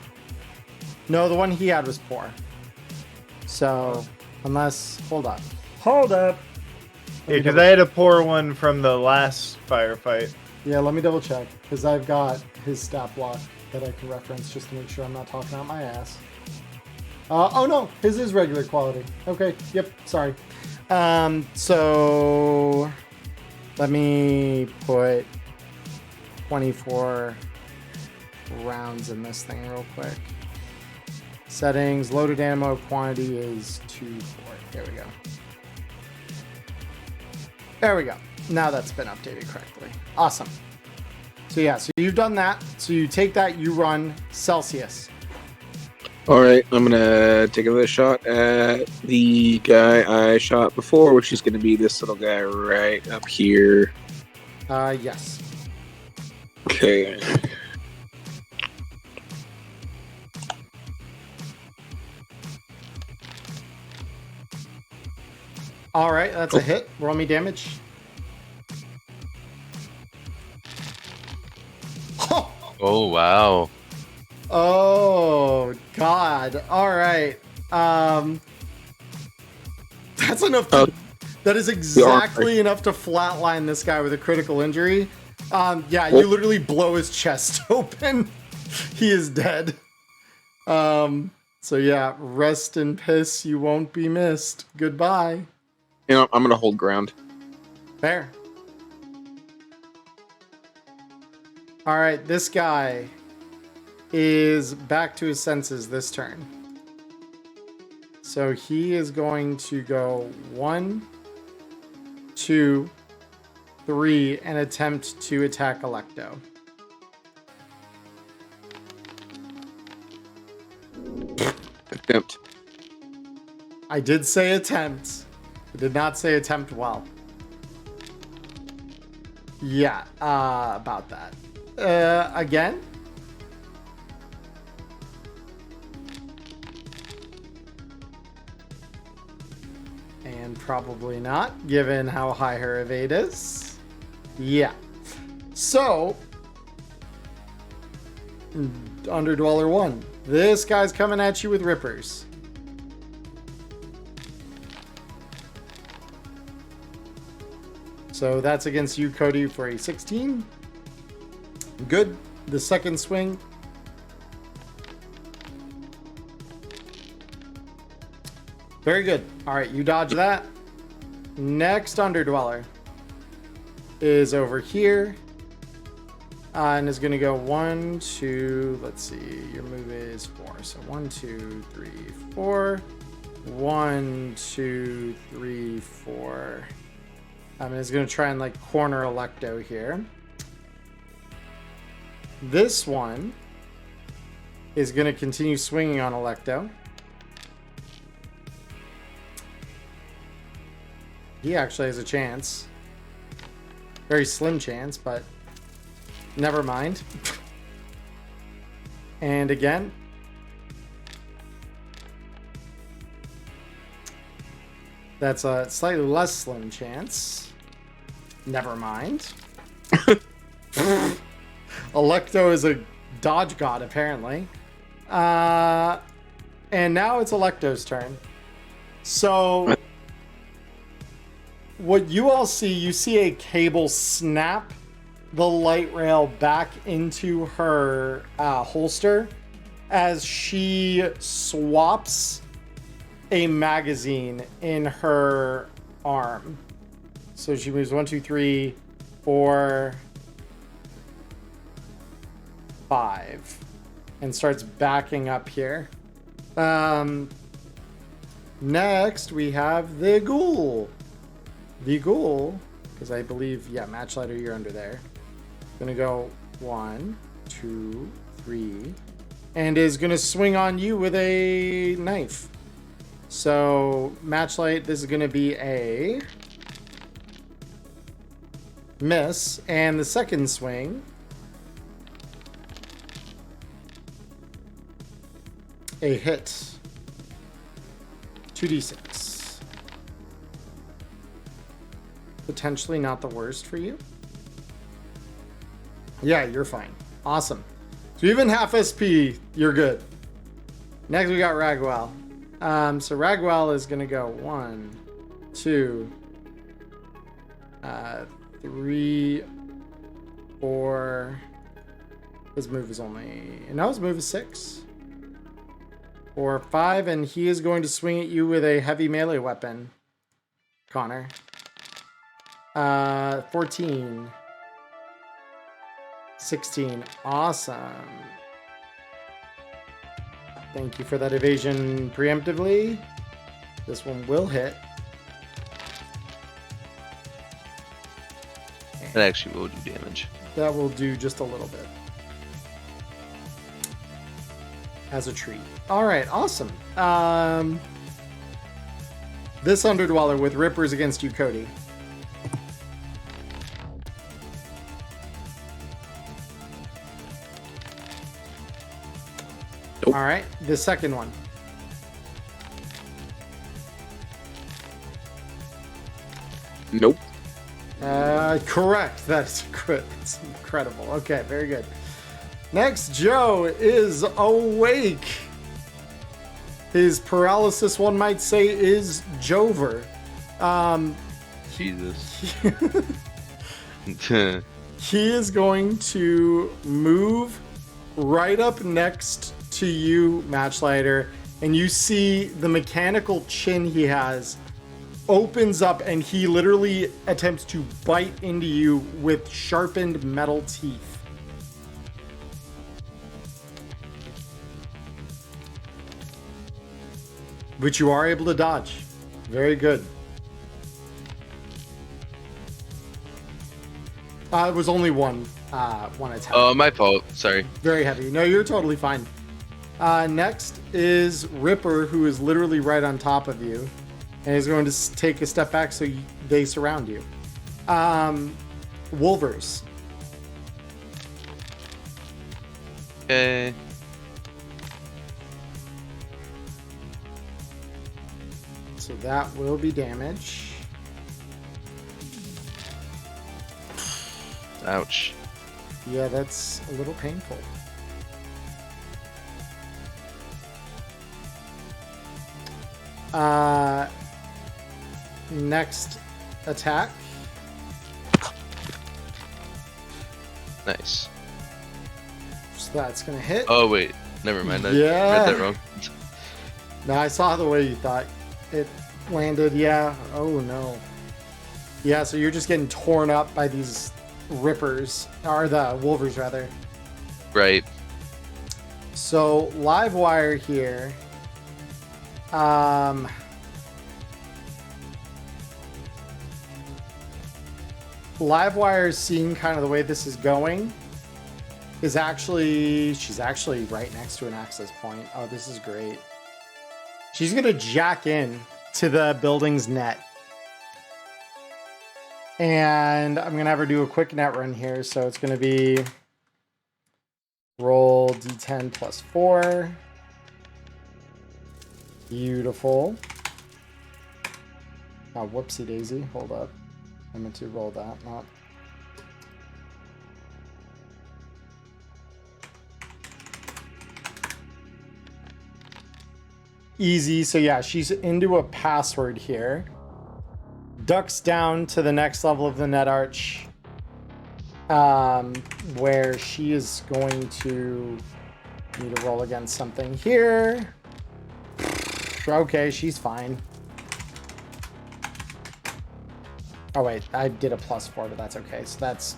no, the one he had was poor. So, unless, hold up. Yeah, because I had a poor one from the last firefight. Yeah, let me double check, because I've got his stat block that I can reference just to make sure I'm not talking out my ass. Oh no, his is regular quality. Okay, yep, sorry. So let me put 24 rounds in this thing real quick. Settings, loaded ammo quantity is 2 4. There we go. There we go. Now that's been updated correctly. Awesome. So yeah, so you've done that. So you take that, you run Celsius. All right, I'm gonna take another shot at the guy I shot before, which is gonna be this little guy right up here. Yes. Okay. All right, that's a hit. Roll me damage. Oh wow. Oh God! All right. That's enough. That is exactly enough to flatline this guy with a critical injury. Yeah, you literally blow his chest open. He is dead. So yeah, rest in piss. You won't be missed. Goodbye. You know, I'm gonna hold ground. Fair. All right, this guy is back to his senses this turn. So he is going to go 1, 2, 3, and attempt to attack Alecto. Attempt. I did say attempt. I did not say attempt well. Yeah, about that. Again? And probably not, given how high her evade is. Yeah. So, Underdweller 1. This guy's coming at you with rippers. So that's against you, Cody, for a 16. Good. The second swing. Very good. All right, you dodge that. Next Underdweller is over here. And is going to go 1, 2, let's see, your move is 4. So 1, 2, 3, 4. 1, 2, 3, 4. And it's going to try and like corner Alecto here. This one is going to continue swinging on Alecto. He actually has a chance. Very slim chance, but never mind. And again. That's a slightly less slim chance. Never mind. Alecto is a dodge god, apparently. And now it's Alecto's turn. So, what you all see, you see a cable snap the light rail back into her holster as she swaps a magazine in her arm. So she moves 1, 2, 3, 4, 5, and starts backing up here. Next we have the ghoul. The ghoul, because I believe, yeah, Matchlighter, you're under there. Gonna go 1, 2, 3, and is gonna swing on you with a knife. So Matchlight, this is gonna be a miss, and the second swing a hit. 2d6. Potentially not the worst for you. Yeah, you're fine. Awesome. So even half SP, you're good. Next we got Ragwell. So Ragwell is gonna go 1, 2, 3, 4. His move is only... No, his move is 6. 4, 5, and he is going to swing at you with a heavy melee weapon. Connor. 14. 16. Awesome. Thank you for that evasion preemptively. This one will hit. That actually will do damage. That will do just a little bit. As a treat. Alright, awesome. This Underdweller with Rippers against you, Cody. Nope. Alright, the second one. Nope. Correct. That's good. That's incredible. Okay, very good. Next, Joe is awake. His paralysis, one might say, is Jover. Jesus. He is going to move right up next to you, Matchlighter, and you see the mechanical chin he has opens up, and he literally attempts to bite into you with sharpened metal teeth. Which you are able to dodge. Very good. It was only one attack. Oh, my fault. Sorry. Very heavy. No, you're totally fine. Next is Ripper, who is literally right on top of you. And he's going to take a step back so they surround you. Wolvers. Okay. So that will be damage. Ouch. Yeah, that's a little painful. Next attack. Nice. So that's gonna hit. Oh, wait. Never mind. I Yeah. read that wrong. No, I saw the way you thought it landed. Yeah. Oh no. Yeah, so you're just getting torn up by these rippers, or the wolvers rather. Right. So Livewire here. Livewire, seeing kind of the way this is going, she's actually right next to an access point. Oh, this is great. She's gonna jack in to the building's net. And I'm gonna have her do a quick net run here. So it's gonna be roll d10 plus 4. Beautiful. Oh, whoopsie daisy. Hold up. I meant to roll that, not. Easy. So yeah, she's into a password here. Ducks down to the next level of the net arch. Where she is going to need to roll against something here. Okay, she's fine. Oh wait, I did a +4, but that's okay. So that's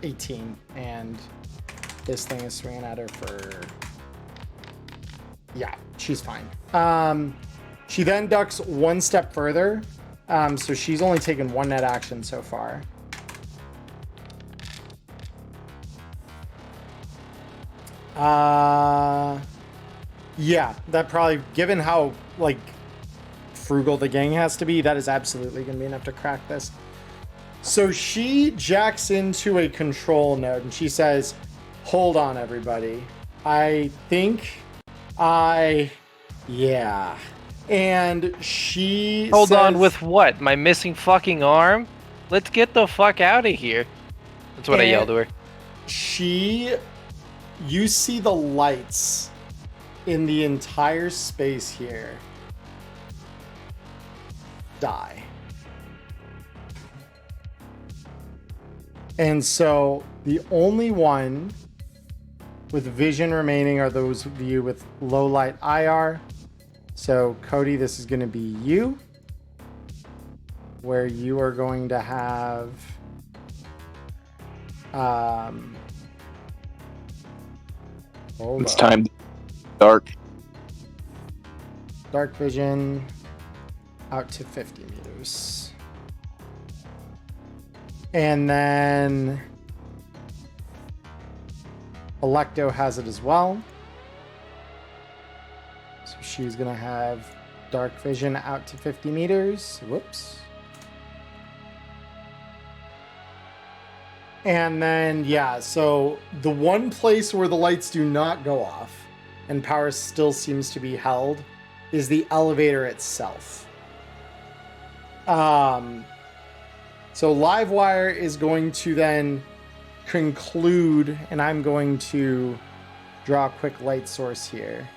18, and this thing is swinging at her for... Yeah, she's fine. She then ducks one step further, so she's only taken one net action so far. Yeah, that probably, given how like frugal the gang has to be, that is absolutely gonna be enough to crack this. So she jacks into a control node and she says, hold on everybody, I think yeah. And she Hold says, on with what? My missing fucking arm? Let's get the fuck out of here. That's what I yelled to her. You see the lights in the entire space here die. And so the only one with vision remaining are those of you with low light IR. So Cody, this is going to be you, where you are going to have hold It's up. time. Dark. Dark vision out to 50 meters. And then Alecto has it as well. So she's going to have dark vision out to 50 meters. Whoops. And then, yeah, so the one place where the lights do not go off and power still seems to be held is the elevator itself. So Livewire is going to then conclude, and I'm going to draw a quick light source here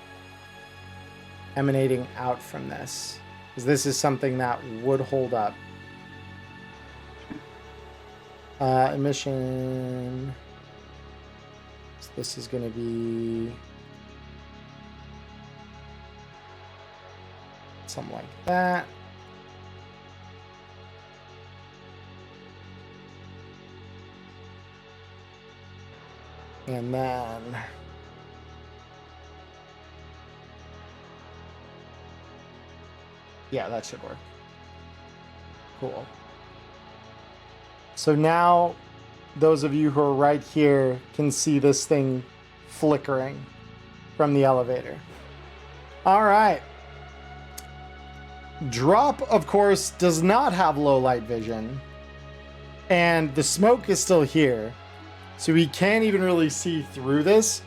emanating out from this, because this is something that would hold up. Emission. So this is going to be something like that. And then yeah, that should work. Cool. So now those of you who are right here can see this thing flickering from the elevator. All right. Drop, of course, does not have low light vision, and the smoke is still here, so he can't even really see through this.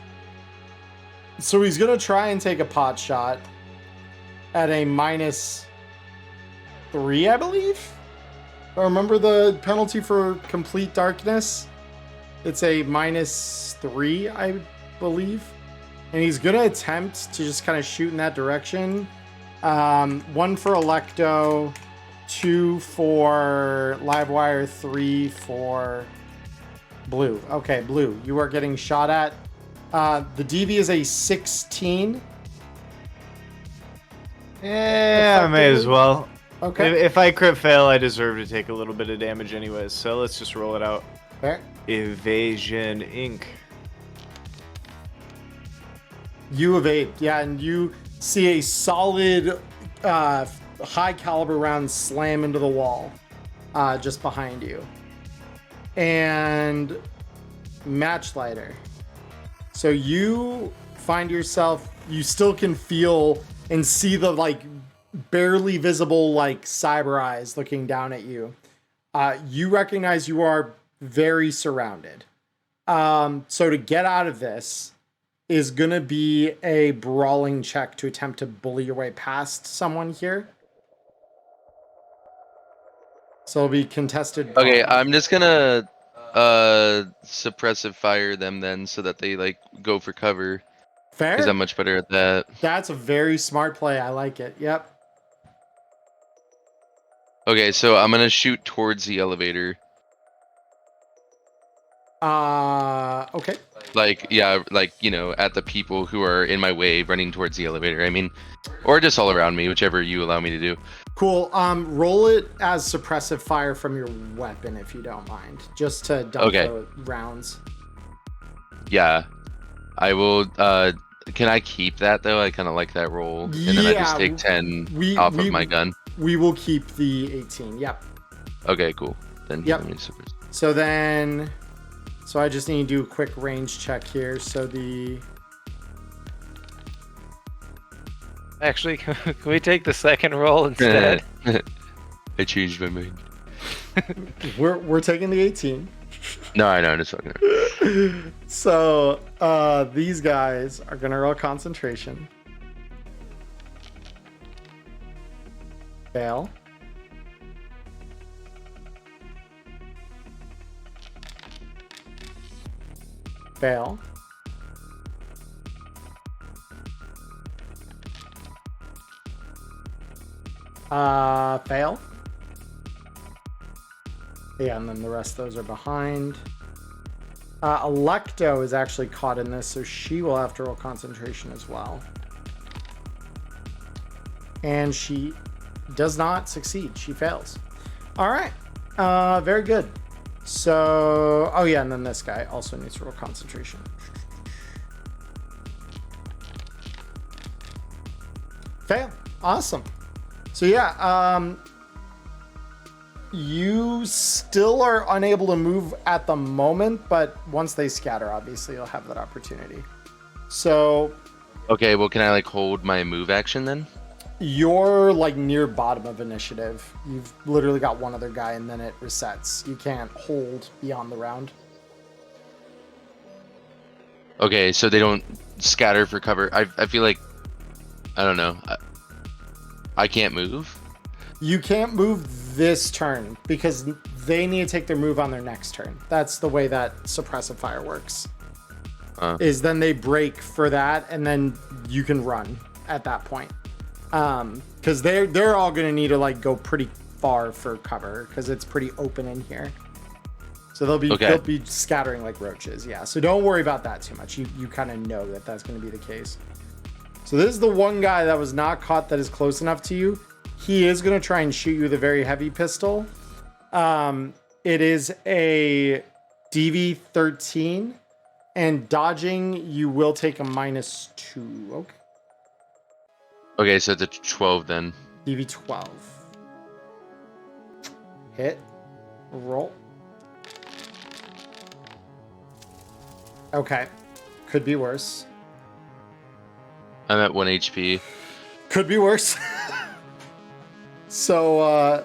So he's going to try and take a pot shot at a -3, I believe. Remember the penalty for complete darkness? It's a -3, I believe. And he's going to attempt to just kind of shoot in that direction. 1 for Alecto, 2 for Livewire, 3 for Blue. Okay, Blue, you are getting shot at. The DV is a 16. Yeah, I may as well. Okay. If I crit fail, I deserve to take a little bit of damage anyways, so let's just roll it out. Fair. Evasion Inc. You evade, yeah, and you see a solid high caliber round slam into the wall just behind you. And Matchlighter. So you find yourself, you still can feel and see the like barely visible like cyber eyes looking down at you. You recognize you are very surrounded. So to get out of this is gonna be a brawling check to attempt to bully your way past someone here. So it'll be contested. Okay, I'm just gonna suppressive fire them then, so that they like go for cover. Fair. Because I'm much better at that. That's a very smart play. I like it. Yep. Okay, so I'm gonna shoot towards the elevator. Okay. Like, yeah, like, you know, at the people who are in my way running towards the elevator. I mean, or just all around me, whichever you allow me to do. Cool. Roll it as suppressive fire from your weapon, if you don't mind, just to dump the rounds. Yeah, I will. Can I keep that though? I kind of like that roll, and then I just take 10 off of my gun. We will keep the 18. Yep. Okay, cool. Then yep. Let me suppress. So then, so I just need to do a quick range check here. So the. Actually, can we take the second roll instead? I changed my mind. We're taking the 18. No, I know. I'm just fucking. So these guys are gonna roll concentration. Fail. Fail. Fail. Yeah, and then the rest of those are behind. Alecto is actually caught in this, so she will have to roll concentration as well. And she does not succeed. She fails. All right. Very good. So, oh yeah, and then this guy also needs to roll concentration. Fail. Awesome. So yeah, you still are unable to move at the moment, but once they scatter, obviously you'll have that opportunity. So Okay, well, can I like hold my move action then? you're like near bottom of initiative. You've literally got one other guy and then it resets. You can't hold beyond the round. Okay, so they don't scatter for cover. I feel like, I don't know. I can't move. You can't move this turn because they need to take their move on their next turn. That's the way that suppressive fire works. Is then they break for that and then you can run at that point. Because they're all gonna need to like go pretty far for cover because it's pretty open in here. So they'll be scattering like roaches. Yeah. So don't worry about that too much. You kind of know that that's gonna be the case. So this is the one guy that was not caught that is close enough to you. He is gonna try and shoot you with a very heavy pistol. It is a DV13, and dodging you will take a -2. Okay. Okay, so it's a 12 then. DV12. Hit. Roll. Okay. Could be worse. I'm at 1 HP. Could be worse. So,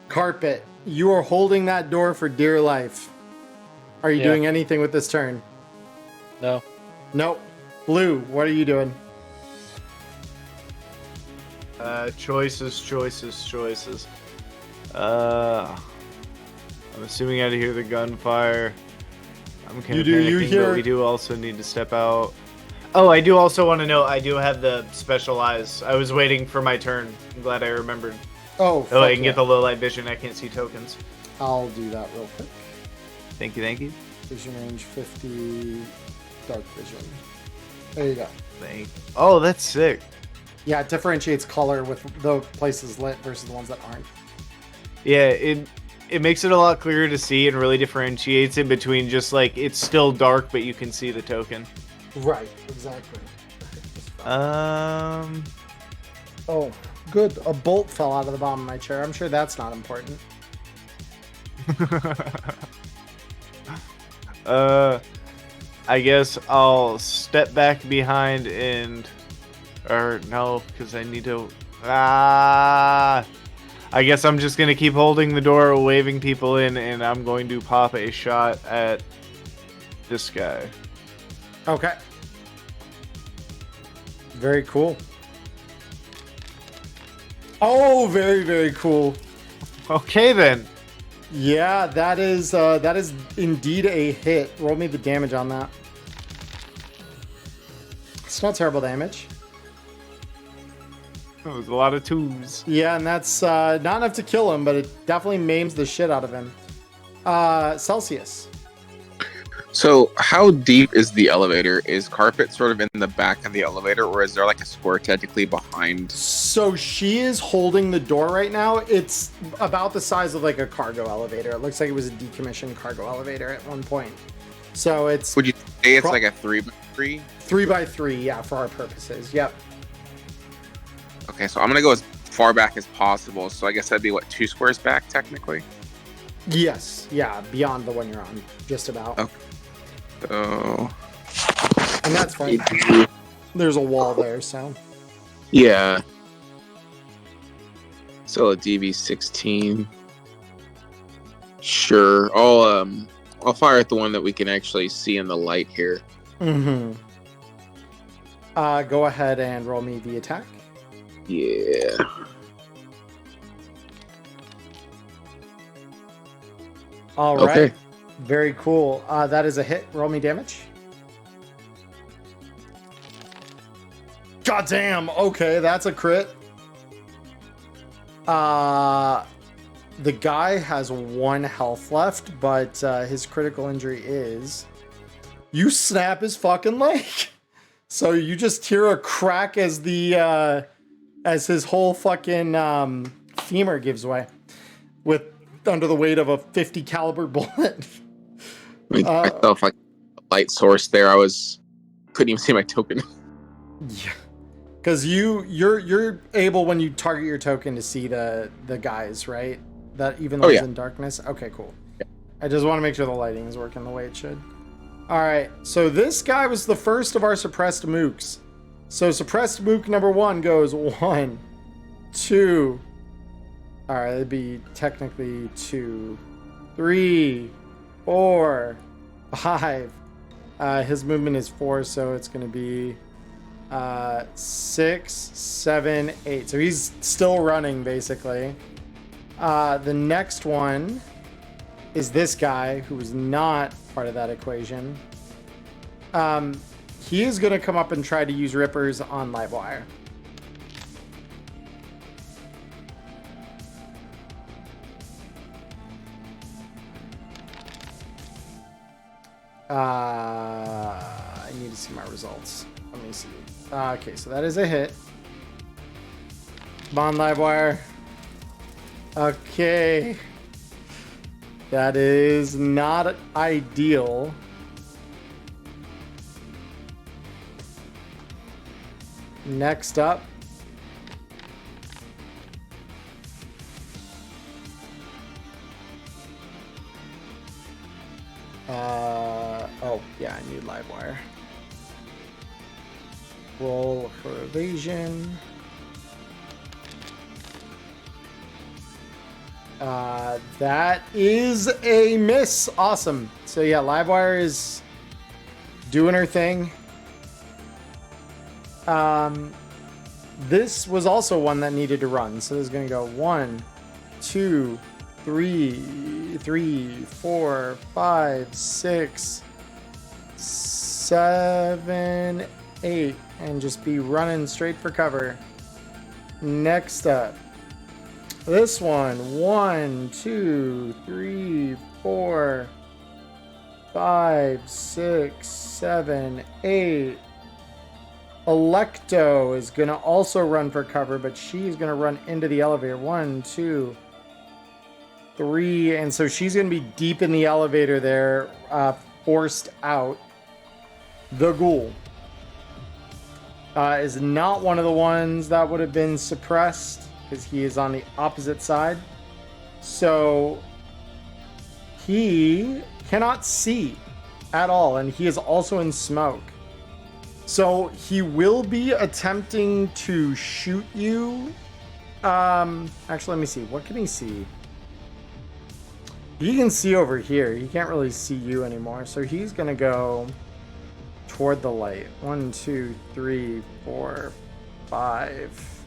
Carpet, you are holding that door for dear life. Are you doing anything with this turn? No. Nope. Blue, what are you doing? Choices. I'm assuming I hear the gunfire. I'm kind of panicking, but we do also need to step out. Oh, I do also want to know, I do have the special eyes. I was waiting for my turn. I'm glad I remembered. Oh, I can get the low light vision. I can't see tokens. I'll do that real quick. Thank you. Vision range 50, dark vision. There you go. Oh, that's sick. Yeah, it differentiates color with the places lit versus the ones that aren't. Yeah, it makes it a lot clearer to see and really differentiates it between just like it's still dark, but you can see the token. Right, exactly. Um. Oh, good. A bolt fell out of the bottom of my chair. I'm sure that's not important. I guess I'll step back behind or no, because I need to. I guess I'm just gonna keep holding the door, waving people in, and I'm going to pop a shot at this guy. Okay. Very cool. Oh, very, very cool. Okay then. Yeah, that is indeed a hit. Roll me the damage on that. It's not terrible damage. That was a lot of twos. Yeah, and that's not enough to kill him, but it definitely maims the shit out of him. Celsius. So, how deep is the elevator? Is Carpet sort of in the back of the elevator, or is there like a square technically behind? So she is holding the door right now. It's about the size of like a cargo elevator. It looks like it was a decommissioned cargo elevator at one point. So it's... Would you say it's like a 3x3? 3x3, yeah, for our purposes. Yep. Okay, so I'm gonna go as far back as possible. So I guess that'd be what, 2 squares back technically? Yes, yeah, beyond the one you're on, just about. Okay. So... And that's fine. There's a wall there, so... Yeah. So a DV16. Sure. I'll fire at the one that we can actually see in the light here. Mm-hmm. Go ahead and roll me the attack. Yeah. All right. Okay. Very cool. That is a hit. Roll me damage. God damn. Okay, that's a crit. The guy has 1 health left, but his critical injury is you snap his fucking leg. So you just hear a crack as the as his whole fucking femur gives way with under the weight of a 50 caliber bullet. I felt like a light source there. Couldn't even see my token. Yeah, because you're able when you target your token to see the guys, right? That even though it's in darkness. Okay, cool. Yeah. I just want to make sure the lighting is working the way it should. All right, so this guy was the first of our suppressed mooks. So suppressed mook number 1 goes 1, 2. All right, it'd be technically 2, 3, 4, 5. His movement is 4, so it's going to be 6, 7, 8. So he's still running, basically. The next one is this guy, who is not part of that equation. He is going to come up and try to use rippers on Livewire. I need to see my results. Let me see. Okay, so that is a hit. Come on, Livewire. Okay. That is not ideal. Next up. Oh, yeah, I need Livewire. Roll for evasion. That is a miss. Awesome. So yeah, Livewire is doing her thing. This was also one that needed to run. So this is gonna go 1, 2, 3, 4, 5, 6, 7, 8, and just be running straight for cover. Next up. This one, 1, 2, 3, 4, 5, 6, 7, 8. Alecto is going to also run for cover, but she's going to run into the elevator. 1, 2, 3. And so she's going to be deep in the elevator there, forced out. The ghoul is not one of the ones that would have been suppressed, because he is on the opposite side. So he cannot see at all, and he is also in smoke. So he will be attempting to shoot you. Actually, let me see. What can he see? He can see over here. He can't really see you anymore. So he's going to go toward the light. 1, 2, 3, 4, 5.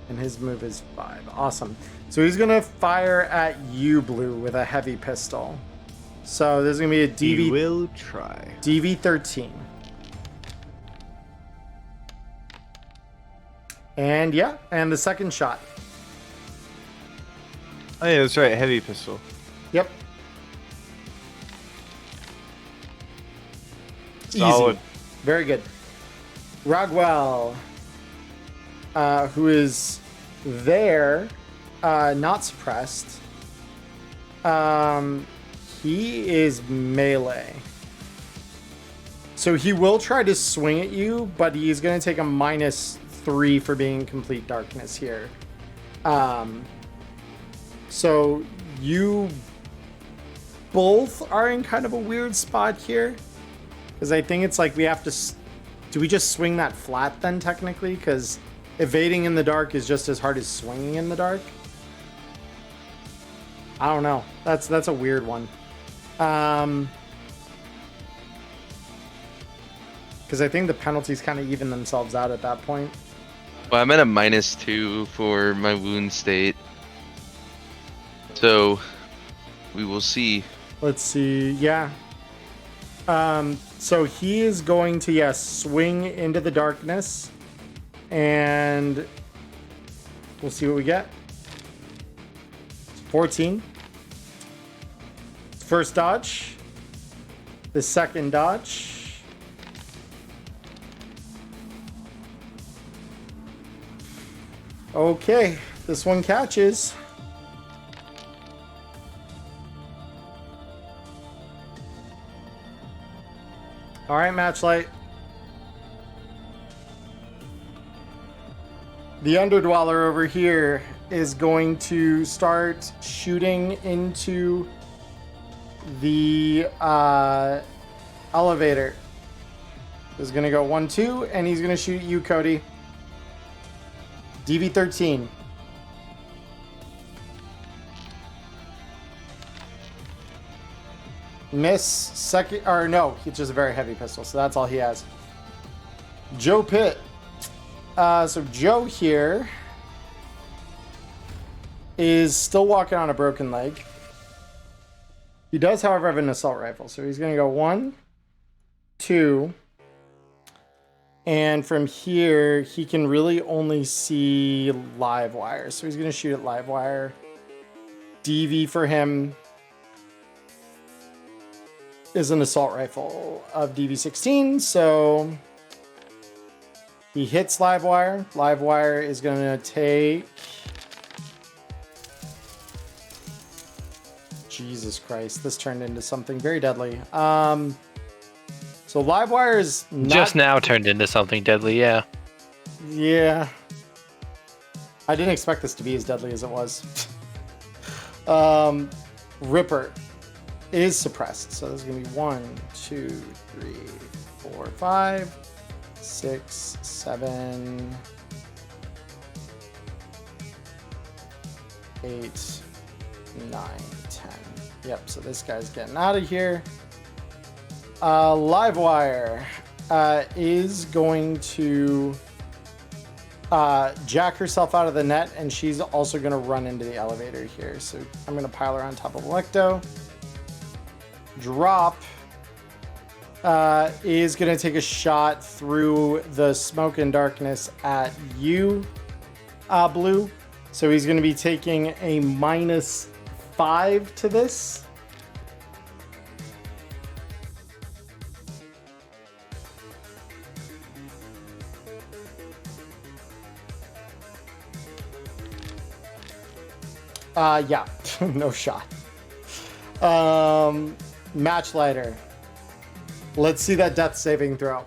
And his move is 5. Awesome. So he's going to fire at you, Blue, with a heavy pistol. So there's going to be a DV... He will try. DV13. And yeah, and the second shot. Oh yeah, that's right. Heavy pistol. Yep. Solid. Easy. Very good. Rogwell, who is there, not suppressed. He is melee. So he will try to swing at you, but he's going to take a -3 for being in complete darkness here. So you both are in kind of a weird spot here. Because I think it's like we have to... Do we just swing that flat then, technically? Because evading in the dark is just as hard as swinging in the dark. I don't know. That's a weird one. Because I think the penalties kind of even themselves out at that point. Well, I'm at a -2 for my wound state. So, we will see. Let's see. Yeah. So he is going to, yes, swing into the darkness. And we'll see what we get. 14. First dodge. The second dodge. Okay, this one catches. All right, Matchlight. The Underdweller over here is going to start shooting into the elevator. Is going to go 1-2, and he's going to shoot you, Cody. DV13. Miss second, or no, it's just a very heavy pistol, so that's all he has. Joe Pitt. So Joe here is still walking on a broken leg. He does, however, have an assault rifle, so he's going to go 1, 2, and from here he can really only see live wire, so he's going to shoot at live wire. DV for him is an assault rifle of DV16, so he hits live wire. Live wire is going to take... Jesus Christ, this turned into something very deadly. So live wire is not... Just now turned into something deadly, yeah. Yeah. I didn't expect this to be as deadly as it was. Ripper is suppressed. So there's going to be 1, 2, 3, 4, 5, 6, 7, 8, 9, 10. Yep, so this guy's getting out of here. Livewire is going to jack herself out of the net, and she's also going to run into the elevator here. So I'm going to pile her on top of Alecto. Drop is going to take a shot through the smoke and darkness at you, Blue. So he's going to be taking a -5 to this. Yeah, no shot. Matchlighter. Let's see that death saving throw.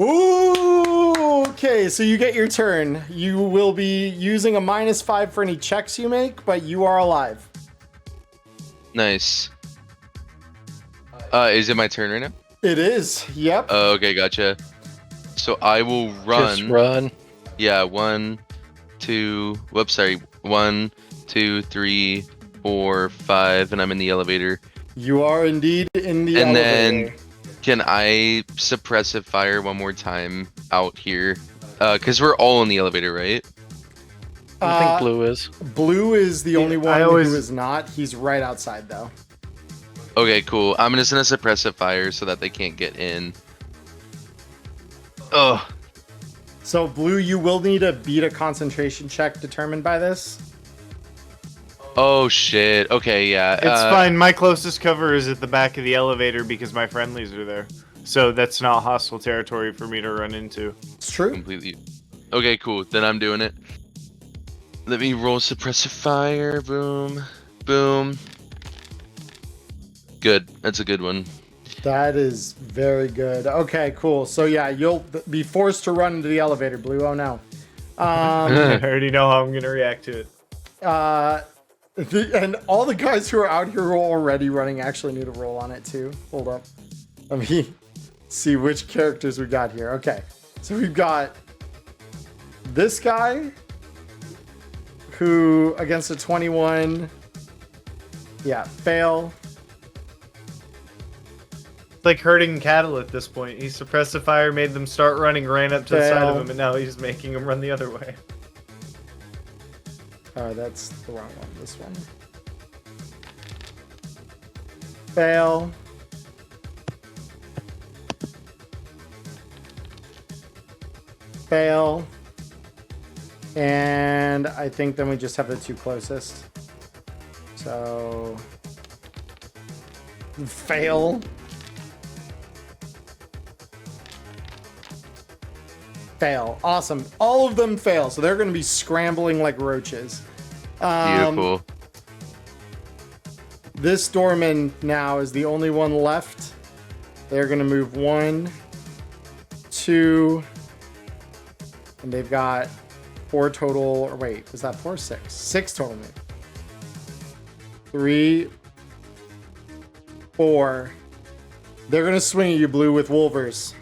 Ooh, okay, so you get your turn. You will be using a -5 for any checks you make, but you are alive. Nice. Is it my turn right now? It is. Yep. Okay, gotcha. So I will run. Just run. Yeah, 1, 2. Whoops, sorry. 1, 2, 3, 4, 5, and I'm in the elevator. You are indeed in the And elevator. then, can I suppressive fire one more time out here? Because we're all in the elevator, right? I think Blue is. Blue is the only one always- who is not. He's right outside, though. Okay, cool. I'm just gonna suppressive fire so that they can't get in. Oh, So, Blue, you will need to beat a concentration check determined by this. oh shit. Okay, yeah. It's fine. My closest cover is at the back of the elevator because my friendlies are there. So that's not hostile territory for me to run into. It's true. Completely. Okay, cool. Then I'm doing it. Let me roll suppressive fire. Boom. Boom. Good. That's a good one. That is very good. Okay, cool. So, yeah, you'll be forced to run into the elevator, Blue. Oh, no. I already know how I'm going to react to it. And all the guys who are out here who are already running actually need to roll on it, too. Hold up. Let me see which characters we got here. Okay. So, we've got this guy who, against a 21, yeah, fail. It's like herding cattle at this point. He suppressed the fire, made them start running, ran up to the side of him, and now he's making them run the other way. Oh, that's the wrong one. This one. Fail. Fail. And I think then we just have the two closest. So Fail. Fail. Awesome. All of them fail, so they're going to be scrambling like roaches. Beautiful. This doorman now is the only one left. They're going to move 1, 2, and they've got 4 total. Or wait, was that 4 or 6? 6 total move. 3, 4. They're going to swing at you, Blue, with Wolvers.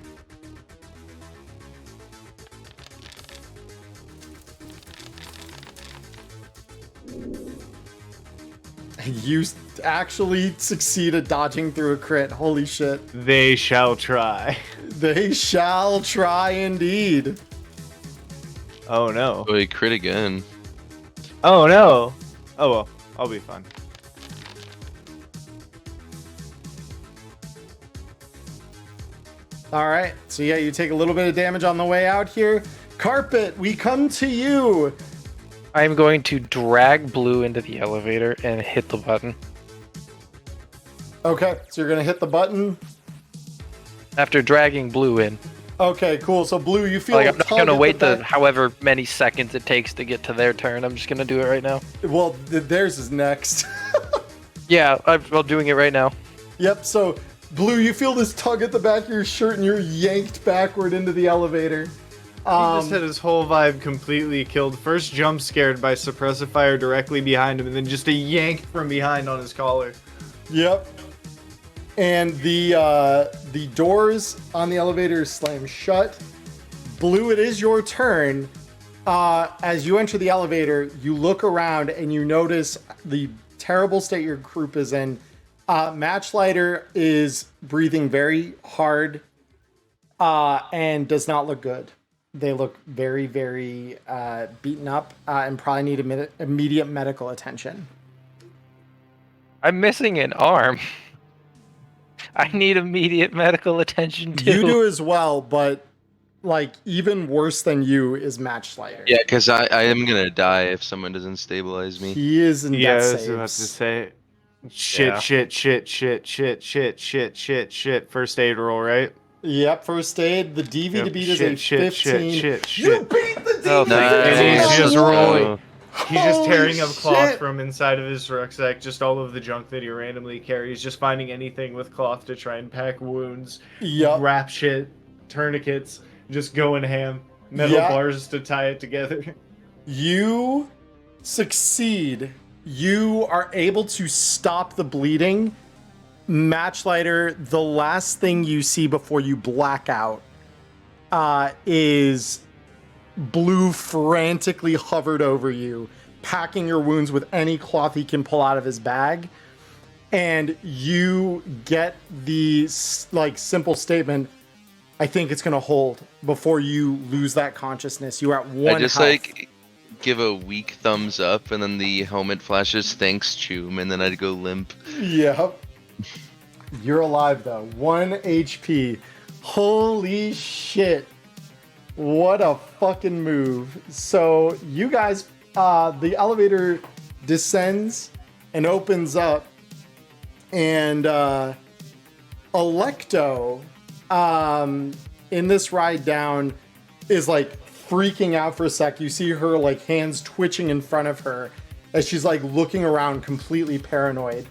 You actually succeed at dodging through a crit. Holy shit. They shall try. They shall try indeed. Oh no. Oh, he crit again. Oh no. Oh well, I'll be fine. All right. So yeah, you take a little bit of damage on the way out here. Carpet, we come to you. I'm going to drag Blue into the elevator and hit the button. Okay, so you're going to hit the button. After dragging Blue in. Okay, cool. So Blue, you feel Like, I'm not tug going to at wait the back. however many seconds it takes to get to their turn. I'm just going to do it right now. Well, theirs is next. Yeah, I'm doing it right now. Yep, so Blue, you feel this tug at the back of your shirt and you're yanked backward into the elevator. He just had his whole vibe completely killed. First jump scared by suppressive fire directly behind him, and then just a yank from behind on his collar. Yep. And the doors on the elevator slam shut. Blue, it is your turn. As you enter the elevator, you look around and you notice the terrible state your group is in. Matchlighter is breathing very hard and does not look good. They look very, very beaten up and probably need immediate medical attention. I'm missing an arm. I need immediate medical attention too. You do as well, but like even worse than you is Matchlighter. Yeah, because I am gonna die if someone doesn't stabilize me. He is in Yeah, I death was about to saves. say. Shit. First aid roll, right? Yep, first aid. The DV to beat is a 15. Shit. You beat the DV! Oh, And he's Nice. just rolling. He's just Holy tearing up cloth shit. from inside of his rucksack, just all of the junk that he randomly carries, just finding anything with cloth to try and pack wounds, Yep. wrap shit, tourniquets, just going ham, metal Yeah. bars to tie it together. You succeed. You are able to stop the bleeding. Matchlighter, the last thing you see before you black out is Blue frantically hovered over you, packing your wounds with any cloth he can pull out of his bag. And you get the simple statement, I think it's going to hold, before you lose that consciousness. You are at 1 I just health. give a weak thumbs up, and then the helmet flashes thanks Choom, and then I'd go limp. Yep. You're alive though. 1 HP. Holy shit. What a fucking move. So you guys, the elevator descends and opens up, and Alecto, in this ride down, is like freaking out for a sec. You see her like hands twitching in front of her as she's like looking around completely paranoid.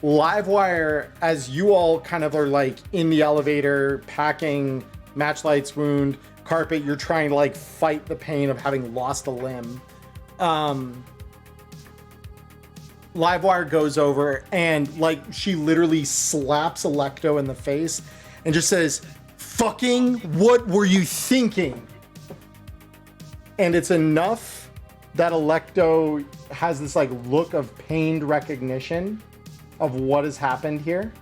Livewire, as you all kind of are like in the elevator packing Matchlight's wound, Carpet, you're trying to like fight the pain of having lost a limb. Livewire goes over and like she literally slaps Alecto in the face and just says, "Fucking what were you thinking?" And it's enough that Alecto has this like look of pained recognition of what has happened here.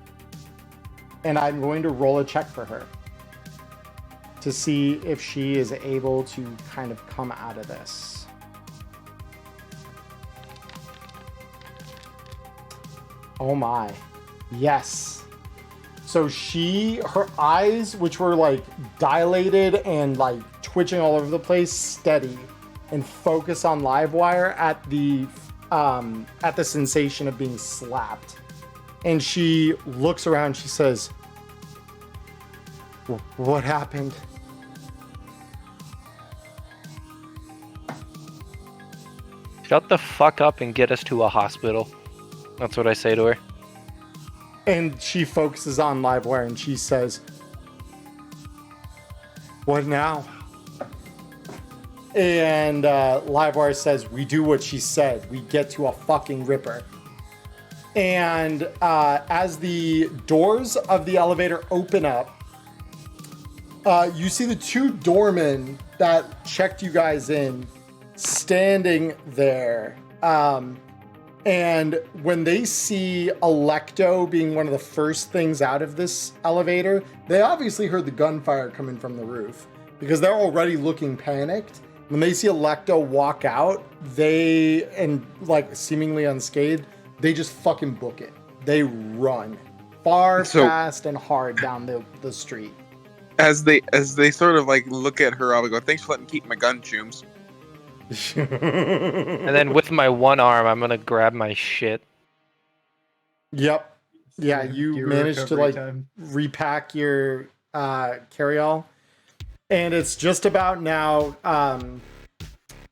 And I'm going to roll a check for her to see if she is able to kind of come out of this. Oh my. Yes. So her eyes, which were like dilated and like twitching all over the place, steady and focus on Livewire at the sensation of being slapped. And she looks around. She says, "What happened?" Shut the fuck up and get us to a hospital. That's what I say to her. And she focuses on Livewire and she says, "What now?" And Livewire says, "We do what she said. We get to a fucking Ripper." And as the doors of the elevator open up, you see the two doormen that checked you guys in standing there. And when they see Alecto being one of the first things out of this elevator, they obviously heard the gunfire coming from the roof because they're already looking panicked. When they see Alecto walk out, seemingly unscathed, they just fucking book it. They run fast and hard down the street. As they sort of like look at her, I'll go, "Thanks for letting me keep my gun, Chooms." And then with my one arm, I'm gonna grab my shit. Yep. Yeah, you managed to repack your carry-all. And it's just about now.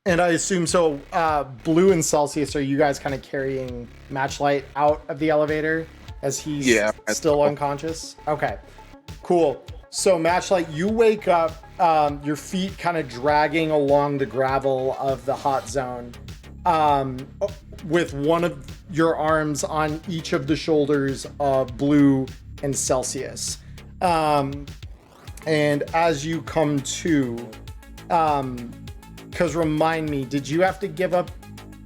And I assume so. Blue and Celsius, are you guys kind of carrying Matchlight out of the elevator as he's still unconscious? Okay, cool. So Matchlight, you wake up, your feet kind of dragging along the gravel of the hot zone, with one of your arms on each of the shoulders of Blue and Celsius. And as you come to, because remind me, did you have to give up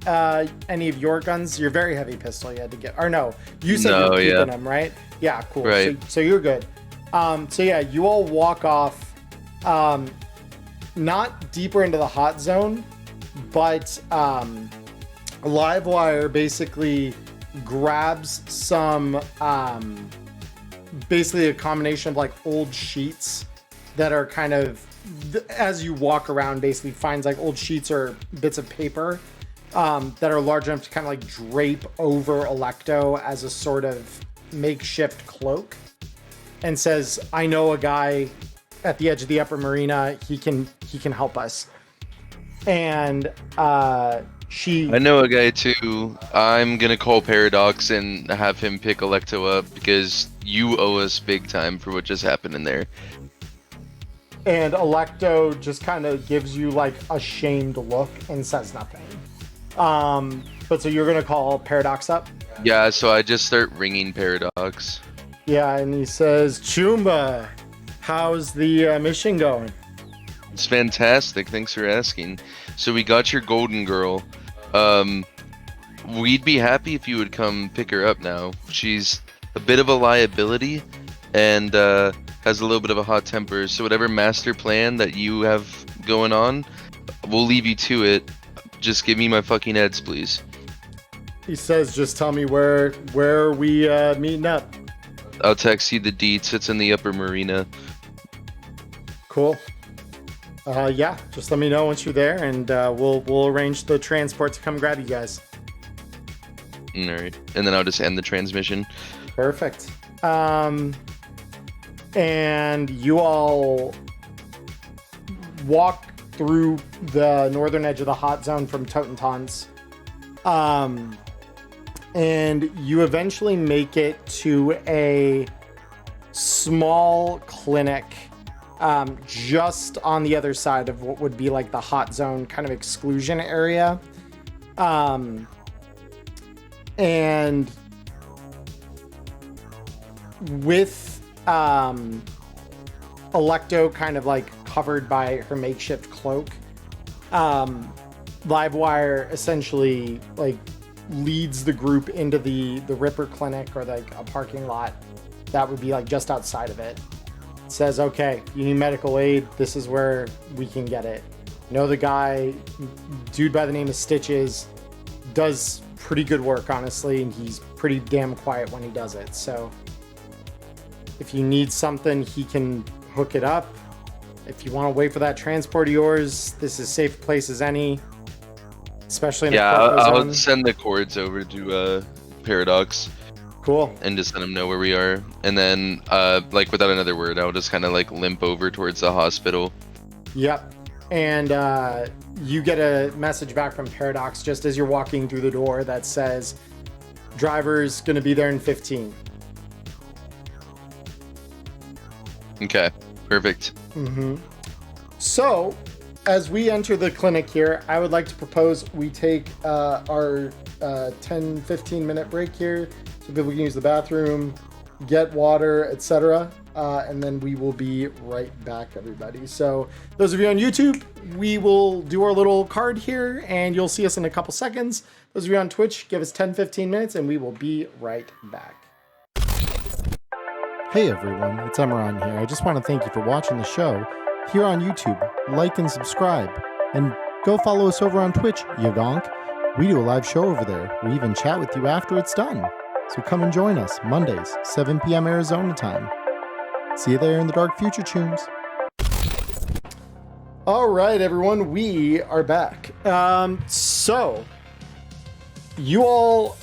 any of your guns? Your very heavy pistol you had to get, or no, you said you were keeping them, right? Yeah, cool. Right. So you're good. So yeah, you all walk off, not deeper into the hot zone, but Livewire basically grabs some, basically a combination of like old sheets that are kind of, as you walk around, basically finds like old sheets or bits of paper that are large enough to kind of like drape over Alecto as a sort of makeshift cloak, and says, "I know a guy at the edge of the upper marina. He can help us." And I know a guy too. I'm gonna call Paradox and have him pick Alecto up because you owe us big time for what just happened in there. And Alecto just kind of gives you like a shamed look and says nothing. But so you're gonna call Paradox up? Yeah, so I just start ringing Paradox. Yeah, and he says, "Chumba, how's the mission going?" It's fantastic. Thanks for asking. So we got your golden girl. We'd be happy if you would come pick her up now. She's a bit of a liability and has a little bit of a hot temper. So whatever master plan that you have going on, we'll leave you to it. Just give me my fucking heads, please. He says, "Just tell me where are we meeting up?" I'll text you the deets. It's in the upper marina. Cool. Yeah, just let me know once you're there, and we'll arrange the transport to come grab you guys. All right, and then I'll just end the transmission. Perfect. And you all walk through the northern edge of the hot zone from Totentons. And you eventually make it to a small clinic just on the other side of what would be like the hot zone kind of exclusion area. And with Alecto kind of like covered by her makeshift cloak, Livewire essentially like leads the group into the Ripper clinic, or like a parking lot that would be like just outside of it. It says, "Okay, you need medical aid. This is where we can get it. You know, the guy, dude by the name of Stitches, does pretty good work, honestly, and he's pretty damn quiet when he does it. So if you need something, he can hook it up. If you want to wait for that transport of yours, this is as safe a place as any, especially in a I'll send the cords over to Paradox. Cool. and just let him know where we are. And then, like without another word, I'll just kind of like limp over towards the hospital. Yep. And you get a message back from Paradox just as you're walking through the door that says, driver's going to be there in 15. Okay, perfect. Mm-hmm. So, as we enter the clinic here, I would like to propose we take our 10-15 minute break here so people can use the bathroom, get water, etc. And then we will be right back, everybody. So those of you on YouTube, we will do our little card here and you'll see us in a couple seconds. Those of you on Twitch, give us 10-15 minutes and we will be right back. Hey everyone, it's Emmerron here. I just want to thank you for watching the show here on YouTube. Like and subscribe. And go follow us over on Twitch, you gonk. We do a live show over there. We even chat with you after it's done. So come and join us Mondays, 7 p.m. Arizona time. See you there in the dark future, tunes. All right, everyone, we are back. So you all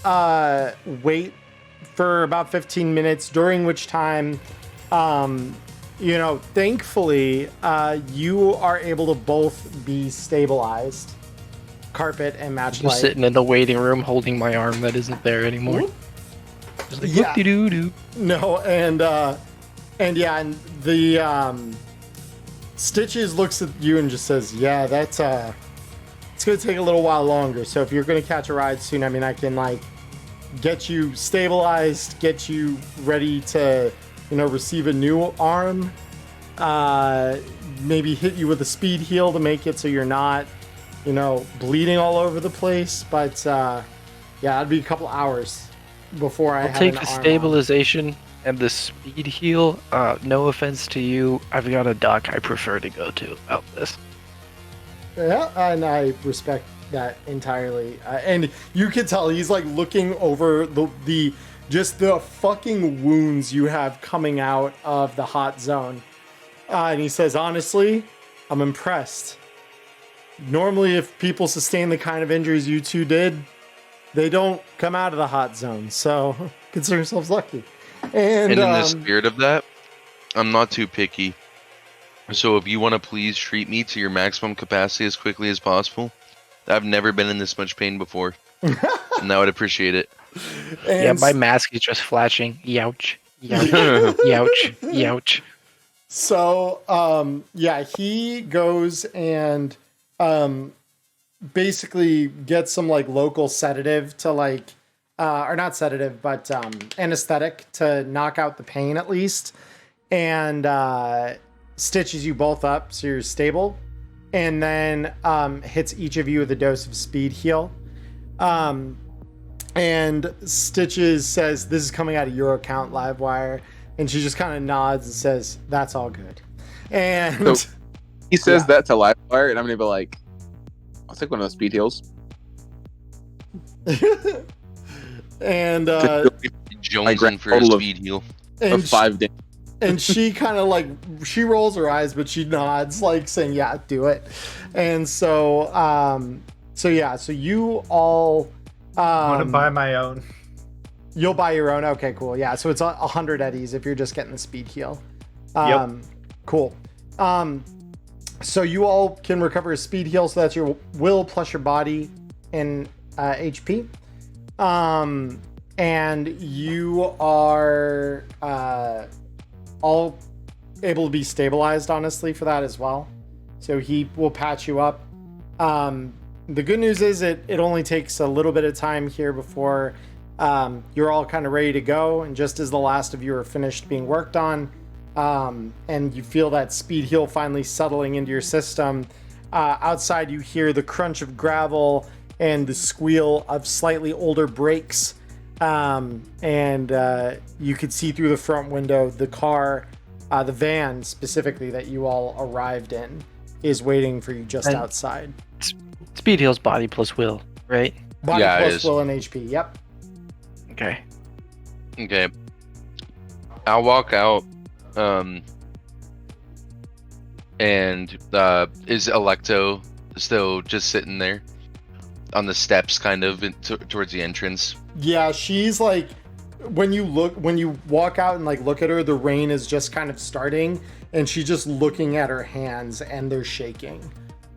wait for about 15 minutes, during which time, thankfully, you are able to both be stabilized. Carpet and Matchlight. Just sitting in the waiting room holding my arm that isn't there anymore. Just like, Yeah. whoop-de-doo-doo. No, and the Stitches looks at you and just says, yeah, that's it's gonna take a little while longer. So if you're gonna catch a ride soon, I mean, I can like get you stabilized, get you ready to, receive a new arm. Maybe hit you with a speed heal to make it so you're not, bleeding all over the place. But it'd be a couple hours before I'll have take an the arm on. stabilization and the speed heal. No offense to you, I've got a doc I prefer to go to about this. Yeah, and I respect that entirely. And you can tell he's like looking over the fucking wounds you have coming out of the hot zone. And he says, honestly, I'm impressed. Normally, if people sustain the kind of injuries you two did, they don't come out of the hot zone. So consider yourselves lucky. And in the spirit of that, I'm not too picky. So if you want to please treat me to your maximum capacity as quickly as possible. I've never been in this much pain before. And I would appreciate it. Yeah, my mask is just flashing. Youch. Youch. Youch. Youch. So, he goes and basically gets some like local sedative to like, or not sedative, but anesthetic to knock out the pain at least. And stitches you both up so you're stable. And then hits each of you with a dose of speed heal. And Stitches says, this is coming out of your account, Livewire. And she just kind of nods and says, that's all good. And So he says that to Livewire, and I'm going to be like, I'll take one of those speed heals. and Jonesing for a speed heal. Of 5 days. And she kind of like, she rolls her eyes, but she nods, like saying, yeah, do it. And so you all... I want to buy my own. You'll buy your own? Okay, cool. Yeah, so it's 100 eddies if you're just getting the speed heal. Yep. Cool. So you all can recover a speed heal, so that's your will plus your body in HP. And you are all able to be stabilized, honestly, for that as well. So he will patch you up. The good news is it only takes a little bit of time here before you're all kind of ready to go. And just as the last of you are finished being worked on, and you feel that speed heal finally settling into your system, outside you hear the crunch of gravel and the squeal of slightly older brakes. And you could see through the front window the car, the van specifically that you all arrived in, is waiting for you just outside. Speed heals body plus will, right? Body Yeah, it plus is. will and HP. Yep. Okay. Okay. I'll walk out. And is Alecto still just sitting there on the steps, kind of towards the entrance? Yeah, she's like when you walk out and like look at her, the rain is just kind of starting, and she's just looking at her hands, and they're shaking.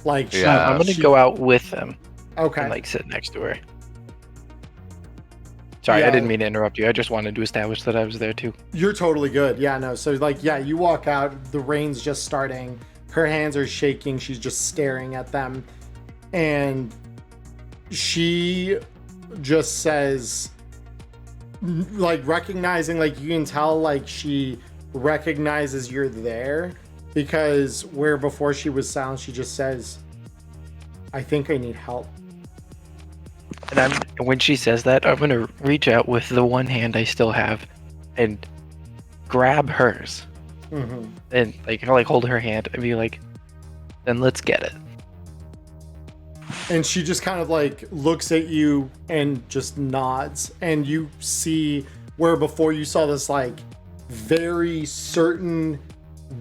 Like, Yeah. I'm gonna go out with them Okay. and like sit next to her. Sorry, Yeah. I didn't mean to interrupt you. I just wanted to establish that I was there too. You're totally good. Yeah, no. So like, yeah, you walk out, the rain's just starting. Her hands are shaking. She's just staring at them. And she just says, like, recognizing, like, you can tell, like, she recognizes you're there, because where before she was silent, she just says, I think I need help. And when she says that, I'm gonna reach out with the one hand I still have and grab hers. Mm-hmm. And like I'll like hold her hand and be like, then let's get it. And she just kind of like looks at you and just nods. And you see where before you saw this like very certain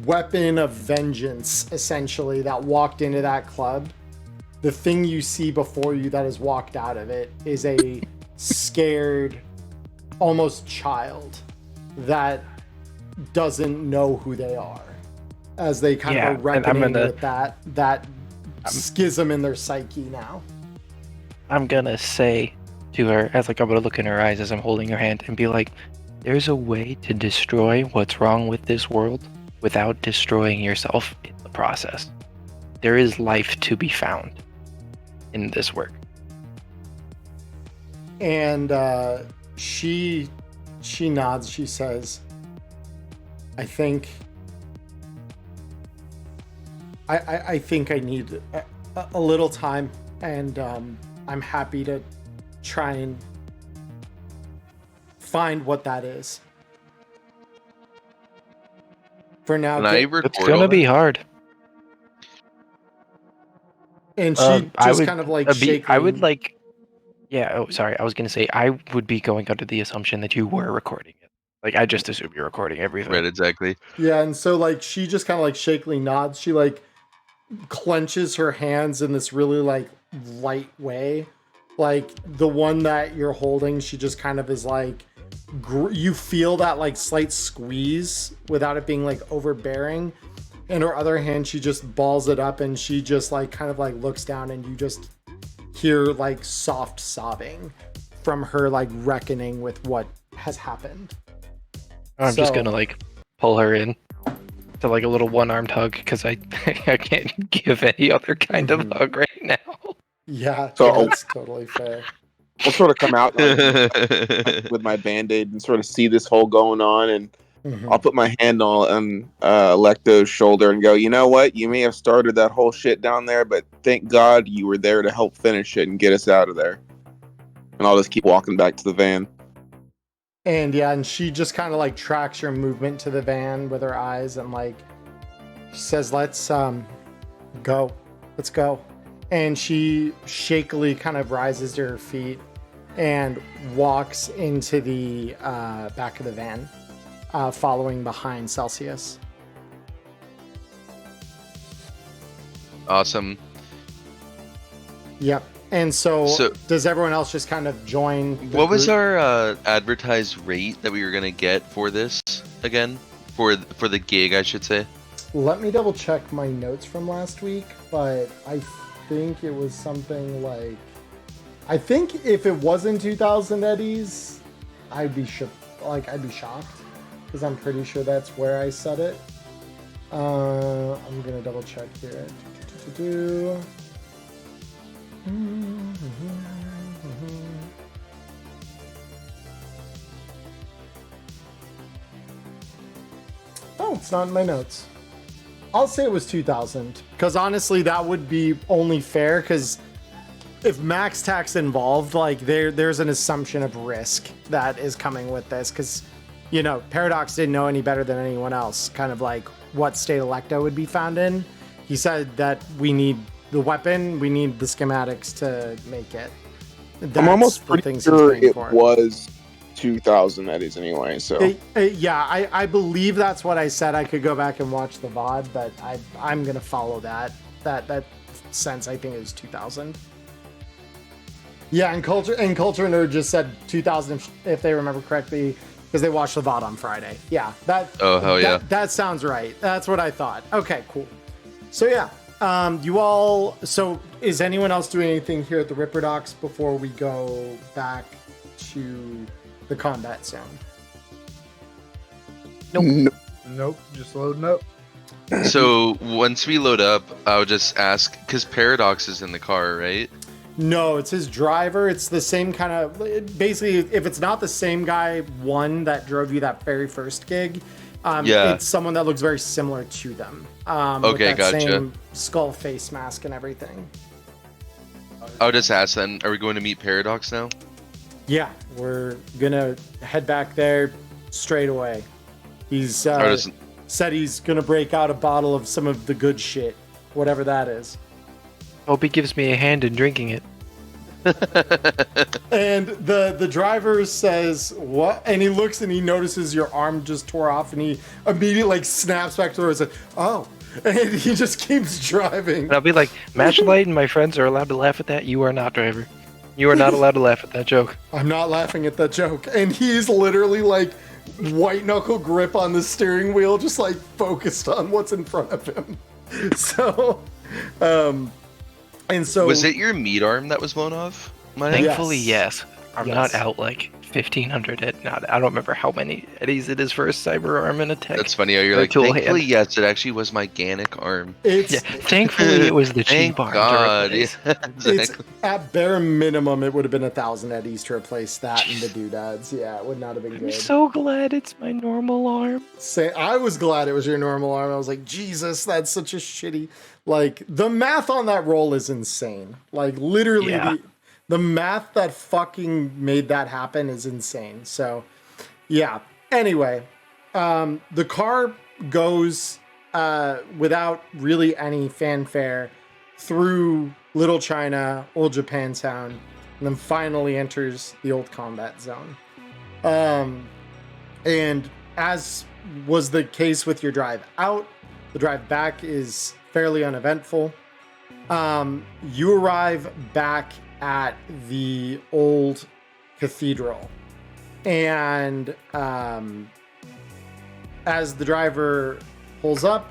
weapon of vengeance, essentially, that walked into that club. The thing you see before you that has walked out of it is a scared, almost child that doesn't know who they are, as they kind of are reckoning with that schism in their psyche now. I'm gonna say to her, as like I'm gonna look in her eyes as I'm holding her hand and be like, there's a way to destroy what's wrong with this world without destroying yourself in the process. There is life to be found in this work. And she nods. She says, I think I think I need a little time, and I'm happy to try and find what that is. For now, it's gonna be hard. And she just kind of like shaking. I would like, yeah. Oh, sorry. I was gonna say I would be going under the assumption that you were recording it. Like I just assume you're recording everything. Right, exactly. Yeah, and so like she just kind of like shakily nods. She like clenches her hands in this really like light way. Like the one that you're holding, she just kind of is like, you feel that like slight squeeze without it being like overbearing. In her other hand, she just balls it up, and she just like kind of like looks down, and you just hear like soft sobbing from her, like reckoning with what has happened. I'm just gonna like pull her in to like a little one-armed hug, because I can't give any other kind of hug right now. Yeah, So that's totally fair. I'll sort of come out like, with my band-aid and sort of see this whole going on, and I'll put my hand on Alecto's shoulder and go, you know what? You may have started that whole shit down there, but thank God you were there to help finish it and get us out of there. And I'll just keep walking back to the van. And yeah, and she just kind of like tracks your movement to the van with her eyes, and like she says, let's go. Let's go. And she shakily kind of rises to her feet and walks into the back of the van, following behind Celsius. Awesome. Yep. And so does everyone else just kind of join? What was our advertised rate that we were gonna get for this again? For the gig, I should say. Let me double check my notes from last week, but I think it was something like, I think if it wasn't 2,000 eddies, I'd be shocked, because I'm pretty sure that's where I said it. I'm gonna double check here. Oh, it's not in my notes. I'll say it was 2,000, because honestly, that would be only fair, because if max tax involved, like there's an assumption of risk that is coming with this, because, you know, Paradox didn't know any better than anyone else, kind of like what state Alecto would be found in. He said that we need the weapon, we need the schematics to make it. I'm almost pretty sure it was 2,000 eddies anyway, so yeah, I believe that's what I said. I could go back and watch the VOD, but I'm gonna follow that sense. I think it was 2,000. Yeah, and Culture Nerd just said 2,000 if they remember correctly, because they watched the VOD on Friday. Yeah, Oh, hell yeah. That sounds right. That's what I thought. Okay, cool. So yeah, you all. So is anyone else doing anything here at the Ripper Docks before we go back to the combat zone? Nope, just loading up. So once we load up, I'll just ask, because Paradox is in the car, right? No, it's his driver. It's the same kind of. Basically, if it's not the same guy, one that drove you that very first gig, it's someone that looks very similar to them. Okay, with that gotcha. Same skull face mask and everything. I'll just ask then, are we going to meet Paradox now? Yeah, we're gonna head back there straight away. He's Or does- said he's gonna break out a bottle of some of the good shit, whatever that is. Hope he gives me a hand in drinking it. And the driver says, "What?" And he looks and he notices your arm just tore off, and he immediately like snaps back to her and says, "Oh," and he just keeps driving. And I'll be like, Matchlight and my friends are allowed to laugh at that. You are not, driver. You are not allowed to laugh at that joke. I'm not laughing at that joke. And he's literally like white knuckle grip on the steering wheel, just like focused on what's in front of him. So, and so Was it your meat arm that was blown off? Thankfully, yes. I'm Yes. not out like 1,500 I don't remember how many eddies it is for a cyber arm and a tech. That's funny how you're Or like, tool thankfully, hand. yes, it actually was my Ganic arm. it's Yeah, thankfully it was the cheap Thank arm. God. To replace. Yeah, it's exactly. at bare minimum it would have been 1,000 eddies to replace that and the doodads. Yeah, it would not have been I'm good. so glad it's my normal arm. I was glad it was your normal arm. I was like, Jesus, that's such a shitty. Like the math on that roll is insane. Like literally, Yeah. the math that fucking made that happen is insane. So, yeah. Anyway, the car goes without really any fanfare through Little China, Old Japantown, and then finally enters the old combat zone. And as was the case with your drive out, the drive back is fairly uneventful. You arrive back at the old cathedral, and as the driver pulls up,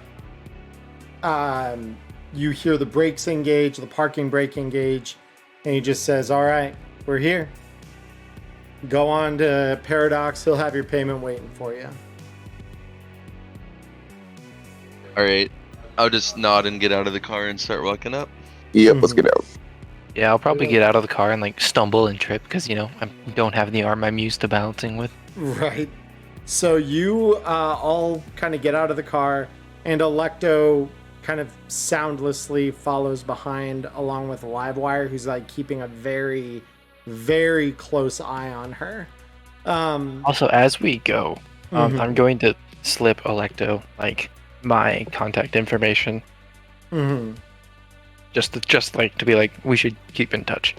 you hear the brakes engage, the parking brake engage, and he just says, "All right, we're here. Go on to Paradox. He'll have your payment waiting for you." All right. I'll just nod and get out of the car and start walking up. Yep, let's get out. Yeah, I'll probably get out of the car and like stumble and trip because I don't have the arm I'm used to balancing with. Right. So you all kind of get out of the car, and Alecto kind of soundlessly follows behind, along with Livewire, who's like keeping a very, very close eye on her. Also, as we go, Mhm. I'm going to slip Alecto like my contact information, Mhm. just like to be like we should keep in touch.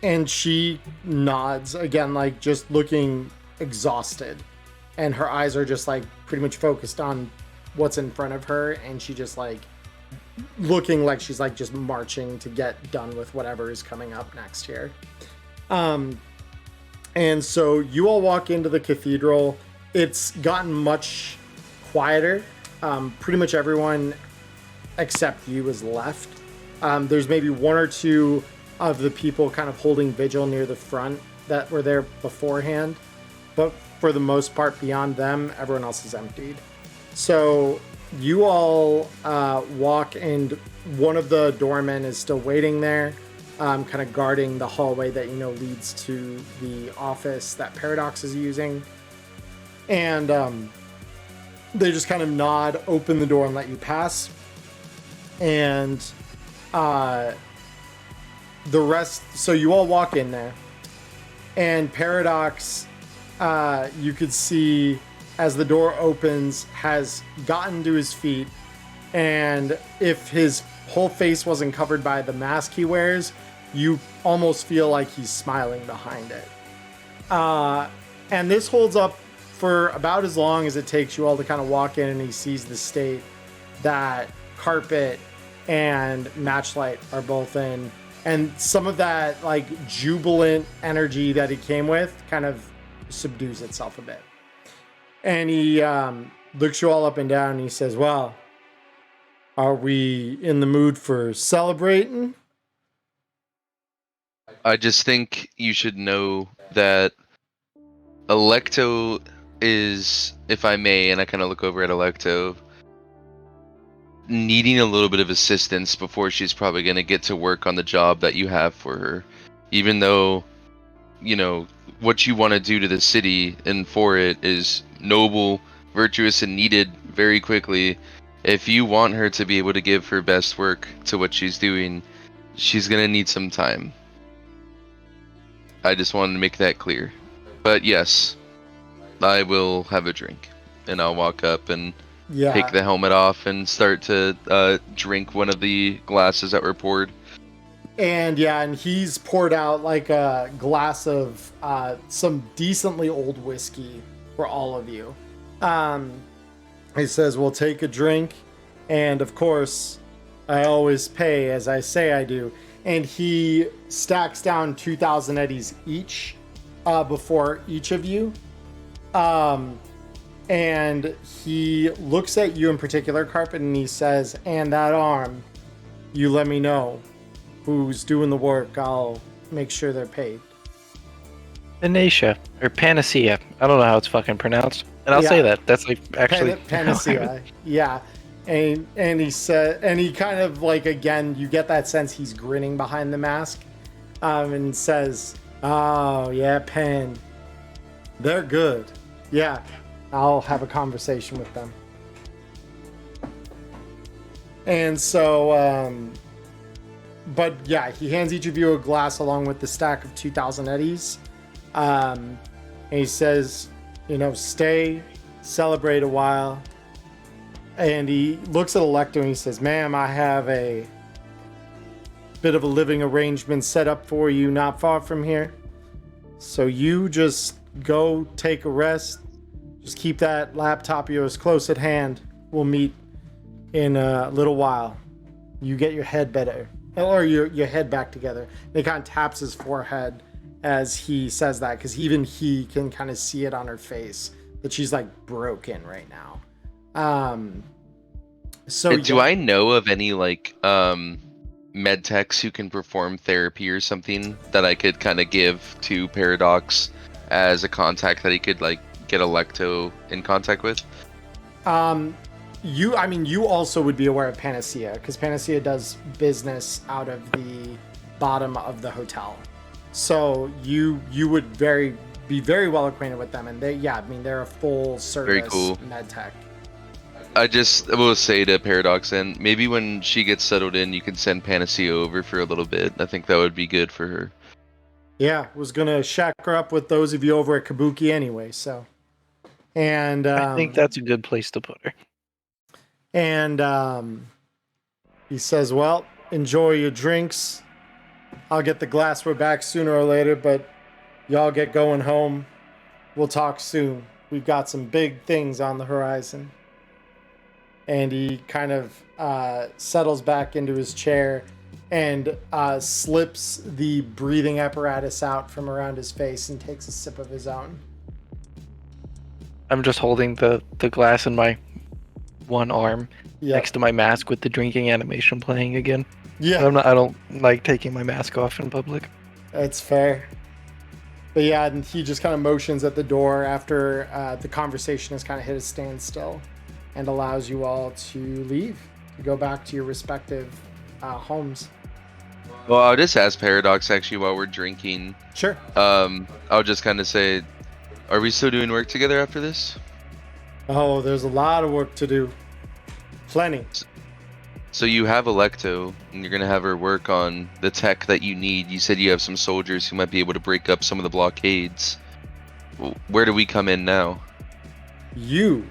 And she nods again, like just looking exhausted, and her eyes are just like pretty much focused on what's in front of her, and she just like looking like she's like just marching to get done with whatever is coming up next here. And so you all walk into the cathedral. It's gotten much quieter. Pretty much everyone except you is left. There's maybe one or two of the people kind of holding vigil near the front that were there beforehand, but for the most part, beyond them, everyone else is emptied. So you all walk, and one of the doormen is still waiting there, kind of guarding the hallway that leads to the office that Paradox is using. And they just kind of nod, open the door, and let you pass. And the rest, so you all walk in there, and Paradox, you could see as the door opens, has gotten to his feet, and if his whole face wasn't covered by the mask he wears, you almost feel like he's smiling behind it. And this holds up for about as long as it takes you all to kind of walk in, and he sees the state that Carpet and Matchlight are both in, and some of that like jubilant energy that he came with kind of subdues itself a bit. And he looks you all up and down and he says, well, are we in the mood for celebrating? I just think you should know that Alecto is, if I may, and I kind of look over at Alecto, needing a little bit of assistance before she's probably going to get to work on the job that you have for her. Even though, you know, what you want to do to the city and for it is noble, virtuous, and needed very quickly. If you want her to be able to give her best work to what she's doing, she's going to need some time. I just wanted to make that clear. But yes, I will have a drink. And I'll walk up and take the helmet off and start to drink one of the glasses that were poured. And he's poured out like a glass of some decently old whiskey for all of you. He says, we'll take a drink. And of course, I always pay as I say I do. And he stacks down 2,000 eddies each before each of you. And he looks at you in particular, Carpet, and he says, and that arm, you let me know who's doing the work. I'll make sure they're paid. Panacea, or Panacea. I don't know how it's fucking pronounced. And I'll say that. That's like actually... Panacea, yeah. And he said, and he kind of like, again, you get that sense he's grinning behind the mask, and says, oh yeah, Pen, they're good. Yeah, I'll have a conversation with them. And so, but yeah, he hands each of you a glass along with the stack of 2,000 eddies. And he says, you know, stay, celebrate a while. And he looks at Alecto and he says, ma'am, I have a bit of a living arrangement set up for you not far from here. So you just go take a rest. Just keep that laptop of yours close at hand. We'll meet in a little while. You get your head better, or your head back together. And he kind of taps his forehead as he says that, because even he can kind of see it on her face that she's like broken right now. So do I know of any like med techs who can perform therapy or something that I could kind of give to Paradox as a contact that he could like get Alecto in contact with? You also would be aware of Panacea, because Panacea does business out of the bottom of the hotel. So you would be very well acquainted with them, and they're a full service med tech. I just will say to Paradox, and maybe when she gets settled in, you can send Panacea over for a little bit. I think that would be good for her. Yeah, was gonna shack her up with those of you over at Kabuki anyway. So, and I think that's a good place to put her. And he says, "Well, enjoy your drinks. I'll get the glassware back sooner or later, but y'all get going home. We'll talk soon. We've got some big things on the horizon." And he kind of settles back into his chair and slips the breathing apparatus out from around his face and takes a sip of his own. I'm just holding the glass in my one arm next to my mask with the drinking animation playing again. Yeah. I don't like taking my mask off in public. That's fair. But yeah, and he just kind of motions at the door after the conversation has kind of hit a standstill, and allows you all to leave, to go back to your respective homes. Well, I'll just ask Paradox actually while we're drinking. Sure. I'll just kind of say, are we still doing work together after this? Oh, there's a lot of work to do. Plenty. So you have Alecto, and you're going to have her work on the tech that you need. You said you have some soldiers who might be able to break up some of the blockades. Where do we come in now? You,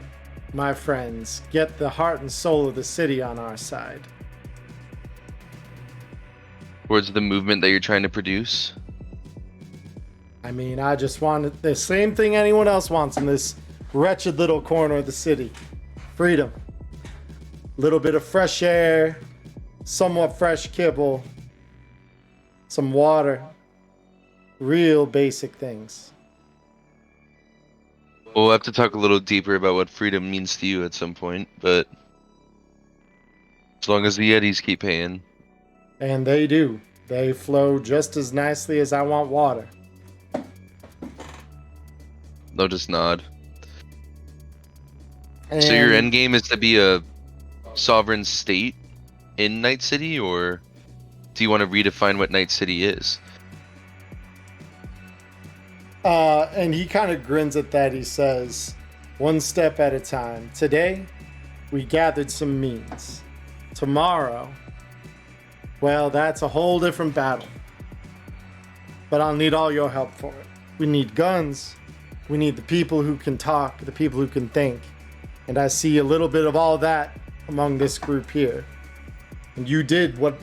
my friends, get the heart and soul of the city on our side. Towards the movement that you're trying to produce? I mean, I just want the same thing anyone else wants in this wretched little corner of the city. Freedom. A little bit of fresh air, somewhat fresh kibble, some water, real basic things. We'll have to talk a little deeper about what freedom means to you at some point, but as long as the Yetis keep paying. And they do. They flow just as nicely as I want water. They'll just nod. And So your end game is to be a sovereign state in Night City, or do you want to redefine what Night City is? And he kind of grins at that. He says, one step at a time. Today, we gathered some means. Tomorrow, well, that's a whole different battle. But I'll need all your help for it. We need guns. We need the people who can talk, the people who can think. And I see a little bit of all that among this group here. And you did what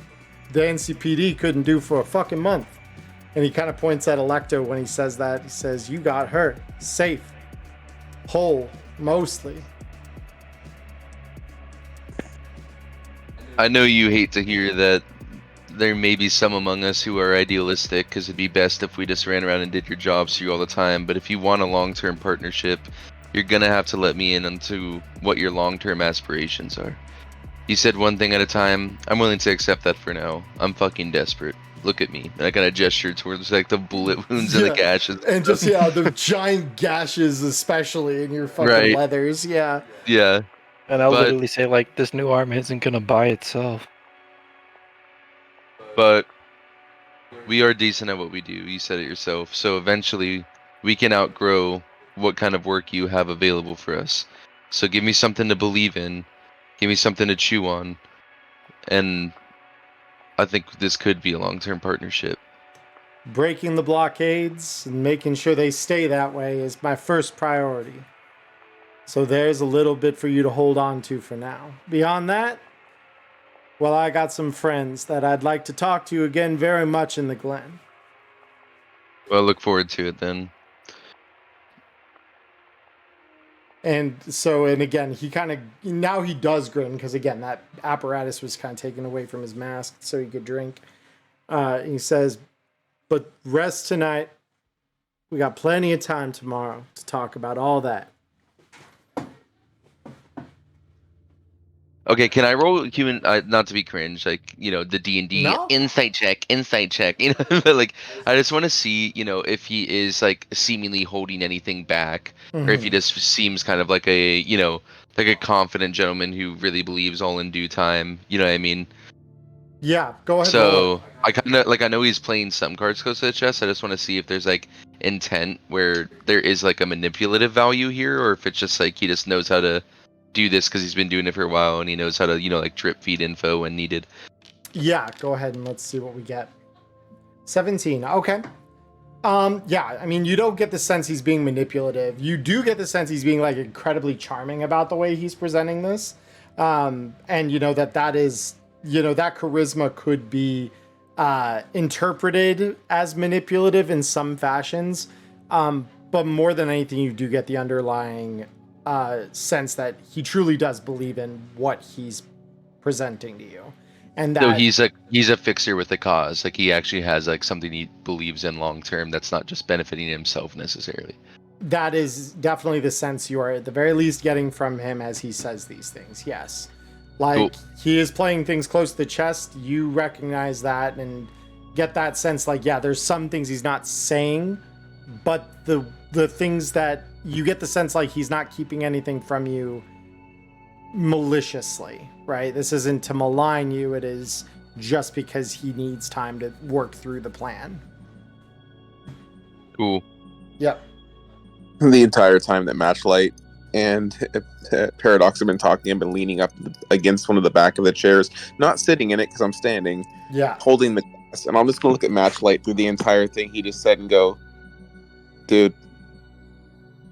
the NCPD couldn't do for a fucking month. And he kind of points at Alecto when he says that. He says, you got her. Safe. Whole. Mostly. I know you hate to hear that there may be some among us who are idealistic, because it'd be best if we just ran around and did your jobs for you all the time, but if you want a long-term partnership, you're gonna have to let me in onto what your long-term aspirations are. You said one thing at a time. I'm willing to accept that for now. I'm fucking desperate. Look at me. And I kind of gesture towards like the bullet wounds and the gashes. And just, yeah, the giant gashes, especially in your fucking leathers. Yeah. Yeah. And I'll literally say, like, this new arm isn't gonna buy itself. But we are decent at what we do. You said it yourself. So eventually we can outgrow what kind of work you have available for us. So give me something to believe in. Give me something to chew on. And I think this could be a long-term partnership. Breaking the blockades and making sure they stay that way is my first priority. So there's a little bit for you to hold on to for now. Beyond that, well, I got some friends that I'd like to talk to you again very much in the Glen. Well, I look forward to it then. And so, and again, he kind of, now he does grin, because again, that apparatus was kind of taken away from his mask so he could drink. He says, but rest tonight. We got plenty of time tomorrow to talk about all that. Okay, can I roll human? Not to be cringe, like, you know, the D&D insight check, you know, but like, I just want to see, you know, if he is like seemingly holding anything back, or if he just seems kind of like a, you know, like a confident gentleman who really believes all in due time. You know what I mean? Yeah, go ahead. So I kind of like, I know he's playing some cards close to the chest. I just want to see if there's like intent where there is like a manipulative value here, or if it's just like he just knows how to do this because he's been doing it for a while and he knows how to, you know, like drip feed info when needed. Yeah, go ahead and let's see what we get. 17. Okay. Yeah, I mean, you don't get the sense he's being manipulative. You do get the sense he's being like incredibly charming about the way he's presenting this. And you know that is, you know, that charisma could be interpreted as manipulative in some fashions. But more than anything, you do get the underlying sense that he truly does believe in what he's presenting to you, and that so he's a fixer with a cause. Like he actually has like something he believes in long term. That's not just benefiting himself necessarily. That is definitely the sense you are at the very least getting from him as he says these things. Yes, like cool. He is playing things close to the chest. You recognize that and get that sense. Like, yeah, there's some things he's not saying, but the things that you get the sense like he's not keeping anything from you maliciously, right? This isn't to malign you. It is just because he needs time to work through the plan. Cool. Yep. The entire time that Matchlight and Paradox have been talking, I've been leaning up against one of the back of the chairs, not sitting in it because I'm standing, holding the glass, and I'm just going to look at Matchlight through the entire thing he just said and go, dude,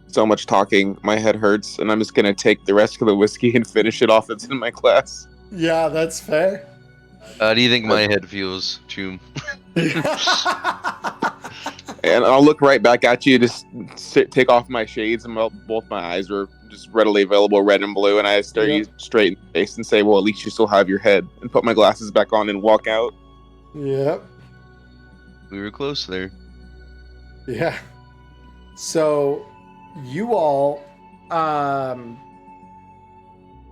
so much talking, my head hurts, and I'm just gonna take the rest of the whiskey and finish it off that's in my glass. Yeah, that's fair. How do you think my head feels, Choom? And I'll look right back at you, just take off my shades, and both my eyes were just readily available, red and blue, and I stare you straight in the face and say, well, at least you still have your head, and put my glasses back on and walk out. Yep. We were close there. Yeah. So you all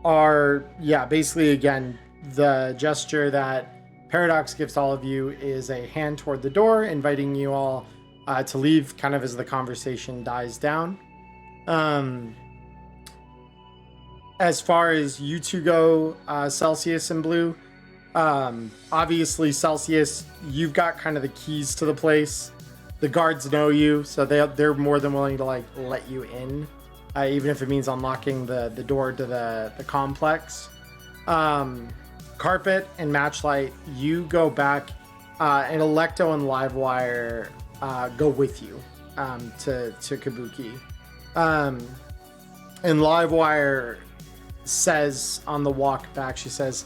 are, yeah, basically, again, the gesture that Paradox gives all of you is a hand toward the door, inviting you all to leave kind of as the conversation dies down. As far as you two go, Celsius and Blue, obviously, Celsius, you've got kind of the keys to the place. The guards know you, so they're more than willing to like let you in, even if it means unlocking the door to the complex. Carpet and Matchlight, you go back, and Alecto and Livewire go with you to Kabuki. And Livewire says on the walk back, she says,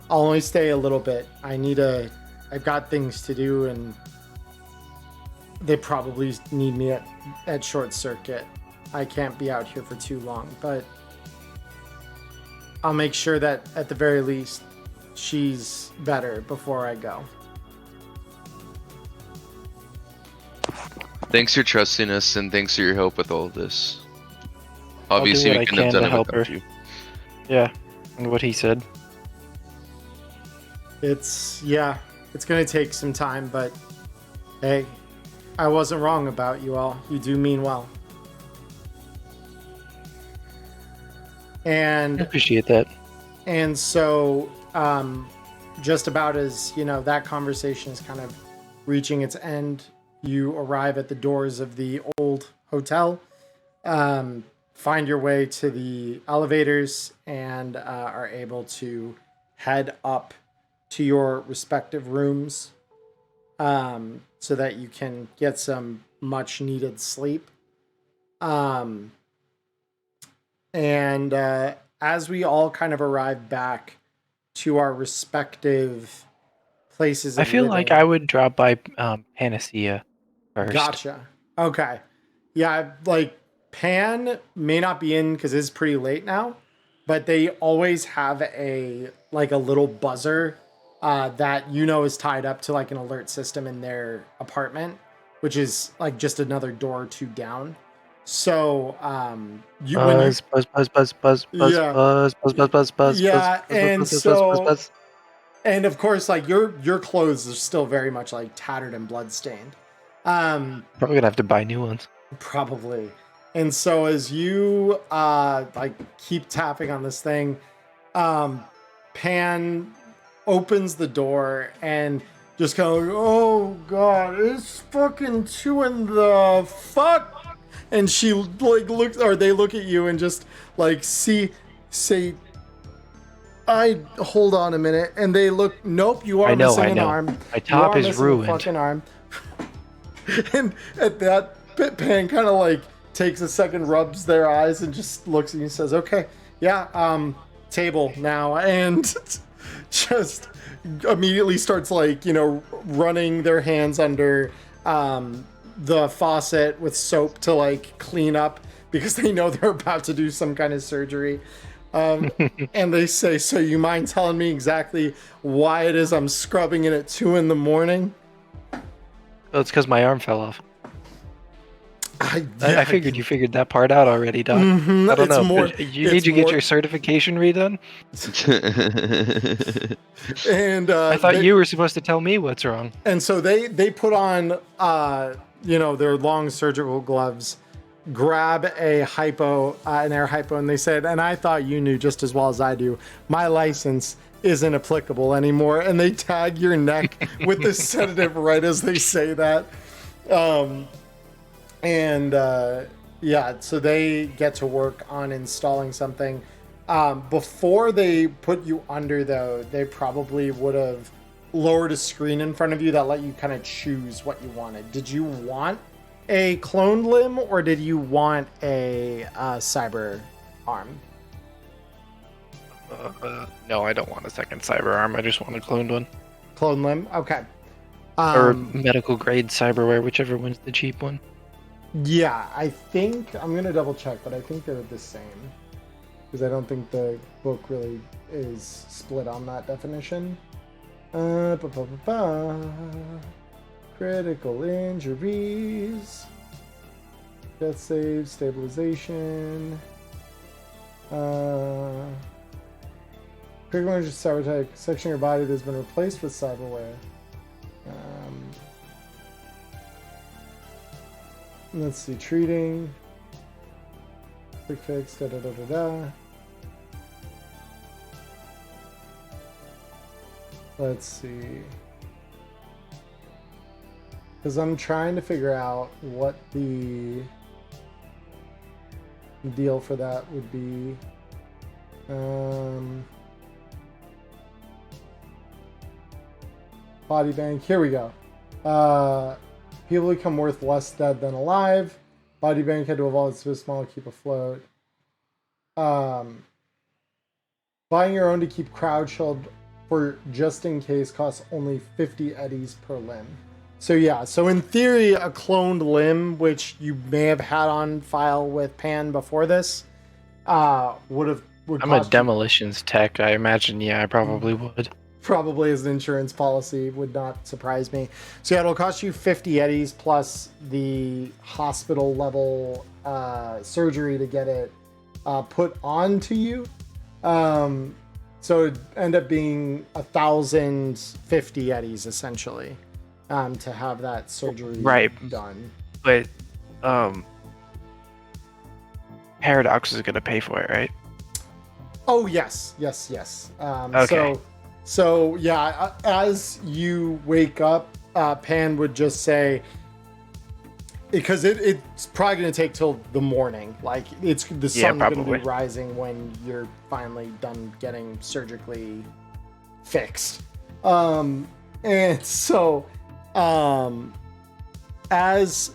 I'll only stay a little bit. I've got things to do, and they probably need me at short circuit. I can't be out here for too long, but I'll make sure that at the very least she's better before I go. Thanks for trusting us, and thanks for your help with all of this. Obviously, what we I couldn't have can done to it help without her. you. Yeah, and what he said. It's gonna take some time, but hey, I wasn't wrong about you all. You do mean well. I And appreciate that. And so, just about as, that conversation is kind of reaching its end, you arrive at the doors of the old hotel, find your way to the elevators, and are able to head up to your respective rooms, so that you can get some much needed sleep. And as we all kind of arrive back to our respective places I of feel like living- I would drop by Panacea first. Gotcha. Okay. Yeah, like Pan may not be in because it's pretty late now, but they always have a little buzzer that is tied up to like an alert system in their apartment, which is like just another door or two down. So Buzz. Yeah, and so and of course, like your clothes are still very much like tattered and bloodstained. Probably gonna have to buy new ones. Probably. And so as you keep tapping on this thing, Pan opens the door and just kind of like, oh god, it's fucking 2 in the fuck. And she like looks, or they look at you and just like say, hold on a minute, and they look. Nope, you are missing an arm. My top is ruined. Fucking arm. And at that, Pan kind of like takes a second, rubs their eyes, and just looks at you and says, "Okay, yeah, table now," and just immediately starts like running their hands under the faucet with soap to like clean up because they know they're about to do some kind of surgery. And they say, so you mind telling me exactly why it is I'm scrubbing it at 2 in the morning? Oh, it's because my arm fell off. I figured you figured that part out already, Doc. Mhm, I don't it's know. more- You it's need to get more- your certification redone? And I thought you were supposed to tell me what's wrong. And so they put on their long surgical gloves, grab a an air hypo, and they said, and I thought you knew just as well as I do, my license isn't applicable anymore. And they tag your neck with the sedative right as they say that. So they get to work on installing something. Before they put you under, though, they probably would have lowered a screen in front of you that let you kind of choose what you wanted. Did you want a cloned limb, or did you want a cyber arm? No, I don't want a second cyber arm. I just want a cloned one. Clone limb? Okay. Or medical grade cyberware, whichever one's the cheap one. Yeah, I think, I'm going to double check, but I think they're the same. Because I don't think the book really is split on that definition. Create Critical injuries. Death save, stabilization. Critical injury, cyber section of your body that's been replaced with cyberware. Let's see, treating. Quick fix, da da da da da. Let's see. Because I'm trying to figure out what the deal for that would be. Body bank. Here we go. People become worth less dead than alive. Body bank had to evolve to small to keep afloat. Buying your own to keep crowd shield for just in case costs only 50 eddies per limb. So yeah, so in theory, a cloned limb, which you may have had on file with Pan before this, would I'm a demolitions tech. I imagine, yeah, I probably would. Probably as an insurance policy, would not surprise me. So yeah, it'll cost you 50 eddies plus the hospital level surgery to get it put onto you. So it'd end up being 1,050 eddies essentially to have that surgery done. But Paradox is going to pay for it, right? Oh yes. Okay. So yeah, as you wake up, Pan would just say, because it's probably going to take till the morning. Like the sun's going to be rising when you're finally done getting surgically fixed. And so as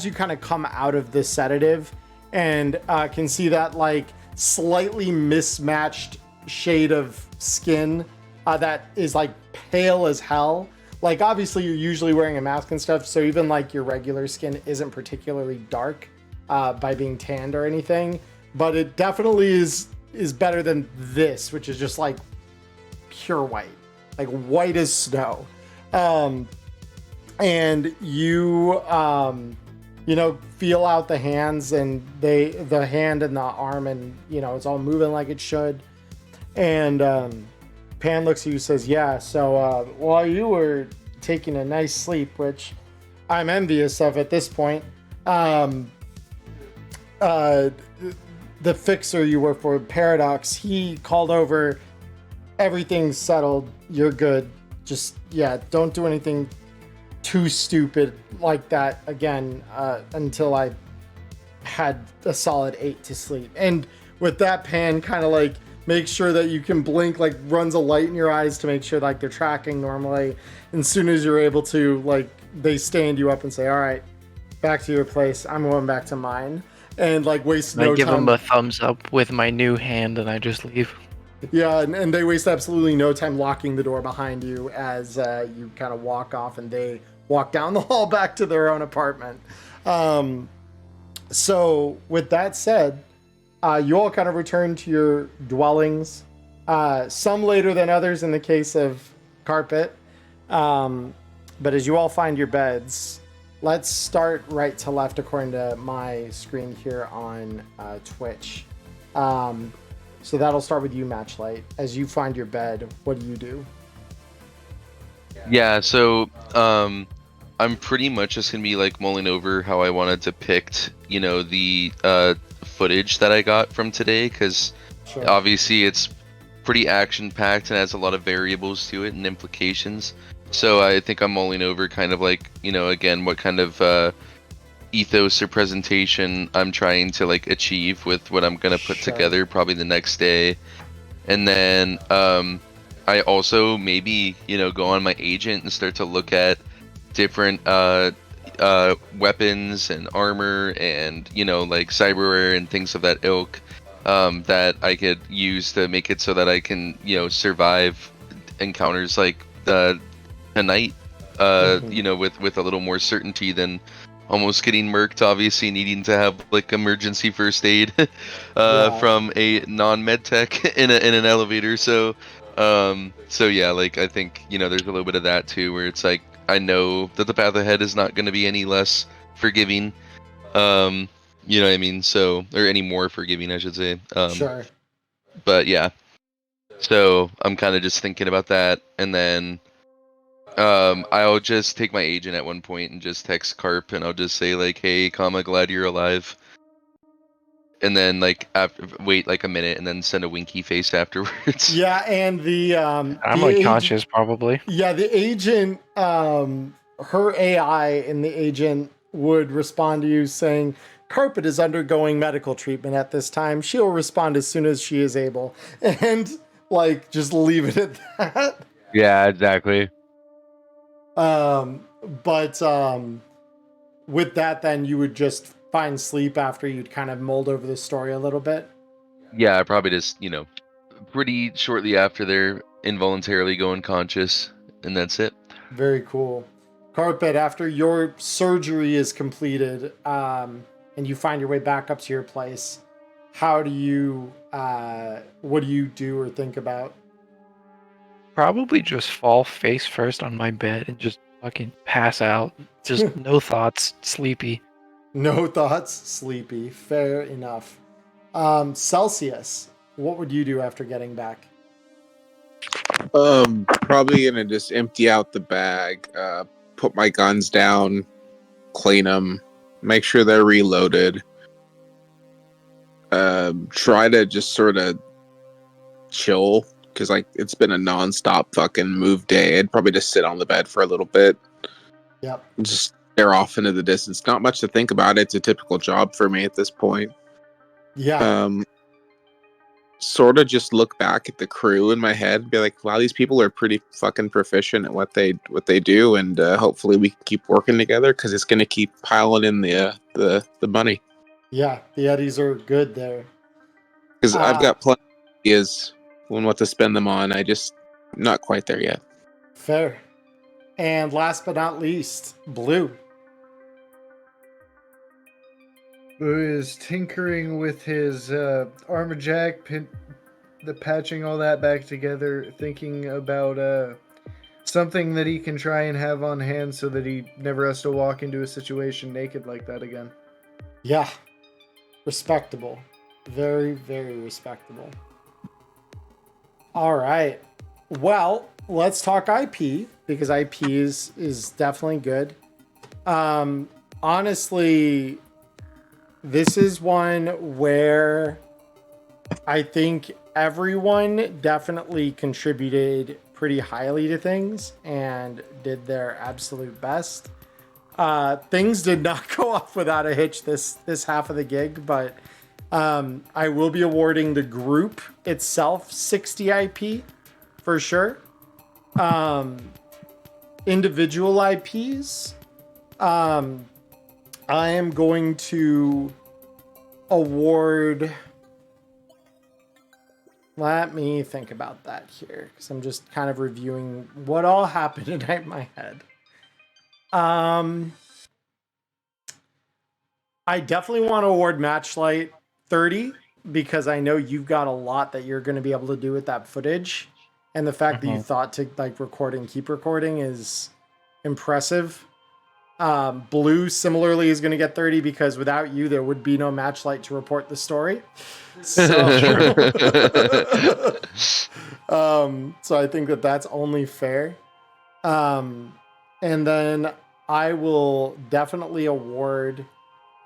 you kind of come out of the sedative and can see that like slightly mismatched shade of skin that is like pale as hell. Like obviously you're usually wearing a mask and stuff, so even like your regular skin isn't particularly dark by being tanned or anything, but it definitely is better than this, which is just like pure white, like white as snow. And you feel out the hands, and the hand and the arm, and it's all moving like it should. And Pan looks at you and says, yeah, so while you were taking a nice sleep, which I'm envious of at this point, the fixer you work for, Paradox, he called over, everything's settled, you're good. Just, yeah, don't do anything too stupid like that again until I had a solid 8 to sleep. And with that, Pan kind of like make sure that you can blink, like runs a light in your eyes to make sure like they're tracking normally. And as soon as you're able to, like, they stand you up and say, all right, back to your place. I'm going back to mine. And like waste no time. I give them a thumbs up with my new hand and I just leave. Yeah, and they waste absolutely no time locking the door behind you as you kind of walk off, and they walk down the hall back to their own apartment. So with that said, you all kind of return to your dwellings, some later than others in the case of Carpet. But as you all find your beds, let's start right to left according to my screen here on Twitch. So that'll start with you, Matchlight. As you find your bed, what do you do? Yeah, so I'm pretty much just gonna be like mulling over how I want to depict, the footage that I got from today, because obviously it's pretty action-packed and has a lot of variables to it and implications. So I think I'm mulling over kind of like, again, what kind of ethos or presentation I'm trying to like achieve with what I'm gonna put together probably the next day. And then I also maybe go on my agent and start to look at different weapons and armor and like cyberware and things of that ilk that I could use to make it so that I can survive encounters like tonight with a little more certainty than almost getting murked, obviously needing to have like emergency first aid from a non-med tech in an elevator. So yeah, like I think there's a little bit of that too, where it's like I know that the path ahead is not going to be any less forgiving. You know what I mean? So, or any more forgiving, I should say. Sure. But yeah. So I'm kind of just thinking about that, and then I'll just take my agent at one point and just text Carp, and I'll just say like, "Hey, comma, glad you're alive." And then like wait like a minute, and then send a winky face afterwards. Yeah, and the I'm the unconscious, probably. Yeah, the agent, her AI in the agent would respond to you saying, "Carpet is undergoing medical treatment at this time. She'll respond as soon as she is able." And like, just leave it at that. Yeah, exactly. But with that, then you would just find sleep after you'd kind of mulled over the story a little bit. Yeah, I probably just pretty shortly after they're involuntarily go unconscious, and that's it. Very cool. Carpet, after your surgery is completed, and you find your way back up to your place, how do you, what do you do or think about? Probably just fall face first on my bed and just fucking pass out. Just no thoughts, sleepy. No thoughts, sleepy. Fair enough. Celsius, what would you do after getting back? Probably gonna just empty out the bag, put my guns down, clean them, make sure they're reloaded. Try to just sort of chill, because like it's been a non-stop fucking move day. I'd probably just sit on the bed for a little bit. Yep. Just stare off into the distance. Not much to think about. It's a typical job for me at this point. Yeah. Sort of just look back at the crew in my head and be like, wow, these people are pretty fucking proficient at what they do, and hopefully we can keep working together, because it's going to keep piling in the money. Yeah, the Eddies are good there. Because I've got plenty of ideas on what to spend them on. I just not quite there yet. Fair. And last but not least, Blue. Who is tinkering with his armor jack, the patching all that back together, thinking about something that he can try and have on hand so that he never has to walk into a situation naked like that again. Yeah. Respectable. Very, very respectable. All right. Well, let's talk IP, because IP is definitely good. Honestly, this is one where I think everyone definitely contributed pretty highly to things and did their absolute best. Things did not go off without a hitch this half of the gig, but I will be awarding the group itself 60 IP for sure. Individual IPs, I am going to award. Let me think about that here, because I'm just kind of reviewing what all happened tonight in my head. I definitely want to award Matchlight 30, because I know you've got a lot that you're going to be able to do with that footage, and the fact that you thought to like record and keep recording is impressive. Blue similarly is going to get 30, because without you there would be no Matchlight to report the story. So, so I think that's only fair. And then I will definitely award,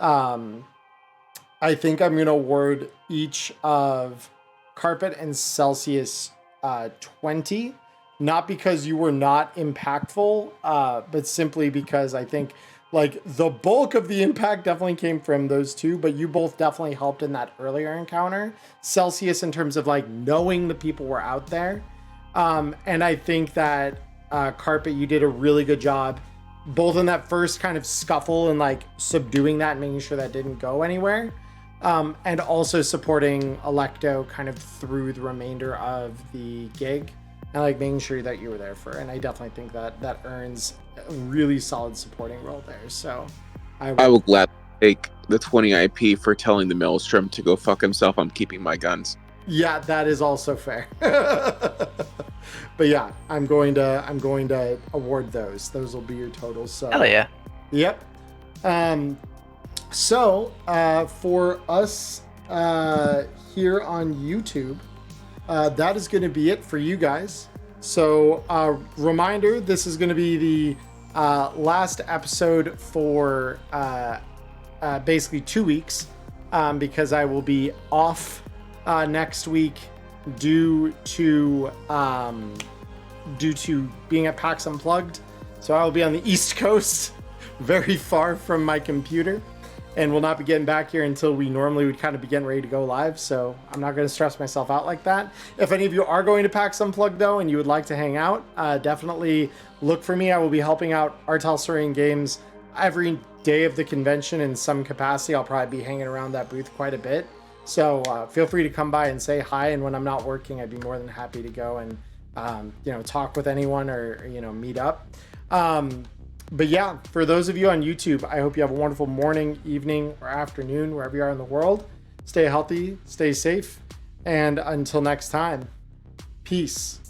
I think I'm going to award each of Carpet and Celsius 20. Not because you were not impactful, but simply because I think like the bulk of the impact definitely came from those two, but you both definitely helped in that earlier encounter. Celsius in terms of like knowing the people were out there. And I think that Carpet, you did a really good job, both in that first kind of scuffle and like subduing that and making sure that didn't go anywhere. And also supporting Alecto kind of through the remainder of the gig. And like making sure that you were there for, and I definitely think that earns a really solid supporting role there. So I will gladly take the 20 IP for telling the Maelstrom to go fuck himself. I'm keeping my guns. Yeah, that is also fair. But yeah, I'm going to award those. Those will be your totals. So Hell yeah. Yep. So for us here on YouTube, that is going to be it for you guys. So reminder, this is going to be the last episode for basically 2 weeks, because I will be off next week due to being at PAX Unplugged. So I will be on the East Coast, very far from my computer, and will not be getting back here until we normally would kind of be getting ready to go live. So I'm not going to stress myself out like that. If any of you are going to PAX Unplugged though, and you would like to hang out, definitely look for me. I will be helping out Artel Surian Games every day of the convention in some capacity. I'll probably be hanging around that booth quite a bit. So feel free to come by and say hi. And when I'm not working, I'd be more than happy to go and talk with anyone or meet up. But yeah, for those of you on YouTube, I hope you have a wonderful morning, evening, or afternoon, wherever you are in the world. Stay healthy, stay safe, and until next time, peace.